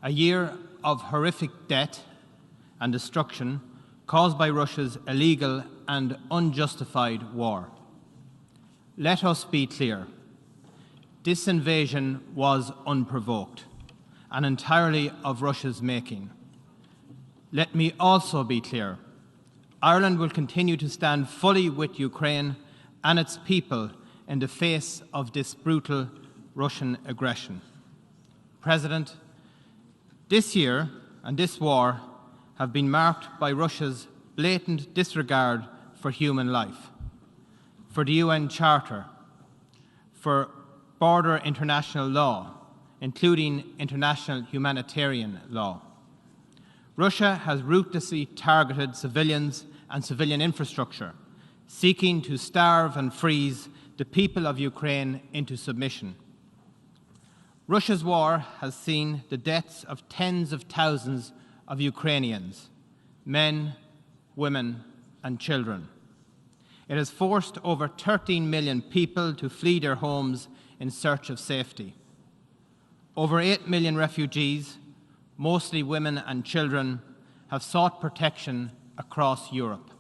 A year of horrific death and destruction caused by Russia's illegal and unjustified war. Let us be clear. This invasion was unprovoked and entirely of Russia's making. Let me also be clear. Ireland will continue to stand fully with Ukraine and its people in the face of this brutal Russian aggression. President, this year and this war have been marked by Russia's blatant disregard for human life, for the UN Charter, for border international law, including international humanitarian law. Russia has ruthlessly targeted civilians and civilian infrastructure, seeking to starve and freeze the people of Ukraine into submission. Russia's war has seen the deaths of tens of thousands of Ukrainians, men, women, and children. It has forced over 13 million people to flee their homes in search of safety. Over 8 million refugees, mostly women and children, have sought protection across Europe.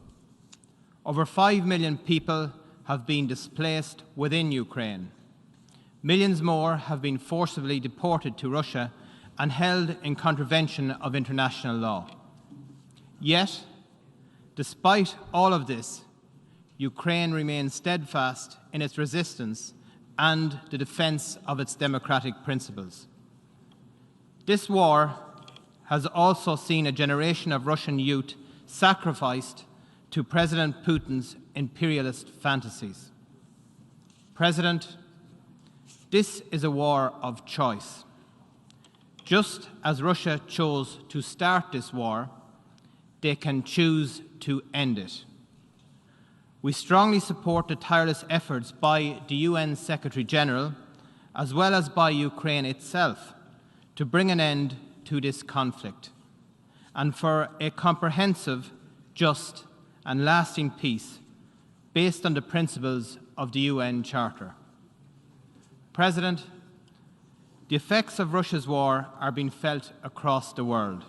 Over 5 million people have been displaced within Ukraine. Millions more have been forcibly deported to Russia and held in contravention of international law. Yet, despite all of this, Ukraine remains steadfast in its resistance and the defense of its democratic principles. This war has also seen a generation of Russian youth sacrificed to President Putin's imperialist fantasies. President, this is a war of choice. Just as Russia chose to start this war, they can choose to end it. We strongly support the tireless efforts by the UN Secretary-General, as well as by Ukraine itself, to bring an end to this conflict and for a comprehensive, just, and lasting peace based on the principles of the UN Charter. President, the effects of Russia's war are being felt across the world.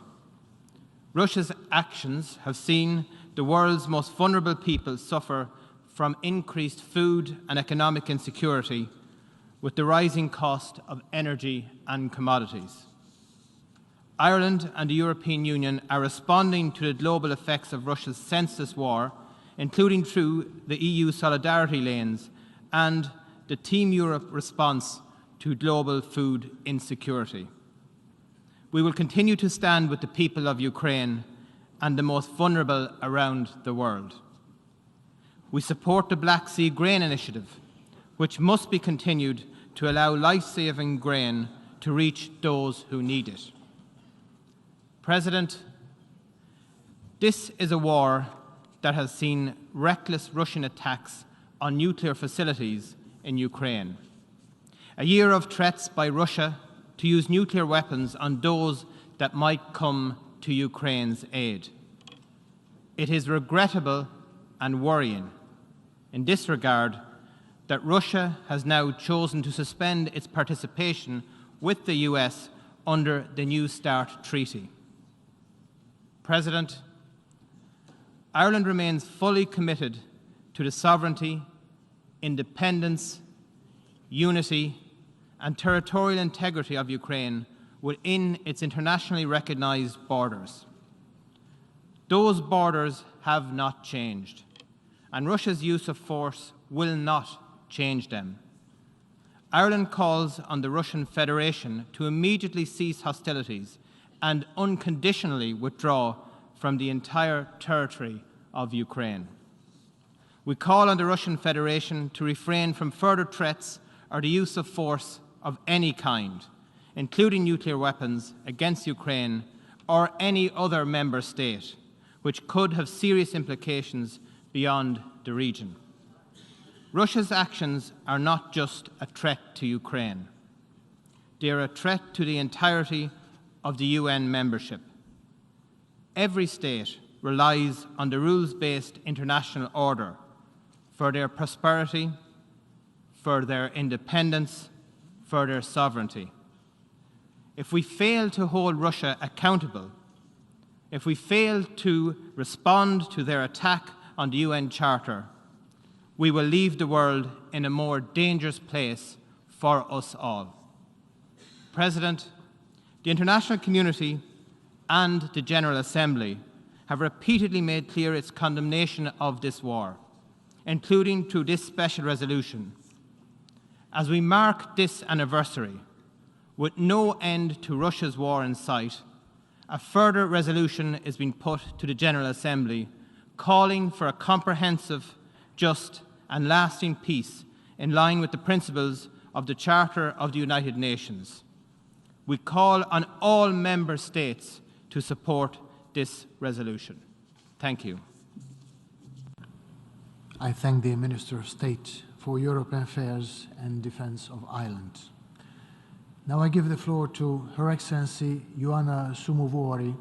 Russia's actions have seen the world's most vulnerable people suffer from increased food and economic insecurity with the rising cost of energy and commodities. Ireland and the European Union are responding to the global effects of Russia's senseless war, including through the EU solidarity lanes and the Team Europe response to global food insecurity. We will continue to stand with the people of Ukraine and the most vulnerable around the world. We support the Black Sea Grain Initiative, which must be continued to allow life-saving grain to reach those who need it. President, this is a war that has seen reckless Russian attacks on nuclear facilities in Ukraine. A year of threats by Russia to use nuclear weapons on those that might come to Ukraine's aid. It is regrettable and worrying in this regard that Russia has now chosen to suspend its participation with the US under the New START treaty. President, Ireland remains fully committed to the sovereignty, independence, unity, and territorial integrity of Ukraine within its internationally recognized borders. Those borders have not changed, and Russia's use of force will not change them. Ireland calls on the Russian Federation to immediately cease hostilities and unconditionally withdraw from the entire territory of Ukraine. We call on the Russian Federation to refrain from further threats or the use of force of any kind, including nuclear weapons, against Ukraine or any other member state, which could have serious implications beyond the region. Russia's actions are not just a threat to Ukraine. They are a threat to the entirety of the UN membership. Every state relies on the rules-based international order for their prosperity, for their independence, for their sovereignty. If we fail to hold Russia accountable, if we fail to respond to their attack on the UN Charter, we will leave the world in a more dangerous place for us all. President, the international community and the General Assembly have repeatedly made clear its condemnation of this war, including through this special resolution. As we mark this anniversary, with no end to Russia's war in sight, a further resolution is being put to the General Assembly calling for a comprehensive, just and lasting peace in line with the principles of the Charter of the United Nations. We call on all member states to support this resolution. Thank you. I thank the Minister of State for European Affairs and Defence of Ireland. Now I give the floor to Her Excellency Joanna Sumuvuori,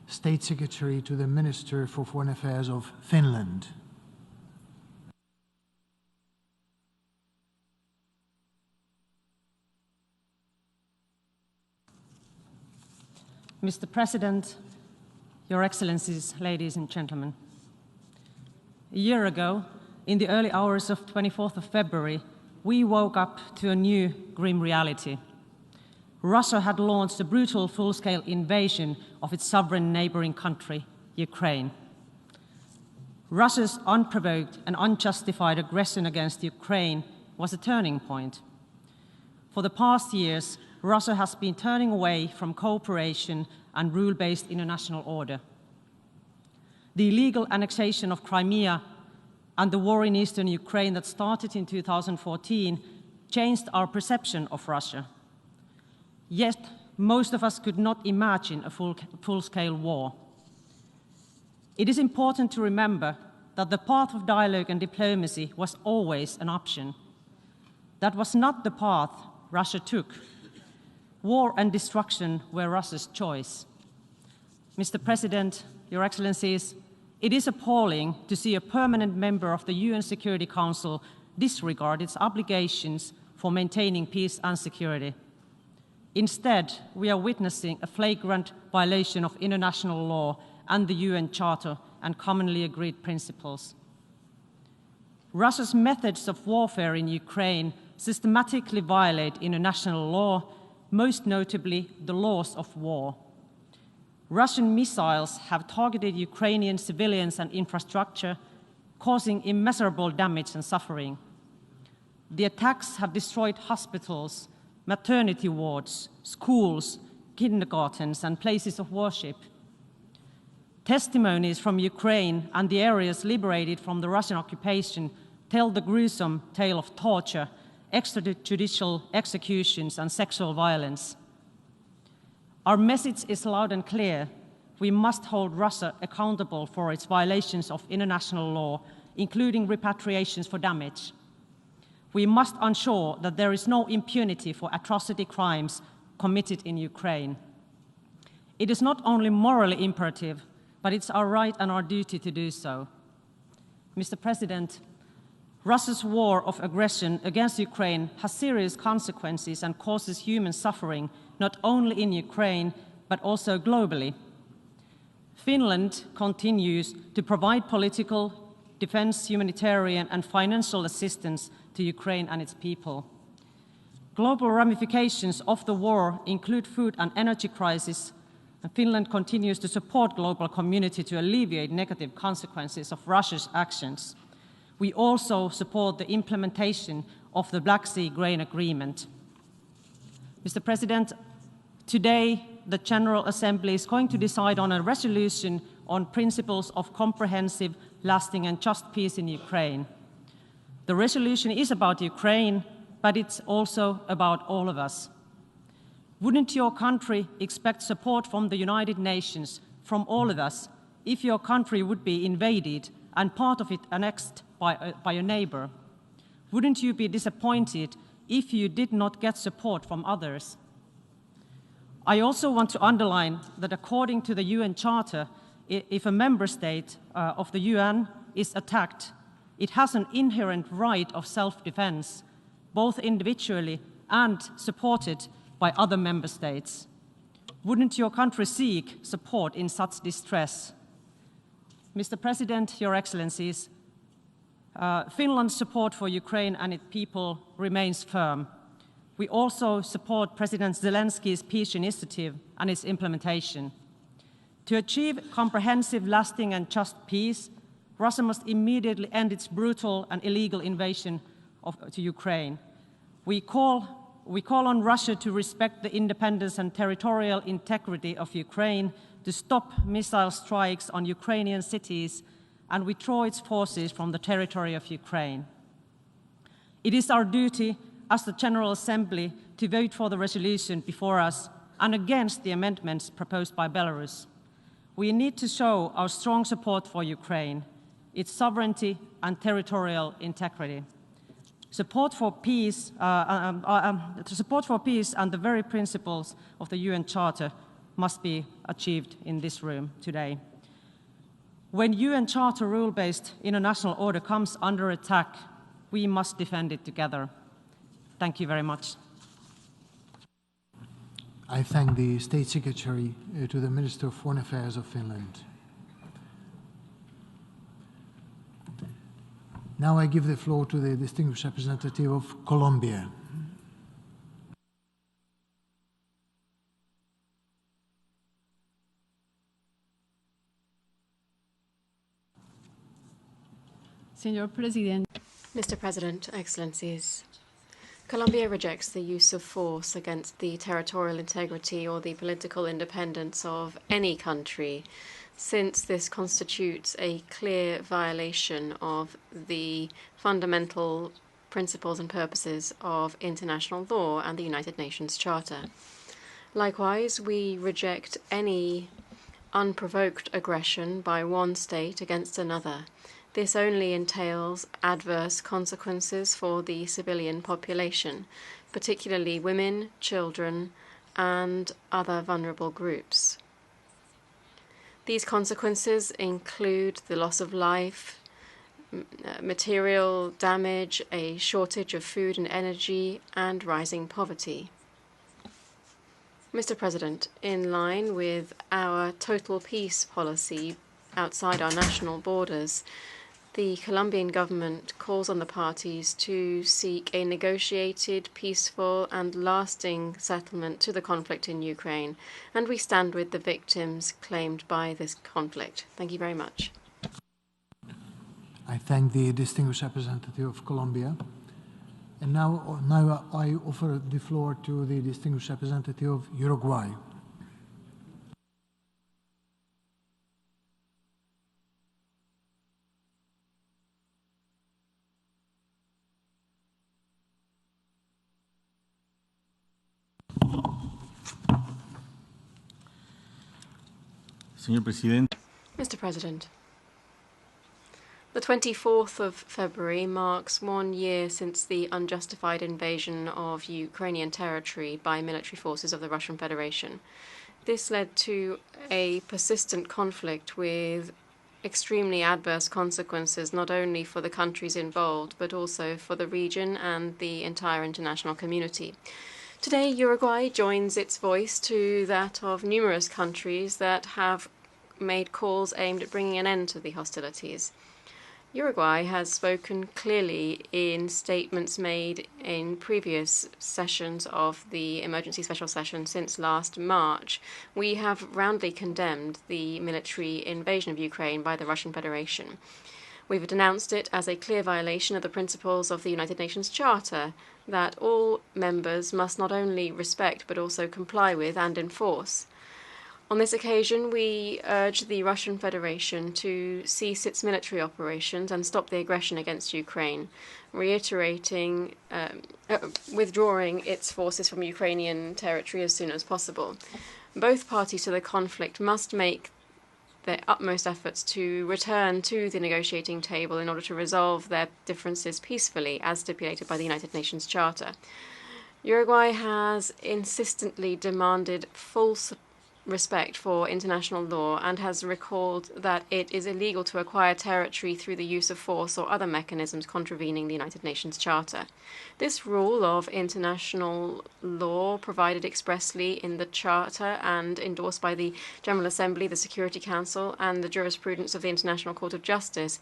State Secretary to the Minister for Foreign Affairs of Finland. Mr. President, Your Excellencies, ladies and gentlemen. A year ago, in the early hours of 24th of February, we woke up to a new grim reality. Russia had launched a brutal full-scale invasion of its sovereign neighboring country, Ukraine. Russia's unprovoked and unjustified aggression against Ukraine was a turning point. For the past years, Russia has been turning away from cooperation and rule-based international order. The illegal annexation of Crimea and the war in eastern Ukraine that started in 2014 changed our perception of Russia. Yet, most of us could not imagine a full-scale war. It is important to remember that the path of dialogue and diplomacy was always an option. That was not the path Russia took. War and destruction were Russia's choice. Mr. President, Your Excellencies, it is appalling to see a permanent member of the UN Security Council disregard its obligations for maintaining peace and security. Instead, we are witnessing a flagrant violation of international law and the UN Charter and commonly agreed principles. Russia's methods of warfare in Ukraine systematically violate international law, most notably the laws of war. Russian missiles have targeted Ukrainian civilians and infrastructure, causing immeasurable damage and suffering. The attacks have destroyed hospitals, maternity wards, schools, kindergartens, and places of worship. Testimonies from Ukraine and the areas liberated from the Russian occupation tell the gruesome tale of torture, extrajudicial executions, and sexual violence. Our message is loud and clear. We must hold Russia accountable for its violations of international law, including repatriations for damage. We must ensure that there is no impunity for atrocity crimes committed in Ukraine. It is not only morally imperative, but it's our right and our duty to do so. Mr. President, Russia's war of aggression against Ukraine has serious consequences and causes human suffering, not only in Ukraine, but also globally. Finland continues to provide political, defense, humanitarian, and financial assistance to Ukraine and its people. Global ramifications of the war include food and energy crisis, and Finland continues to support global community to alleviate negative consequences of Russia's actions. We also support the implementation of the Black Sea Grain Agreement. Mr. President, today the General Assembly is going to decide on a resolution on principles of comprehensive, lasting and just peace in Ukraine. The resolution is about Ukraine, but it's also about all of us. Wouldn't your country expect support from the United Nations, from all of us, if your country would be invaded and part of it annexed by a neighbor? Wouldn't you be disappointed if you did not get support from others? I also want to underline that according to the UN Charter, if a member state of the UN is attacked, it has an inherent right of self-defense, both individually and supported by other member states. Wouldn't your country seek support in such distress? Mr. President, Your Excellencies, Finland's support for Ukraine and its people remains firm. We also support President Zelensky's peace initiative and its implementation. To achieve comprehensive, lasting and just peace, Russia must immediately end its brutal and illegal invasion to Ukraine. We call on Russia to respect the independence and territorial integrity of Ukraine, to stop missile strikes on Ukrainian cities, and withdraw its forces from the territory of Ukraine. It is our duty as the General Assembly to vote for the resolution before us and against the amendments proposed by Belarus. We need to show our strong support for Ukraine, its sovereignty and territorial integrity. Support for peace and the very principles of the UN Charter must be achieved in this room today. When UN Charter rule-based international order comes under attack, we must defend it together. Thank you very much. I thank the State Secretary to the Minister of Foreign Affairs of Finland. Now I give the floor to the distinguished representative of Colombia. Señor Presidente. Mr. President, Excellencies, Colombia rejects the use of force against the territorial integrity or the political independence of any country, since this constitutes a clear violation of the fundamental principles and purposes of international law and the United Nations Charter. Likewise, we reject any unprovoked aggression by one state against another. This only entails adverse consequences for the civilian population, particularly women, children, and other vulnerable groups. These consequences include the loss of life, material damage, a shortage of food and energy, and rising poverty. Mr. President, in line with our total peace policy outside our national borders, the Colombian government calls on the parties to seek a negotiated, peaceful, and lasting settlement to the conflict in Ukraine, and we stand with the victims claimed by this conflict. Thank you very much. I thank the distinguished representative of Colombia. And now I offer the floor to the distinguished representative of Uruguay. Mr. President, the 24th of February marks 1 year since the unjustified invasion of Ukrainian territory by military forces of the Russian Federation. This led to a persistent conflict with extremely adverse consequences not only for the countries involved, but also for the region and the entire international community. Today, Uruguay joins its voice to that of numerous countries that have made calls aimed at bringing an end to the hostilities. Uruguay has spoken clearly in statements made in previous sessions of the emergency special session since last March. We have roundly condemned the military invasion of Ukraine by the Russian Federation. We've denounced it as a clear violation of the principles of the United Nations Charter that all members must not only respect but also comply with and enforce. On this occasion, we urge the Russian Federation to cease its military operations and stop the aggression against Ukraine, withdrawing its forces from Ukrainian territory as soon as possible. Both parties to the conflict must make their utmost efforts to return to the negotiating table in order to resolve their differences peacefully, as stipulated by the United Nations Charter. Uruguay has insistently demanded full respect for international law and has recalled that it is illegal to acquire territory through the use of force or other mechanisms contravening the United Nations Charter. This rule of international law, provided expressly in the Charter and endorsed by the General Assembly, the Security Council, and the jurisprudence of the International Court of Justice,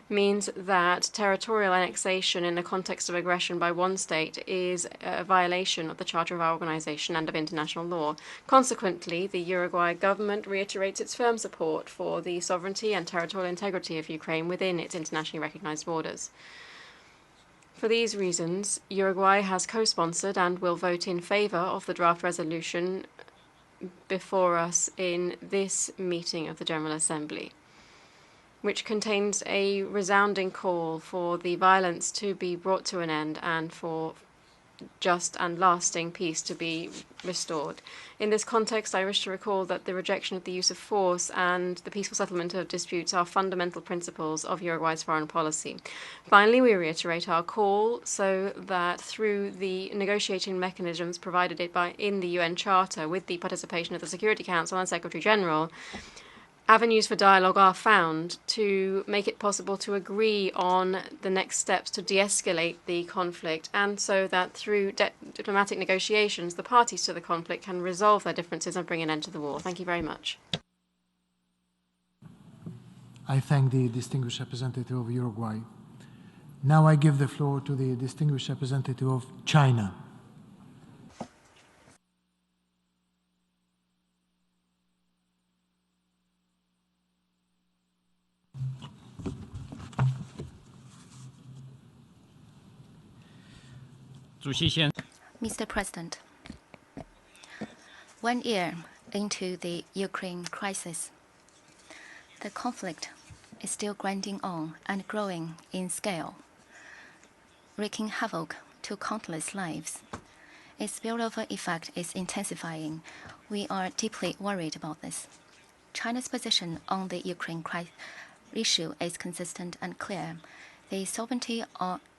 means that territorial annexation in the context of aggression by one state is a violation of the Charter of our organization and of international law. Consequently, the Uruguay government reiterates its firm support for the sovereignty and territorial integrity of Ukraine within its internationally recognized borders. For these reasons, Uruguay has co-sponsored and will vote in favor of the draft resolution before us in this meeting of the General Assembly. which contains a resounding call for the violence to be brought to an end and for just and lasting peace to be restored. In this context, I wish to recall that the rejection of the use of force and the peaceful settlement of disputes are fundamental principles of Uruguay's foreign policy. Finally, we reiterate our call so that through the negotiating mechanisms provided in the UN Charter with the participation of the Security Council and Secretary-General, avenues for dialogue are found to make it possible to agree on the next steps to de-escalate the conflict, and so that through diplomatic negotiations, the parties to the conflict can resolve their differences and bring an end to the war. Thank you very much. I thank the distinguished representative of Uruguay. Now I give the floor to the distinguished representative of China. Mr. President, 1 year into the Ukraine crisis, the conflict is still grinding on and growing in scale, wreaking havoc to countless lives. Its spillover effect is intensifying. We are deeply worried about this. China's position on the Ukraine issue is consistent and clear. The sovereignty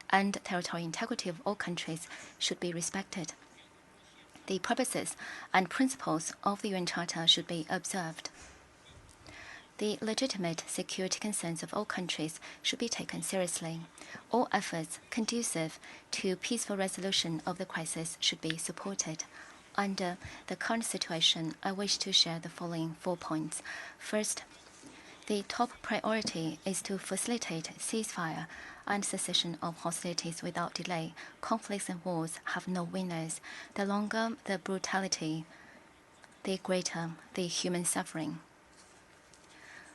and territorial integrity of all countries should be respected. The purposes and principles of the UN Charter should be observed. The legitimate security concerns of all countries should be taken seriously. All efforts conducive to peaceful resolution of the crisis should be supported. Under the current situation, I wish to share the following 4 points. First, the top priority is to facilitate ceasefire and cessation of hostilities without delay. Conflicts and wars have no winners. The longer the brutality, the greater the human suffering.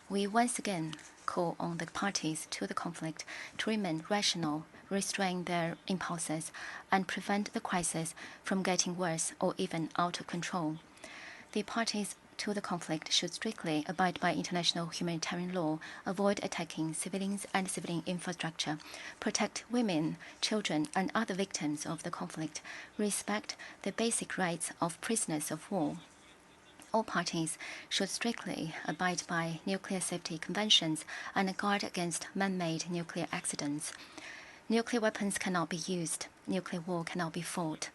We once again call on the parties to the conflict to remain rational, restrain their impulses, and prevent the crisis from getting worse or even out of control. The parties to the conflict should strictly abide by international humanitarian law, avoid attacking civilians and civilian infrastructure, protect women, children, and other victims of the conflict, respect the basic rights of prisoners of war. All parties should strictly abide by nuclear safety conventions and guard against man-made nuclear accidents. Nuclear weapons cannot be used. Nuclear war cannot be fought.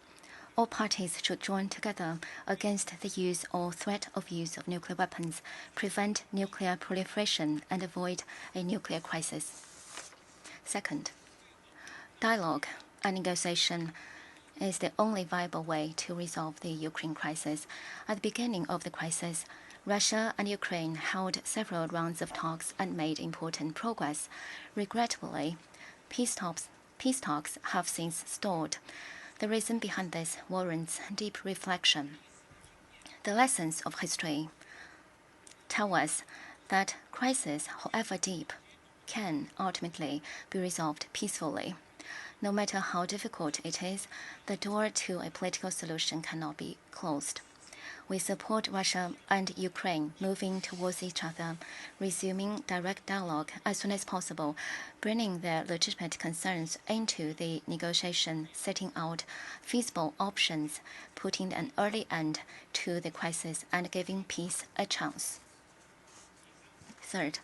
All parties should join together against the use or threat of use of nuclear weapons, prevent nuclear proliferation, and avoid a nuclear crisis. Second, dialogue and negotiation is the only viable way to resolve the Ukraine crisis. At the beginning of the crisis, Russia and Ukraine held several rounds of talks and made important progress. Regrettably, peace talks have since stalled. The reason behind this warrants deep reflection. The lessons of history tell us that crises, however deep, can ultimately be resolved peacefully. No matter how difficult it is, the door to a political solution cannot be closed. We support Russia and Ukraine moving towards each other, resuming direct dialogue as soon as possible, bringing their legitimate concerns into the negotiation, setting out feasible options, putting an early end to the crisis, and giving peace a chance. Third,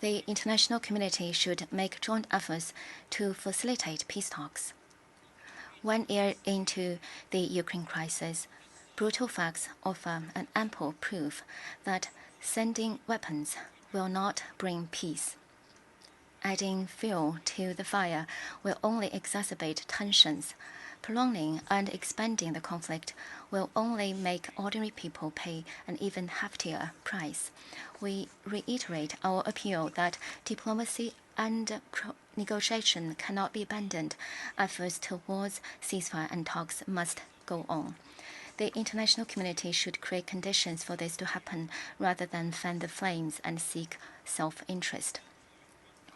the international community should make joint efforts to facilitate peace talks. 1 year into the Ukraine crisis, brutal facts offer an ample proof that sending weapons will not bring peace. Adding fuel to the fire will only exacerbate tensions. Prolonging and expanding the conflict will only make ordinary people pay an even heftier price. We reiterate our appeal that diplomacy and negotiation cannot be abandoned. Efforts towards ceasefire and talks must go on. The international community should create conditions for this to happen rather than fan the flames and seek self-interest.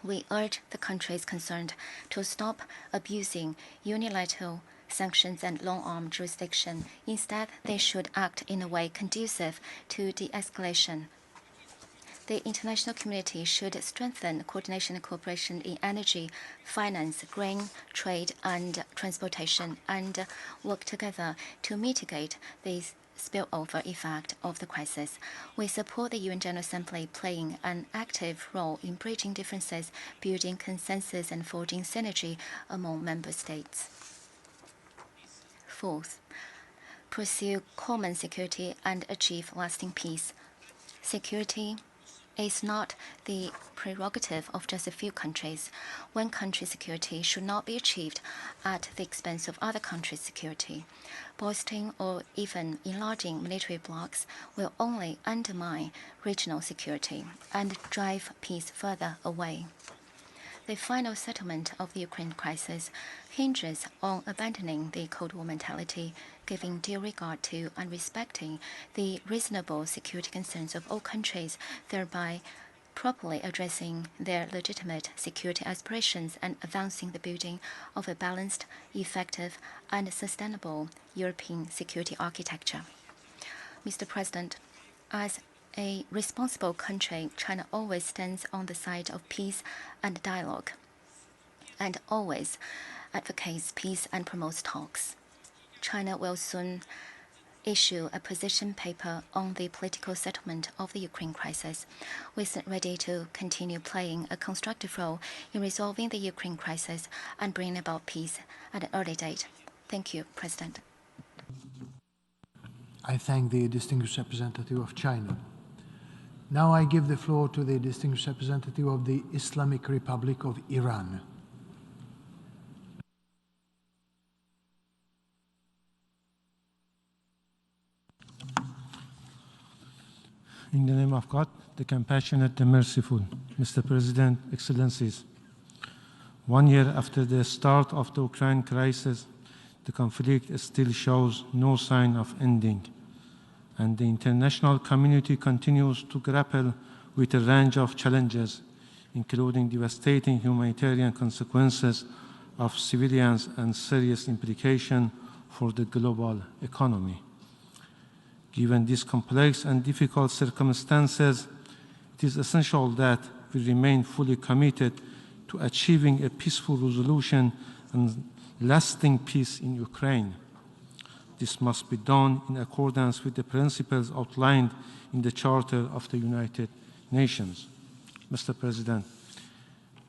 We urge the countries concerned to stop abusing unilateral sanctions and long-arm jurisdiction. Instead, they should act in a way conducive to de-escalation. The international community should strengthen coordination and cooperation in energy, finance, grain, trade, and transportation, and work together to mitigate the spillover effect of the crisis. We support the UN General Assembly playing an active role in bridging differences, building consensus, and forging synergy among member states. Fourth, pursue common security and achieve lasting peace. Security is not the prerogative of just a few countries. One country's security should not be achieved at the expense of other countries' security. Bolstering or even enlarging military blocs will only undermine regional security and drive peace further away. The final settlement of the Ukraine crisis hinges on abandoning the Cold War mentality, giving due regard to and respecting the reasonable security concerns of all countries, thereby properly addressing their legitimate security aspirations and advancing the building of a balanced, effective, and sustainable European security architecture. Mr. President, as a responsible country, China always stands on the side of peace and dialogue, and always advocates peace and promotes talks. China will soon issue a position paper on the political settlement of the Ukraine crisis. We stand ready to continue playing a constructive role in resolving the Ukraine crisis and bringing about peace at an early date. Thank you, President. I thank the distinguished representative of China. Now I give the floor to the distinguished representative of the Islamic Republic of Iran. In the name of God, the compassionate, the merciful, Mr. President, Excellencies, 1 year after the start of the Ukraine crisis, the conflict still shows no sign of ending, and the international community continues to grapple with a range of challenges, including devastating humanitarian consequences of civilians and serious implications for the global economy. Given these complex and difficult circumstances, it is essential that we remain fully committed to achieving a peaceful resolution and lasting peace in Ukraine. This must be done in accordance with the principles outlined in the Charter of the United Nations. Mr. President,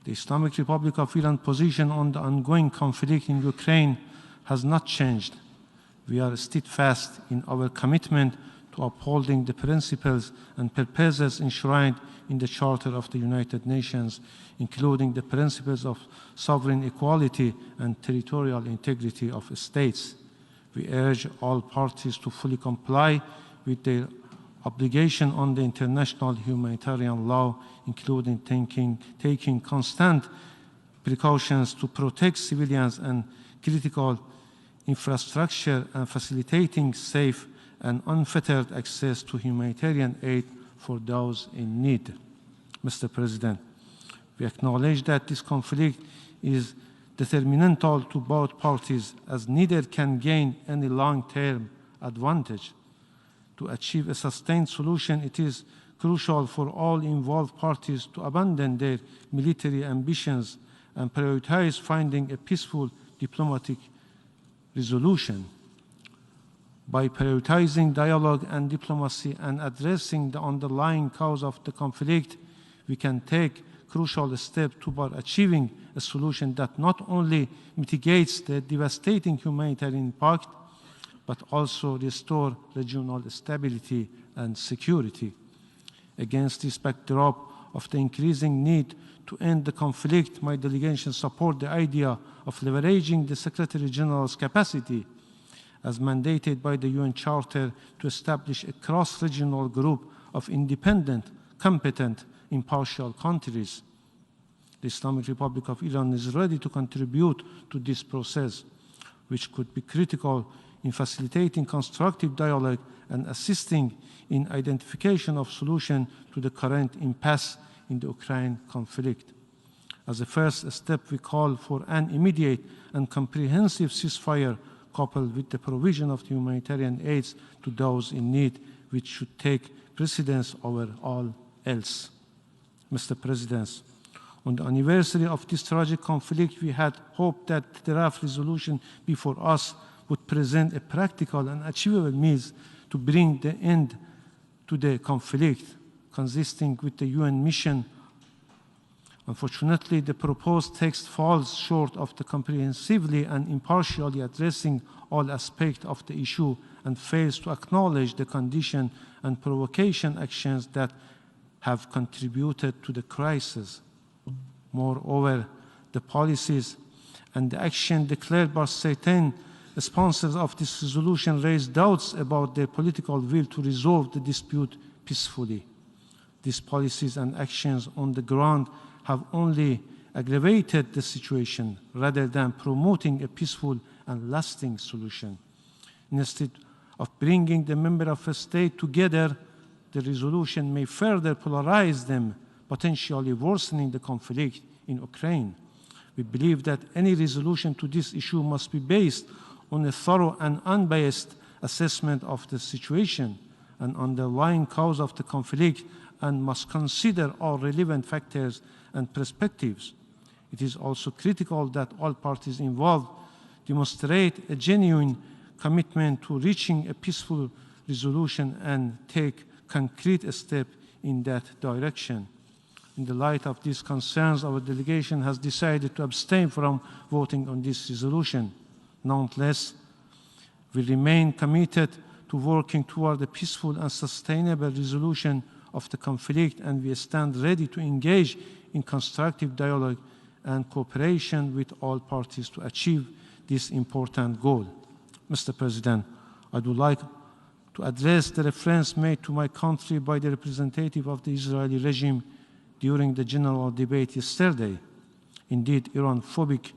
the Islamic Republic of Iran's position on the ongoing conflict in Ukraine has not changed. We are steadfast in our commitment to upholding the principles and purposes enshrined in the Charter of the United Nations, including the principles of sovereign equality and territorial integrity of states. We urge all parties to fully comply with their obligation on the international humanitarian law, including taking constant precautions to protect civilians and critical infrastructure and facilitating safe and unfettered access to humanitarian aid for those in need. Mr. President, we acknowledge that this conflict is detrimental to both parties, as neither can gain any long-term advantage. To achieve a sustained solution, it is crucial for all involved parties to abandon their military ambitions and prioritize finding a peaceful diplomatic resolution. By prioritizing dialogue and diplomacy and addressing the underlying cause of the conflict, we can take crucial steps toward achieving a solution that not only mitigates the devastating humanitarian impact, but also restore regional stability and security. Against this backdrop of the increasing need to end the conflict, my delegation supports the idea of leveraging the Secretary-General's capacity as mandated by the UN Charter to establish a cross-regional group of independent, competent, impartial countries. The Islamic Republic of Iran is ready to contribute to this process, which could be critical in facilitating constructive dialogue and assisting in identification of solutions to the current impasse in the Ukraine conflict. As a first step, we call for an immediate and comprehensive ceasefire coupled with the provision of humanitarian aids to those in need, which should take precedence over all else. Mr. President, on the anniversary of this tragic conflict, we had hoped that the draft resolution before us would present a practical and achievable means to bring the end to the conflict, consisting with the UN mission. Unfortunately, the proposed text falls short of the comprehensively and impartially addressing all aspects of the issue and fails to acknowledge the condition and provocation actions that have contributed to the crisis. Moreover, the policies and the action declared by certain sponsors of this resolution raise doubts about their political will to resolve the dispute peacefully. These policies and actions on the ground have only aggravated the situation rather than promoting a peaceful and lasting solution. Instead of bringing the member of a state together, the resolution may further polarize them, potentially worsening the conflict in Ukraine. We believe that any resolution to this issue must be based on a thorough and unbiased assessment of the situation and underlying cause of the conflict and must consider all relevant factors and perspectives. It is also critical that all parties involved demonstrate a genuine commitment to reaching a peaceful resolution and take concrete steps in that direction. In the light of these concerns, our delegation has decided to abstain from voting on this resolution. Nonetheless, we remain committed to working toward a peaceful and sustainable resolution of the conflict, and we stand ready to engage in constructive dialogue and cooperation with all parties to achieve this important goal. Mr. President, I would like to address the reference made to my country by the representative of the Israeli regime during the general debate yesterday. Indeed, Iran-phobic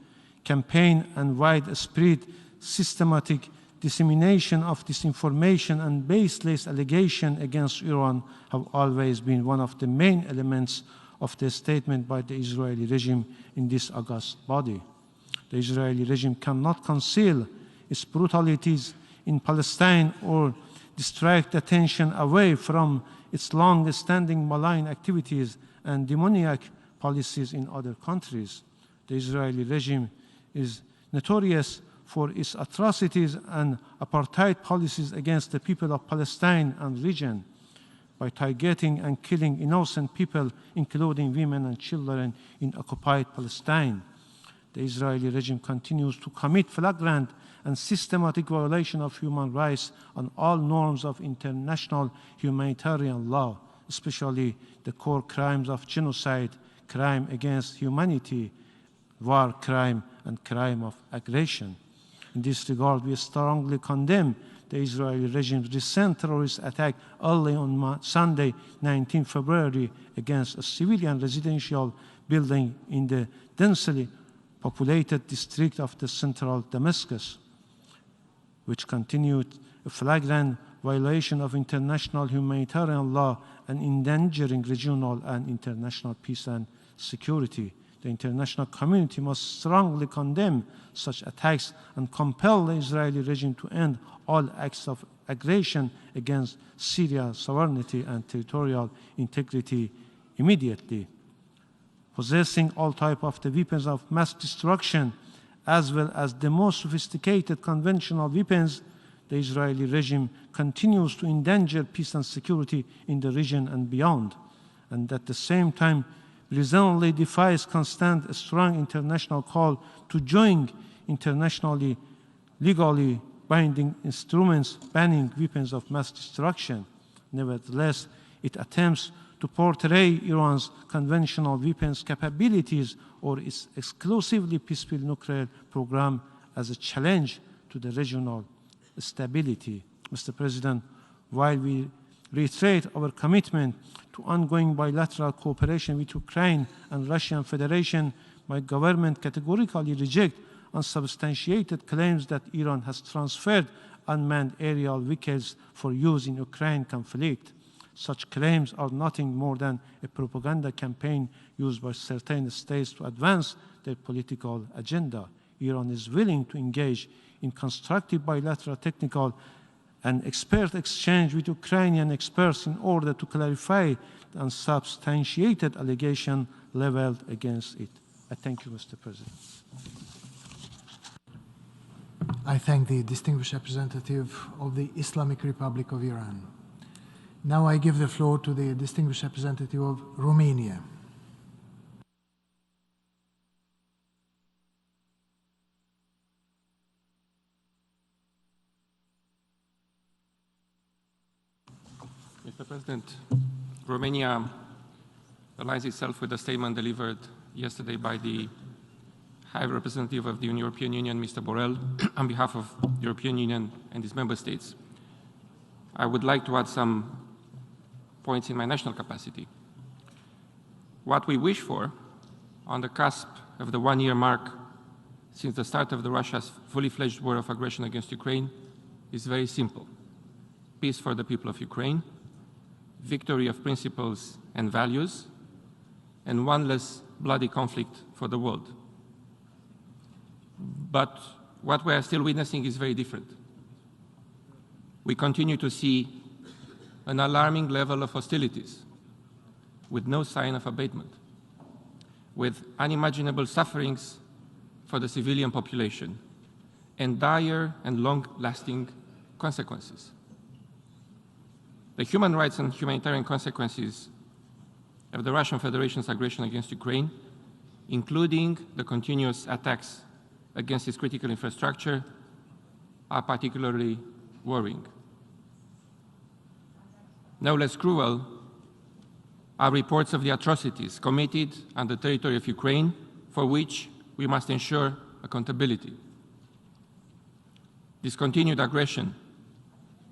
campaign and widespread systematic dissemination of disinformation and baseless allegations against Iran have always been one of the main elements of the statement by the Israeli regime in this august body. The Israeli regime cannot conceal its brutalities in Palestine or distract attention away from its long-standing malign activities and demoniac policies in other countries. The Israeli regime is notorious for its atrocities and apartheid policies against the people of Palestine and region by targeting and killing innocent people, including women and children in occupied Palestine. The Israeli regime continues to commit flagrant and systematic violation of human rights and all norms of international humanitarian law, especially the core crimes of genocide, crime against humanity, war crime, and crime of aggression. In this regard, we strongly condemn the Israeli regime's recent terrorist attack early on Sunday, 19 February, against a civilian residential building in the densely populated district of the central Damascus, which continued a flagrant violation of international humanitarian law and endangering regional and international peace and security. The international community must strongly condemn such attacks and compel the Israeli regime to end all acts of aggression against Syria's sovereignty and territorial integrity immediately. Possessing all types of the weapons of mass destruction, as well as the most sophisticated conventional weapons, the Israeli regime continues to endanger peace and security in the region and beyond, and at the same time reasonably defies constant strong international call to join internationally legally binding instruments banning weapons of mass destruction. Nevertheless, it attempts to portray Iran's conventional weapons capabilities or its exclusively peaceful nuclear program as a challenge to the regional stability. Mr. President, while we reiterate our commitment to ongoing bilateral cooperation with Ukraine and Russian Federation, my government categorically rejects unsubstantiated claims that Iran has transferred unmanned aerial vehicles for use in Ukraine conflict. Such claims are nothing more than a propaganda campaign used by certain states to advance their political agenda. Iran is willing to engage in constructive bilateral technical an expert exchange with Ukrainian experts in order to clarify the unsubstantiated allegation leveled against it. I thank you, Mr. President. I thank the distinguished representative of the Islamic Republic of Iran. Now I give the floor to the distinguished representative of Romania. Mr. President, Romania aligns itself with the statement delivered yesterday by the High Representative of the European Union, Mr. Borrell, on behalf of the European Union and its member states. I would like to add some points in my national capacity. What we wish for, on the cusp of the one-year mark since the start of Russia's fully-fledged war of aggression against Ukraine, is very simple. Peace for the people of Ukraine, victory of principles and values, and one less bloody conflict for the world. But what we are still witnessing is very different. We continue to see an alarming level of hostilities with no sign of abatement, with unimaginable sufferings for the civilian population and dire and long-lasting consequences. The human rights and humanitarian consequences of the Russian Federation's aggression against Ukraine, including the continuous attacks against its critical infrastructure, are particularly worrying. No less cruel are reports of the atrocities committed on the territory of Ukraine, for which we must ensure accountability. This continued aggression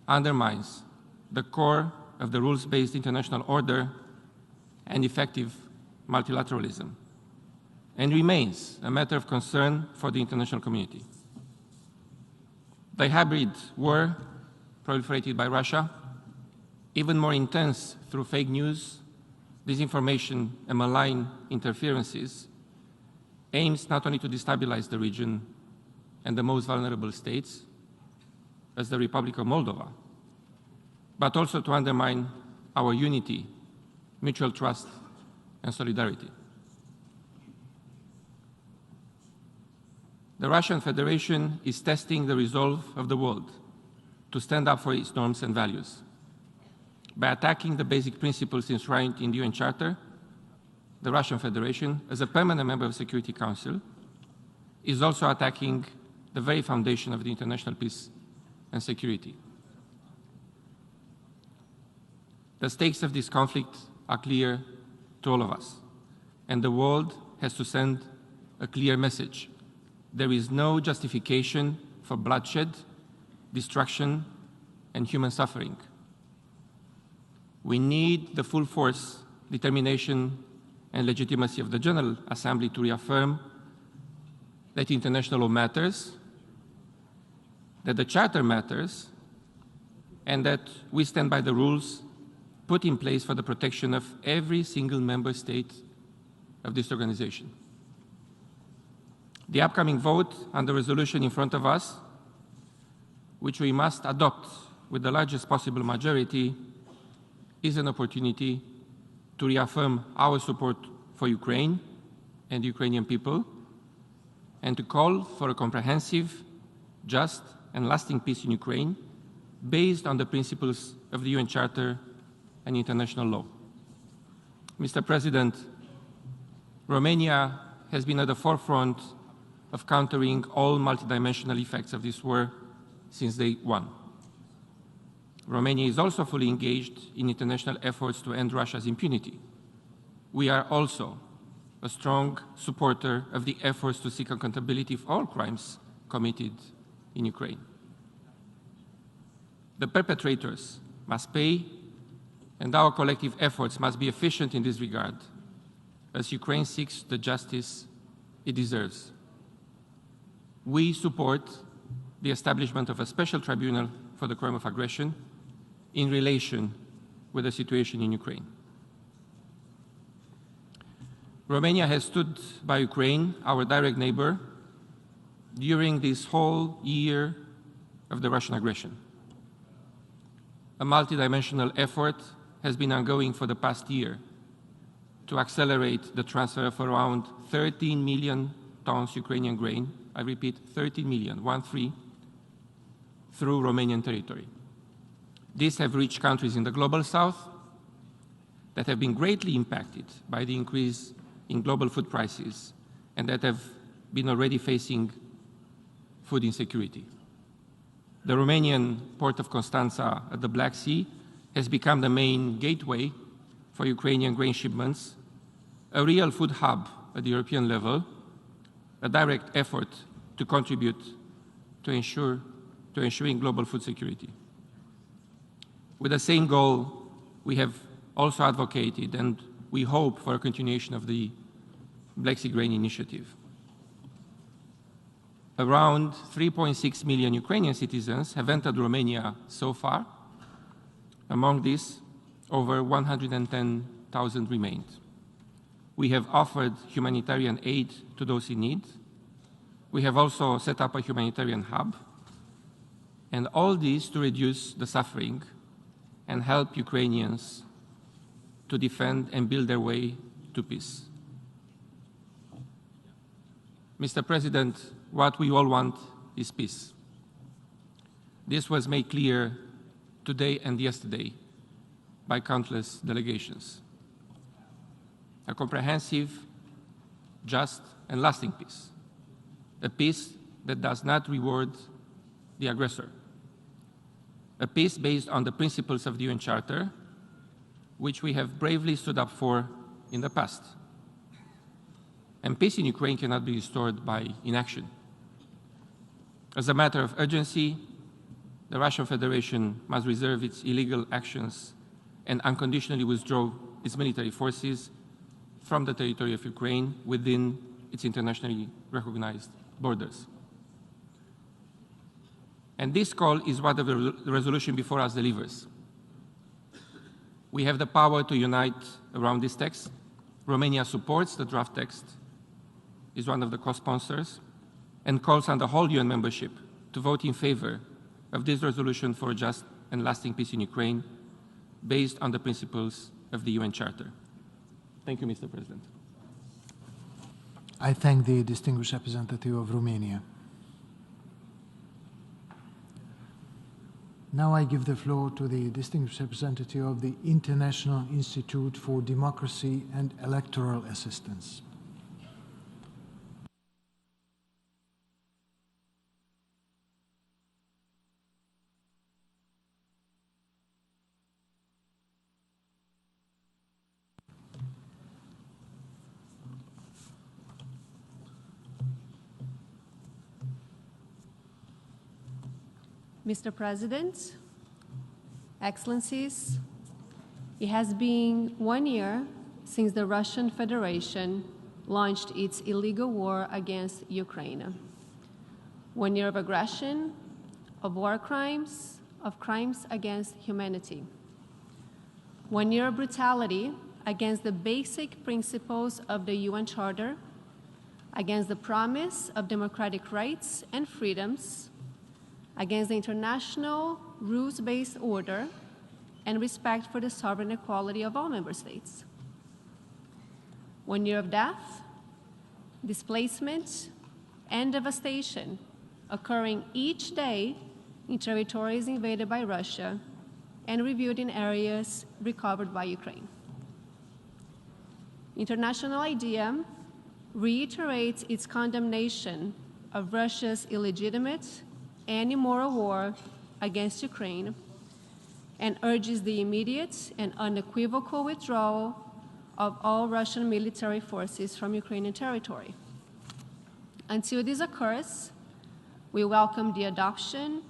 undermines the core of the rules-based international order and effective multilateralism, and remains a matter of concern for the international community. The hybrid war proliferated by Russia, even more intense through fake news, disinformation, and malign interferences, aims not only to destabilize the region and the most vulnerable states, as the Republic of Moldova, but also to undermine our unity, mutual trust, and solidarity. The Russian Federation is testing the resolve of the world to stand up for its norms and values. By attacking the basic principles enshrined in the UN Charter, the Russian Federation, as a permanent member of the Security Council, is also attacking the very foundation of the international peace and security. The stakes of this conflict are clear to all of us, and the world has to send a clear message. There is no justification for bloodshed, destruction, and human suffering. We need the full force, determination, and legitimacy of the General Assembly to reaffirm that international law matters, that the Charter matters, and that we stand by the rules put in place for the protection of every single member state of this organization. The upcoming vote on the resolution in front of us, which we must adopt with the largest possible majority, is an opportunity to reaffirm our support for Ukraine and the Ukrainian people, and to call for a comprehensive, just, and lasting peace in Ukraine based on the principles of the UN Charter and international law. Mr. President, Romania has been at the forefront of countering all multidimensional effects of this war since day one. Romania is also fully engaged in international efforts to end Russia's impunity. We are also a strong supporter of the efforts to seek accountability for all crimes committed in Ukraine. The perpetrators must pay, and our collective efforts must be efficient in this regard, as Ukraine seeks the justice it deserves. We support the establishment of a special tribunal for the crime of aggression in relation with the situation in Ukraine. Romania has stood by Ukraine, our direct neighbor, during this whole year of the Russian aggression. a multidimensional effort has been ongoing for the past year to accelerate the transfer of around 13 million tons Ukrainian grain, I repeat, 13 million, 1-3, through Romanian territory. These have reached countries in the global south that have been greatly impacted by the increase in global food prices and that have been already facing food insecurity. The Romanian port of Constanța at the Black Sea has become the main gateway for Ukrainian grain shipments, a real food hub at the European level, a direct effort to contribute to ensuring global food security. With the same goal, we have also advocated and we hope for a continuation of the Black Sea Grain Initiative. Around 3.6 million Ukrainian citizens have entered Romania so far. Among these, over 110,000 remained. We have offered humanitarian aid to those in need. We have also set up a humanitarian hub, and all this to reduce the suffering and help Ukrainians to defend and build their way to peace. Mr. President, what we all want is peace. This was made clear today and yesterday by countless delegations. A comprehensive, just, and lasting peace. A peace that does not reward the aggressor. A peace based on the principles of the UN Charter, which we have bravely stood up for in the past. And peace in Ukraine cannot be restored by inaction. As a matter of urgency, the Russian Federation must reserve its illegal actions and unconditionally withdraw its military forces from the territory of Ukraine within its internationally recognized borders. And this call is what the resolution before us delivers. We have the power to unite around this text. Romania supports the draft text, is one of the co-sponsors, and calls on the whole UN membership to vote in favor of this resolution for a just and lasting peace in Ukraine based on the principles of the UN Charter. Thank you, Mr. President. I thank the distinguished representative of Romania. Now I give the floor to the distinguished representative of the International Institute for Democracy and Electoral Assistance. Mr. President, Excellencies, it has been 1 year since the Russian Federation launched its illegal war against Ukraine. 1 year of aggression, of war crimes, of crimes against humanity. 1 year of brutality against the basic principles of the UN Charter, against the promise of democratic rights and freedoms, against the international rules-based order and respect for the sovereign equality of all member states. 1 year of death, displacement, and devastation occurring each day in territories invaded by Russia and reviewed in areas recovered by Ukraine. International IDEA reiterates its condemnation of Russia's illegitimate and immoral war against Ukraine and urges the immediate and unequivocal withdrawal of all Russian military forces from Ukrainian territory. Until this occurs, we welcome the adoption,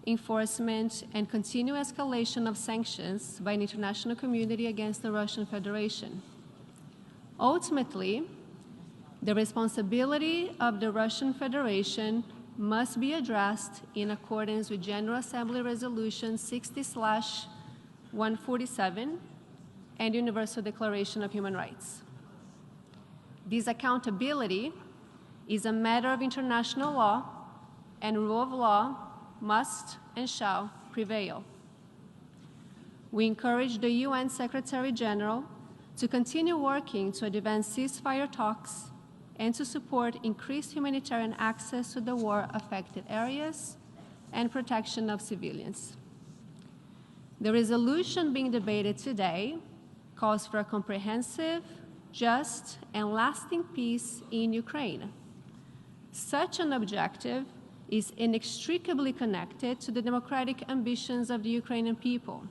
enforcement, and continued escalation of sanctions by the international community against the Russian Federation. Ultimately, the responsibility of the Russian Federation must be addressed in accordance with General Assembly Resolution 60/147 and Universal Declaration of Human Rights. This accountability is a matter of international law, and rule of law must and shall prevail. we encourage the UN Secretary-General to continue working to advance ceasefire talks and to support increased humanitarian access to the war-affected areas and protection of civilians. The resolution being debated today calls for a comprehensive, just, and lasting peace in Ukraine. Such an objective is inextricably connected to the democratic ambitions of the Ukrainian people.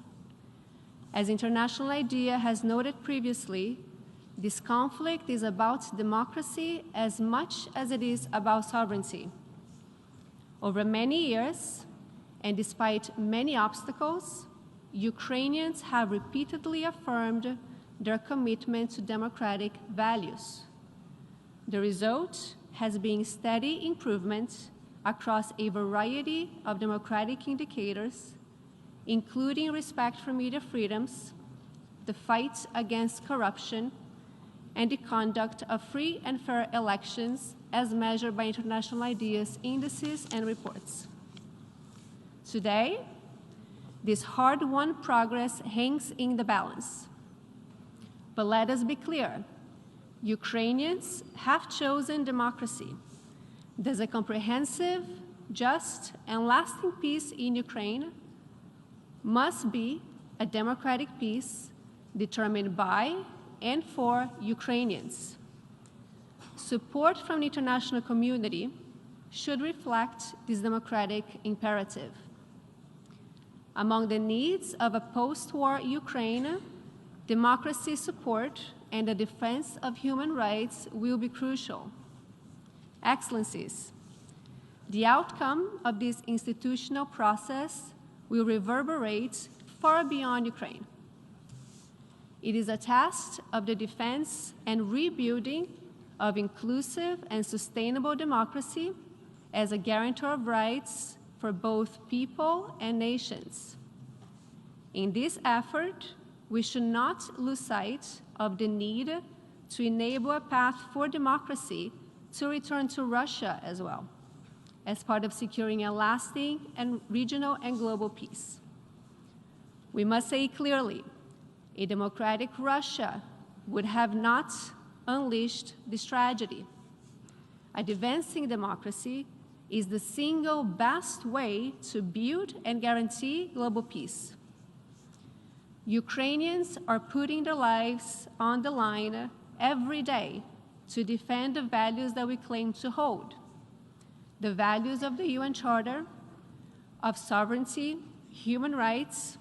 As International IDEA has noted previously, this conflict is about democracy as much as it is about sovereignty. Over many years, and despite many obstacles, Ukrainians have repeatedly affirmed their commitment to democratic values. The result has been steady improvement across a variety of democratic indicators, including respect for media freedoms, the fight against corruption, and the conduct of free and fair elections as measured by International IDEA's indices and reports. Today, this hard-won progress hangs in the balance. But let us be clear, Ukrainians have chosen democracy. There's a comprehensive, just, and lasting peace in Ukraine must be a democratic peace determined by and for Ukrainians. Support from the international community should reflect this democratic imperative. Among the needs of a post-war Ukraine, democracy support and the defense of human rights will be crucial. Excellencies, the outcome of this institutional process will reverberate far beyond Ukraine. It is a test of the defense and rebuilding of inclusive and sustainable democracy as a guarantor of rights for both people and nations. In this effort, we should not lose sight of the need to enable a path for democracy to return to Russia as well, as part of securing a lasting and regional and global peace. We must say clearly, a democratic Russia would have not unleashed this tragedy. Advancing democracy is the single best way to build and guarantee global peace. Ukrainians are putting their lives on the line every day to defend the values that we claim to hold, the values of the UN Charter, of sovereignty, human rights,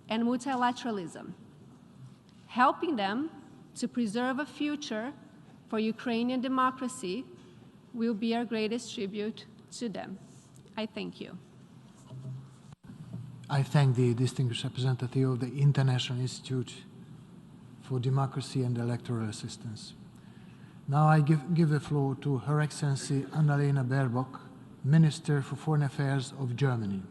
and multilateralism, helping them to preserve a future for Ukrainian democracy will be our greatest tribute to them. I thank you. I thank the distinguished representative of the International Institute for Democracy and Electoral Assistance. Now I give the floor to Her Excellency Annalena Baerbock, Minister for Foreign Affairs of Germany.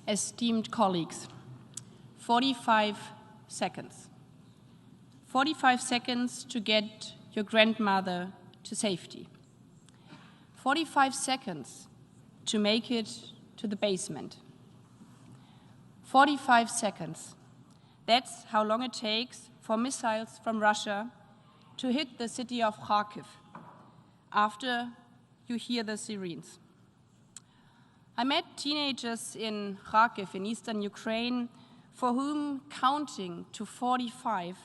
Esteemed colleagues, 45 seconds. 45 seconds to get your grandmother to safety. 45 seconds to make it to the basement. 45 seconds. That's how long it takes for missiles from Russia to hit the city of Kharkiv after you hear the sirens. I met teenagers in Kharkiv in eastern Ukraine for whom counting to 45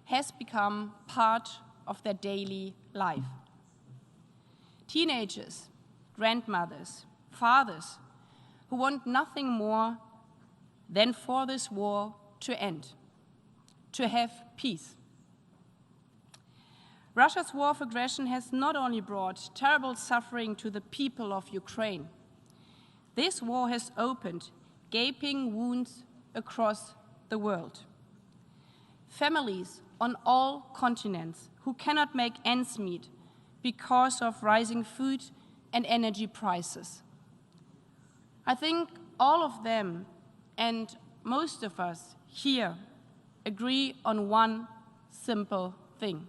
has become part of their daily life. Teenagers, grandmothers, fathers who want nothing more than for this war to end, to have peace. Russia's war of aggression has not only brought terrible suffering to the people of Ukraine. This war has opened gaping wounds across the world. Families on all continents who cannot make ends meet because of rising food and energy prices. I think all of them, and most of us here agree on one simple thing.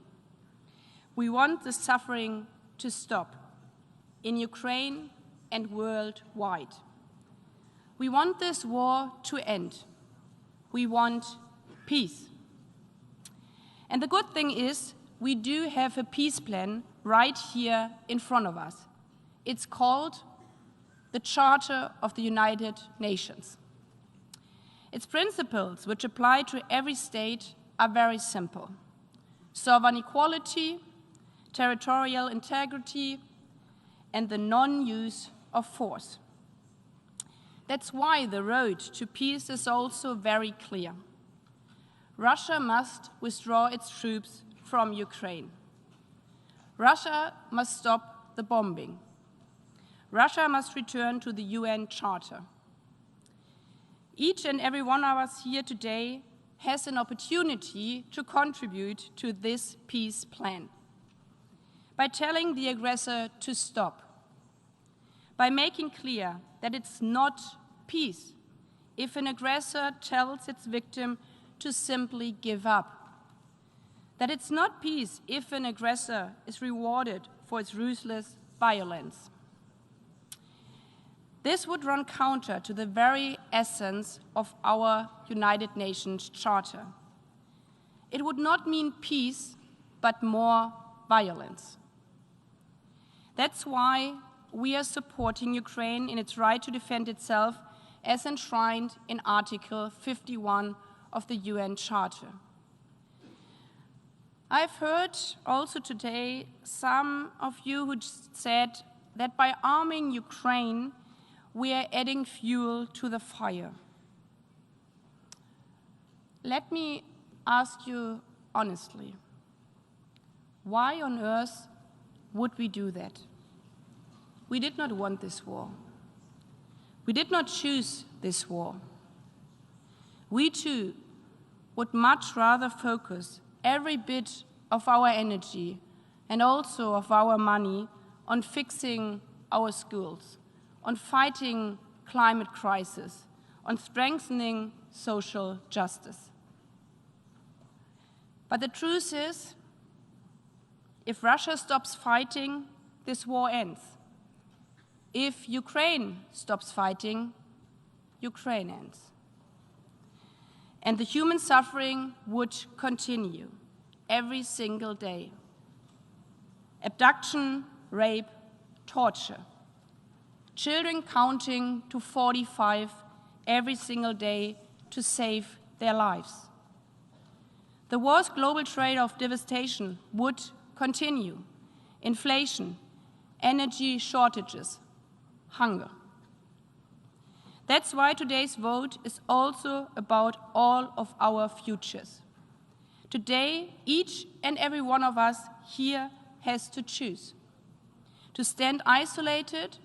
We want the suffering to stop in Ukraine and worldwide. We want this war to end. We want peace. And the good thing is, we do have a peace plan right here in front of us. It's called the Charter of the United Nations. Its principles, which apply to every state, are very simple: sovereign equality, territorial integrity, and the non-use of force. That's why the road to peace is also very clear. Russia must withdraw its troops from Ukraine. Russia must stop the bombing. Russia must return to the UN Charter. Each and every one of us here today has an opportunity to contribute to this peace plan by telling the aggressor to stop, by making clear that it's not peace if an aggressor tells its victim to simply give up, that it's not peace if an aggressor is rewarded for its ruthless violence. This would run counter to the very essence of our United Nations Charter. It would not mean peace, but more violence. That's why we are supporting Ukraine in its right to defend itself as enshrined in Article 51 of the UN Charter. I've heard also today some of you who said that by arming Ukraine, we are adding fuel to the fire. Let me ask you honestly, why on earth would we do that? We did not want this war. We did not choose this war. We too would much rather focus every bit of our energy and also of our money on fixing our schools, on fighting climate crisis, on strengthening social justice. But the truth is, if Russia stops fighting, this war ends. If Ukraine stops fighting, Ukraine ends. And the human suffering would continue every single day. Abduction, rape, torture. Children counting to 45 every single day to save their lives. The war's global trade of devastation would continue. Inflation, energy shortages, hunger. That's why today's vote is also about all of our futures. Today, each and every one of us here has to choose: to stand isolated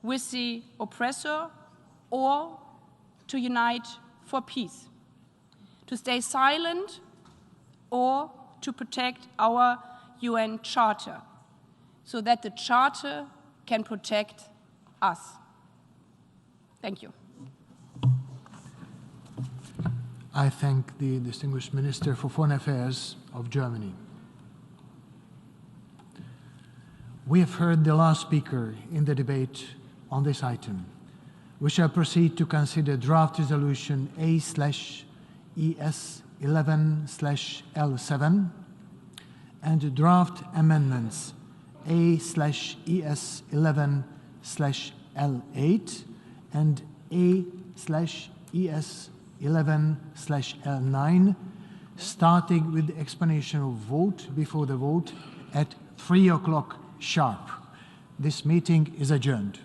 with the oppressor, or to unite for peace, to stay silent, or to protect our UN Charter, so that the Charter can protect us. Thank you. I thank the distinguished Minister for Foreign Affairs of Germany. We have heard the last speaker in the debate on this item. We shall proceed to consider draft resolution A/ES11/L7 and draft amendments A/ES11/L8 and A/ES11/L9, starting with the explanation of vote before the vote at 3 o'clock sharp. This meeting is adjourned.